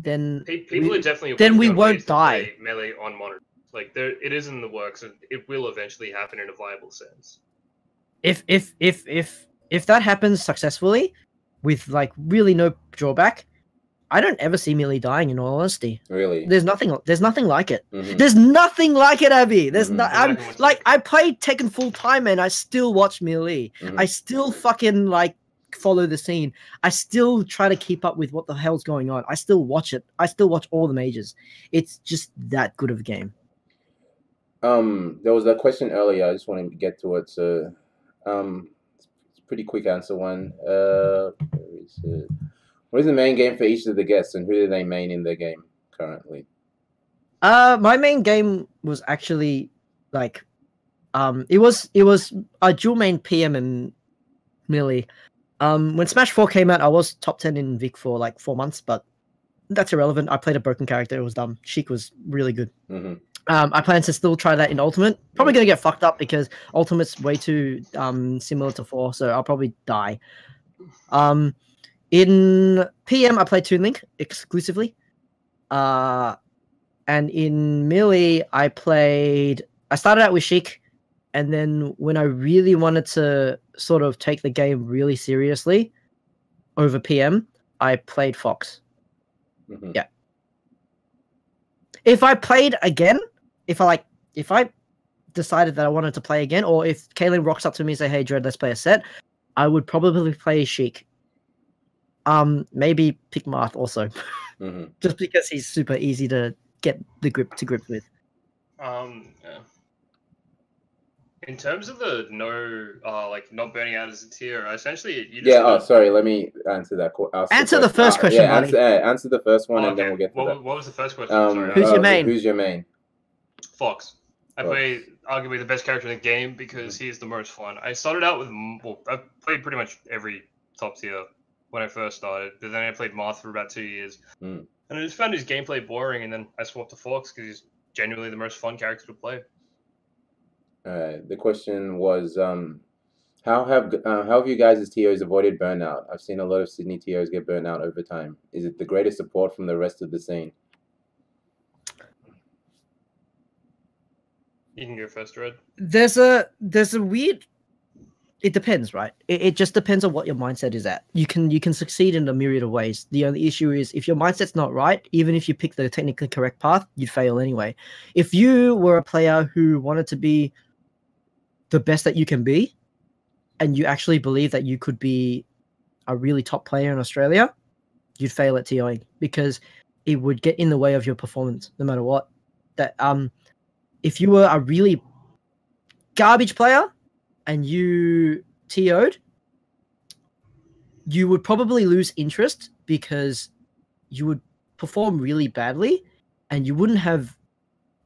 then people are definitely we won't die. Melee on monitor. Like it is in the works, and it will eventually happen in a viable sense. If that happens successfully, with really no drawback, I don't ever see Melee dying. In all honesty, really, there's nothing like it. Mm-hmm. There's nothing like it, Abby. There's I played Tekken full time, and I still watch Melee. Mm-hmm. I still fucking follow the scene. I still try to keep up with what the hell's going on. I still watch it. I still watch all the majors. It's just that good of a game. There was a question earlier. I just wanted to get to it. So, it's a pretty quick answer one. What is the main game for each of the guests, and who do they main in their game currently? My main game was actually it was a dual main PM and Melee. When Smash 4 came out, I was top 10 in Vic for 4 months, but that's irrelevant. I played a broken character. It was dumb. Sheik was really good. Mm-hmm. I plan to still try that in Ultimate. Probably going to get fucked up because Ultimate's way too similar to 4, so I'll probably die. In PM, I played Toon Link exclusively. And in Melee, I started out with Sheik, and then when I really wanted to sort of take the game really seriously over PM, I played Fox. Mm-hmm. Yeah. If I played again, if I decided that I wanted to play again, or if Cailan rocks up to me and say, "Hey, Dread, let's play a set," I would probably play Sheik. Maybe pick Marth also, mm-hmm. Just because he's super easy to get the grip with. Yeah. In terms of the not burning out as a tier, essentially you just sorry, let me answer that. Answer the first question, buddy. Answer the first one, and then we'll get to that. What was the first question? Sorry, who's your main? Who's your main? Fox. I play arguably the best character in the game because he is the most fun. I started out with I played pretty much every top tier when I first started. But then I played Marth for about 2 years, Mm. and I just found his gameplay boring. And then I swapped to Fox because he's genuinely the most fun character to play. The question was, how have you guys as TOs avoided burnout? I've seen a lot of Sydney TOs get burnt out over time. Is it the greatest support from the rest of the scene? You can go first, Red. There's a weird. It depends, right? It just depends on what your mindset is at. You can succeed in a myriad of ways. The only issue is if your mindset's not right, even if you pick the technically correct path, you'd fail anyway. If you were a player who wanted to be the best that you can be, and you actually believe that you could be a really top player in Australia, you'd fail at TOing because it would get in the way of your performance no matter what. That if you were a really garbage player and you TO'd, you would probably lose interest because you would perform really badly and you wouldn't have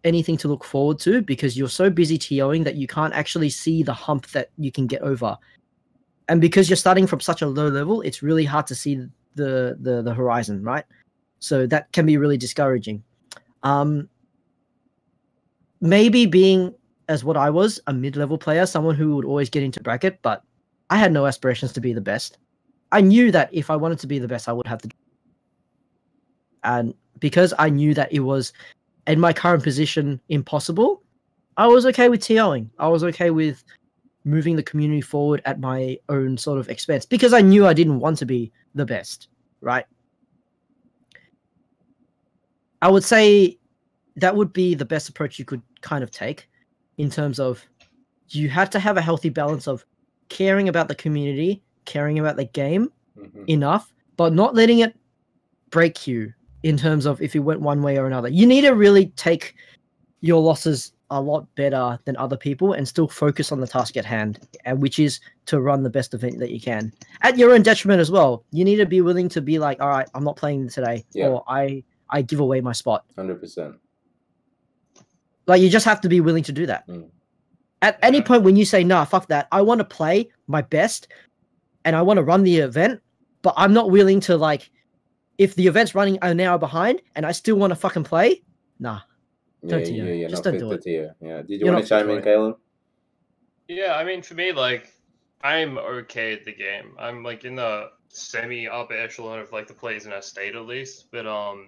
anything to look forward to because you're so busy TOing that you can't actually see the hump that you can get over. And because you're starting from such a low level, it's really hard to see the horizon, right? So that can be really discouraging. Maybe being, as what I was, a mid-level player, someone who would always get into bracket, but I had no aspirations to be the best. I knew that if I wanted to be the best, I would have to. And because I knew that it was, in my current position, impossible, I was okay with TOing. I was okay with moving the community forward at my own sort of expense because I knew I didn't want to be the best, right? I would say that would be the best approach you could kind of take in terms of you have to have a healthy balance of caring about the community, caring about the game enough, but not letting it break you in terms of if it went one way or another. You need to really take your losses a lot better than other people and still focus on the task at hand, which is to run the best event that you can at your own detriment as well. You need to be willing to be like, all right, I'm not playing today, or I give away my spot. 100%. Like, you just have to be willing to do that. At any point when you say, nah, fuck that, I want to play my best and I want to run the event, but I'm not willing to, like, if the event's running an hour behind and I still want to fucking play, nah. Just don't do it. Yeah. Did you You're want to chime in, Cailan? Yeah, I mean, for me, like, I'm okay at the game. I'm, like, in the semi-upper echelon of, like, the players in our state, at least. But, I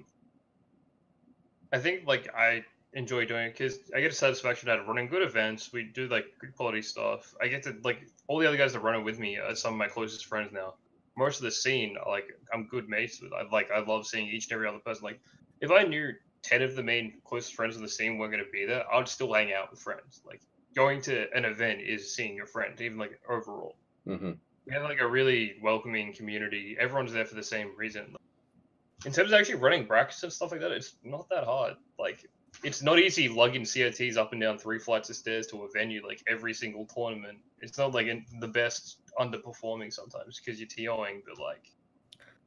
think, like, I enjoy doing it because I get a satisfaction out of running good events. We do, like, good quality stuff. I get to, like, all the other guys that run it with me are some of my closest friends now. Most of the scene, like, I'm good mates with. I love seeing each and every other person. Like, if I knew 10 of the main closest friends of the scene weren't going to be there, I'd still hang out with friends. Like, going to an event is seeing your friend, even, like, overall. We have, like, a really welcoming community. Everyone's there for the same reason. In terms of actually running brackets and stuff like that, it's not that hard. Like, it's not easy lugging COTs up and down 3 flights of stairs to a venue, like, every single tournament. It's not, like, the best underperforming sometimes because you're TOing, but, like,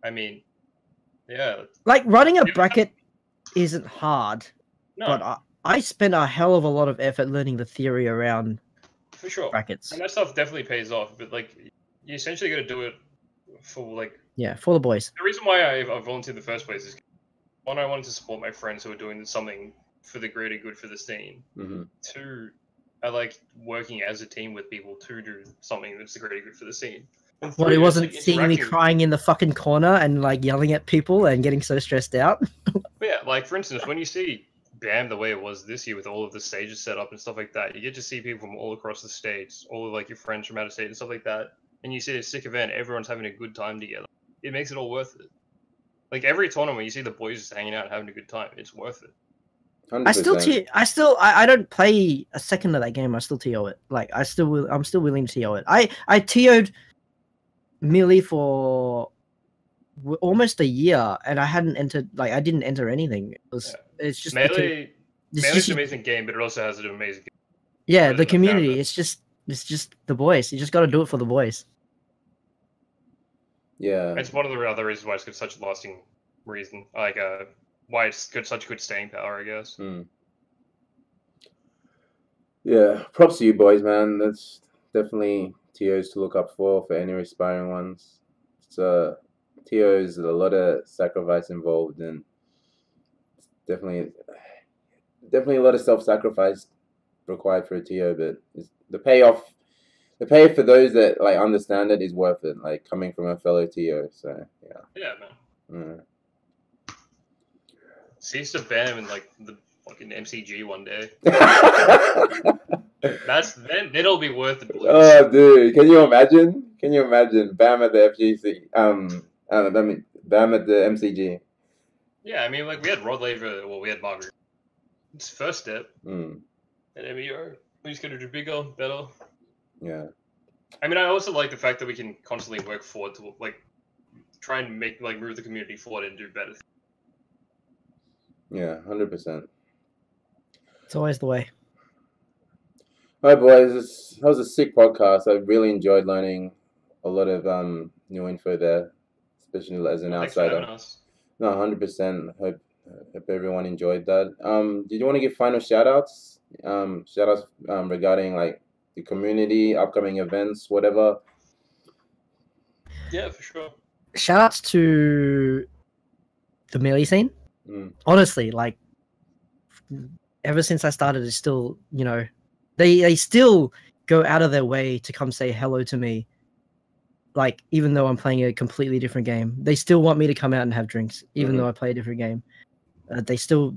I mean, yeah. Like, running a bracket isn't hard, but I spent a hell of a lot of effort learning the theory around for sure brackets. And that stuff definitely pays off, but, like, you essentially got to do it for, like, for the boys. The reason why I volunteered in the first place is, one, I wanted to support my friends who are doing something for the greater good for the scene. 2, I like working as a team with people to do something that's the greater good for the scene. What, it wasn't like seeing me crying in the fucking corner and, like, yelling at people and getting so stressed out? But yeah, like, for instance, when you see BAM the way it was this year with all of the stages set up and stuff like that, you get to see people from all across the states, all of, like, your friends from out of state and stuff like that, and you see a sick event, everyone's having a good time together. It makes it all worth it. Like, every tournament, you see the boys just hanging out and having a good time. It's worth it. 100%. I don't play a second of that game. I still TO it. Like, I'm still willing to TO it. I TO'd Melee for almost a year, and I hadn't entered. Like, I didn't enter anything. It's just Melee. Melee's an amazing game, but it also has an amazing. Yeah, the community. It's just the boys. You just got to do it for the boys. Yeah, it's one of the other reasons why it's got such a lasting reason. Like, why it's got such good staying power, I guess. Yeah, props to you boys, man. That's definitely TOs to look up for any aspiring ones. It's TO is a lot of sacrifice involved, and definitely a lot of self-sacrifice required for a TO. But the payoff for those that like understand it is worth it. Like coming from a fellow TO, so yeah. Yeah, man. Cease to ban him in like the fucking MCG one day. Then it'll be worth it. Oh, dude, can you imagine? Bam at the FGC. Bam at the MCG. Yeah, I mean, like we had Rod Laver. Well, we had Margaret. It's first step. And MEO. We just gotta do bigger, better. Yeah. I mean, I also like the fact that we can constantly work forward to like try and move the community forward and do better. Yeah, 100%. It's always the way. All right, boys. That was a sick podcast. I really enjoyed learning a lot of new info there, especially as an outsider. No, 100%. Hope everyone enjoyed that. Did you want to give final shout-outs? Shout-outs regarding like the community, upcoming events, whatever. Yeah, for sure. Shout-outs to the melee scene. Honestly, like ever since I started, it's still, you know, they still go out of their way to come say hello to me. Like, even though I'm playing a completely different game, they still want me to come out and have drinks, even though I play a different game. They still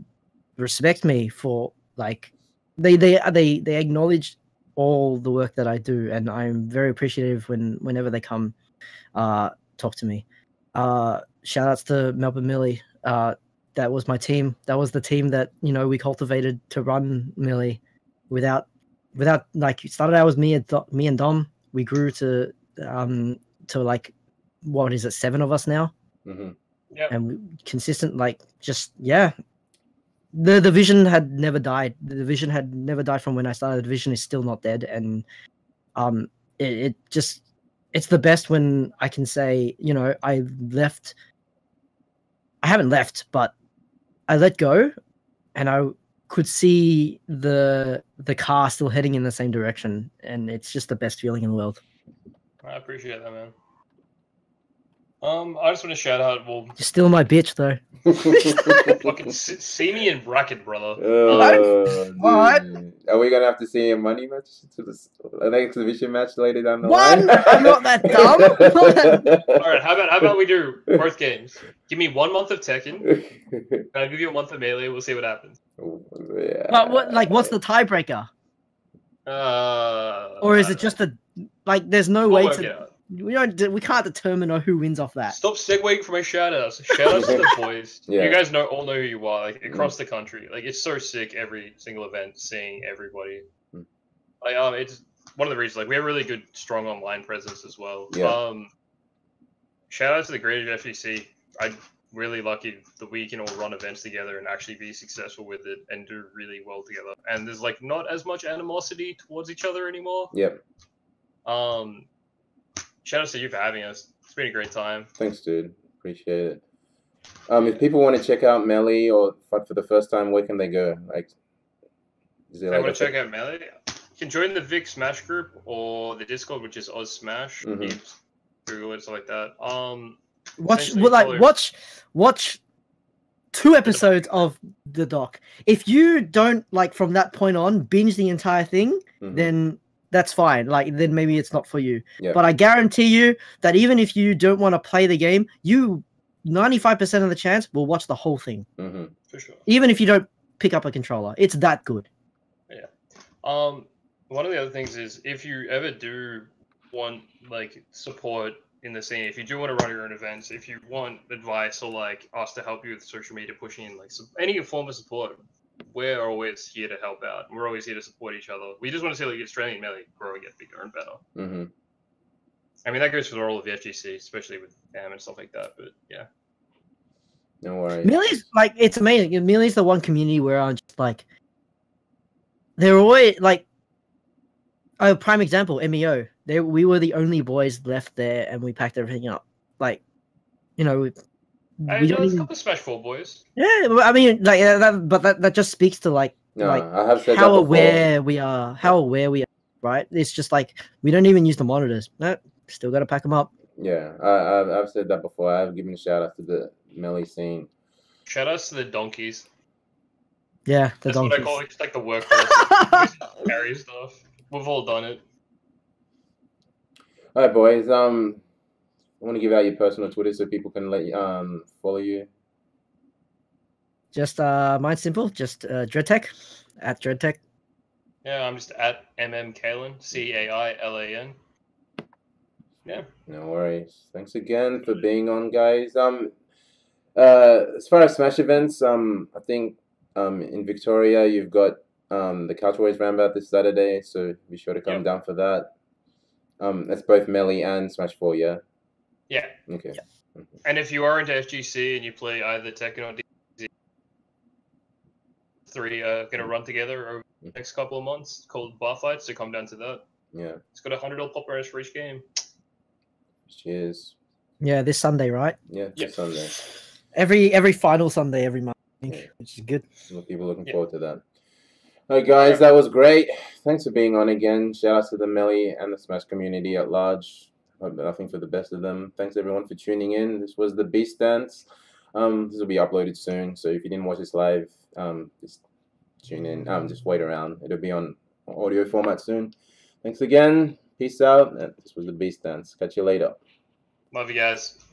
respect me for like they acknowledge all the work that I do, and I'm very appreciative whenever they come talk to me. Shout outs to Melbourne Millie. That was my team. That was the team that, you know, we cultivated to run Millie. Without like, it started out with me and Dom. We grew to like, what is it, 7 of us now? Yeah. And we consistent, like, just the division had never died. The division had never died from when I started. The division is still not dead, and it's the best when I can say, you know, I haven't left, but I let go, and I could see the car still heading in the same direction, and it's just the best feeling in the world. I appreciate that, man. I just want to shout out. Well, you're still my bitch, though. Fucking see me in bracket, brother. What? Are we gonna have to see a money match to an exhibition match later down the line? I'm not that dumb. All right, how about we do both games? Give me 1 month of Tekken, and I'll give you a month of Melee. We'll see what happens. Yeah. But what's the tiebreaker? Or is it just there's no way to. We can't determine who wins off that. Stop segueing from my shoutouts. Shoutouts to the boys. Yeah. You guys all know who you are, like across the country. Like, it's so sick every single event, seeing everybody. Like, it's one of the reasons. Like, we have really good, strong online presence as well. Yeah. Shoutouts to the Greater FGC. I'm really lucky that we can all run events together and actually be successful with it and do really well together. And there's like not as much animosity towards each other anymore. Yep. Shout out to you for having us. It's been a great time. Thanks, dude. Appreciate it. If people want to check out Melee or for the first time, where can they go? Like, is there want to check out Melee? You can join the Vic Smash group or the Discord, which is Oz Smash. You can Google it, stuff like that. Watch 2 episodes of the doc. If you don't from that point on binge the entire thing, then that's fine. Like, then maybe it's not for you. Yep. But I guarantee you that even if you don't want to play the game, you 95% of the chance will watch the whole thing. For sure. Even if you don't pick up a controller, it's that good. Yeah. One of the other things is, if you ever do want support in the scene, if you do want to run your own events, if you want advice or us to help you with social media pushing in any form of support, we're always here to help out. We're always here to support each other. We just want to see Australian Melee grow and get bigger and better. I mean, that goes for all of the FGC, especially with BAM and stuff like that. But yeah, no worries. Melee's it's amazing. Melee's the one community where I'm just they're always a prime example. MEO, we were the only boys left there, and we packed everything up. We don't even... a couple of Smash 4 boys. Yeah, I mean, that just speaks to I have said how aware we are. How aware we are, right? It's just we don't even use the monitors. No, still got to pack them up. Yeah, I've said that before. I've given a shout out to the melee scene. Shout outs to the donkeys. Yeah, the That's donkeys. what I call it. It's like the workhorse. Carry stuff. We've all done it. All right, boys. I want to give out your personal Twitter so people can follow you. Just mine's simple. Just dreadtech at dreadtech. Yeah, I'm just at Cailan, Cailan. Yeah. No worries. Thanks again for being on, guys. As far as Smash events, I think in Victoria you've got the CouchWarriors Roundabout this Saturday, so be sure to come down for that. That's both Melee and Smash 4, yeah? Yeah. Okay. Yeah. And if you are into FGC and you play either Tekken or DZ, 3 gonna run together over the next couple of months called bar fights, so come down to that. Yeah. It's got $100 pop bonus for each game. Cheers. Yeah, this Sunday, right? Yeah, this Sunday. Every final Sunday every month, I think, which is good. People looking forward to that. All right, guys, that was great. Thanks for being on again. Shout out to the Melee and the Smash community at large. Hope nothing for the best of them. Thanks everyone for tuning in. This was the Beast Dance. This will be uploaded soon, so if you didn't watch this live, just tune in. Just wait around. It'll be on audio format soon. Thanks again. Peace out. This was the Beast Dance. Catch you later. Love you guys.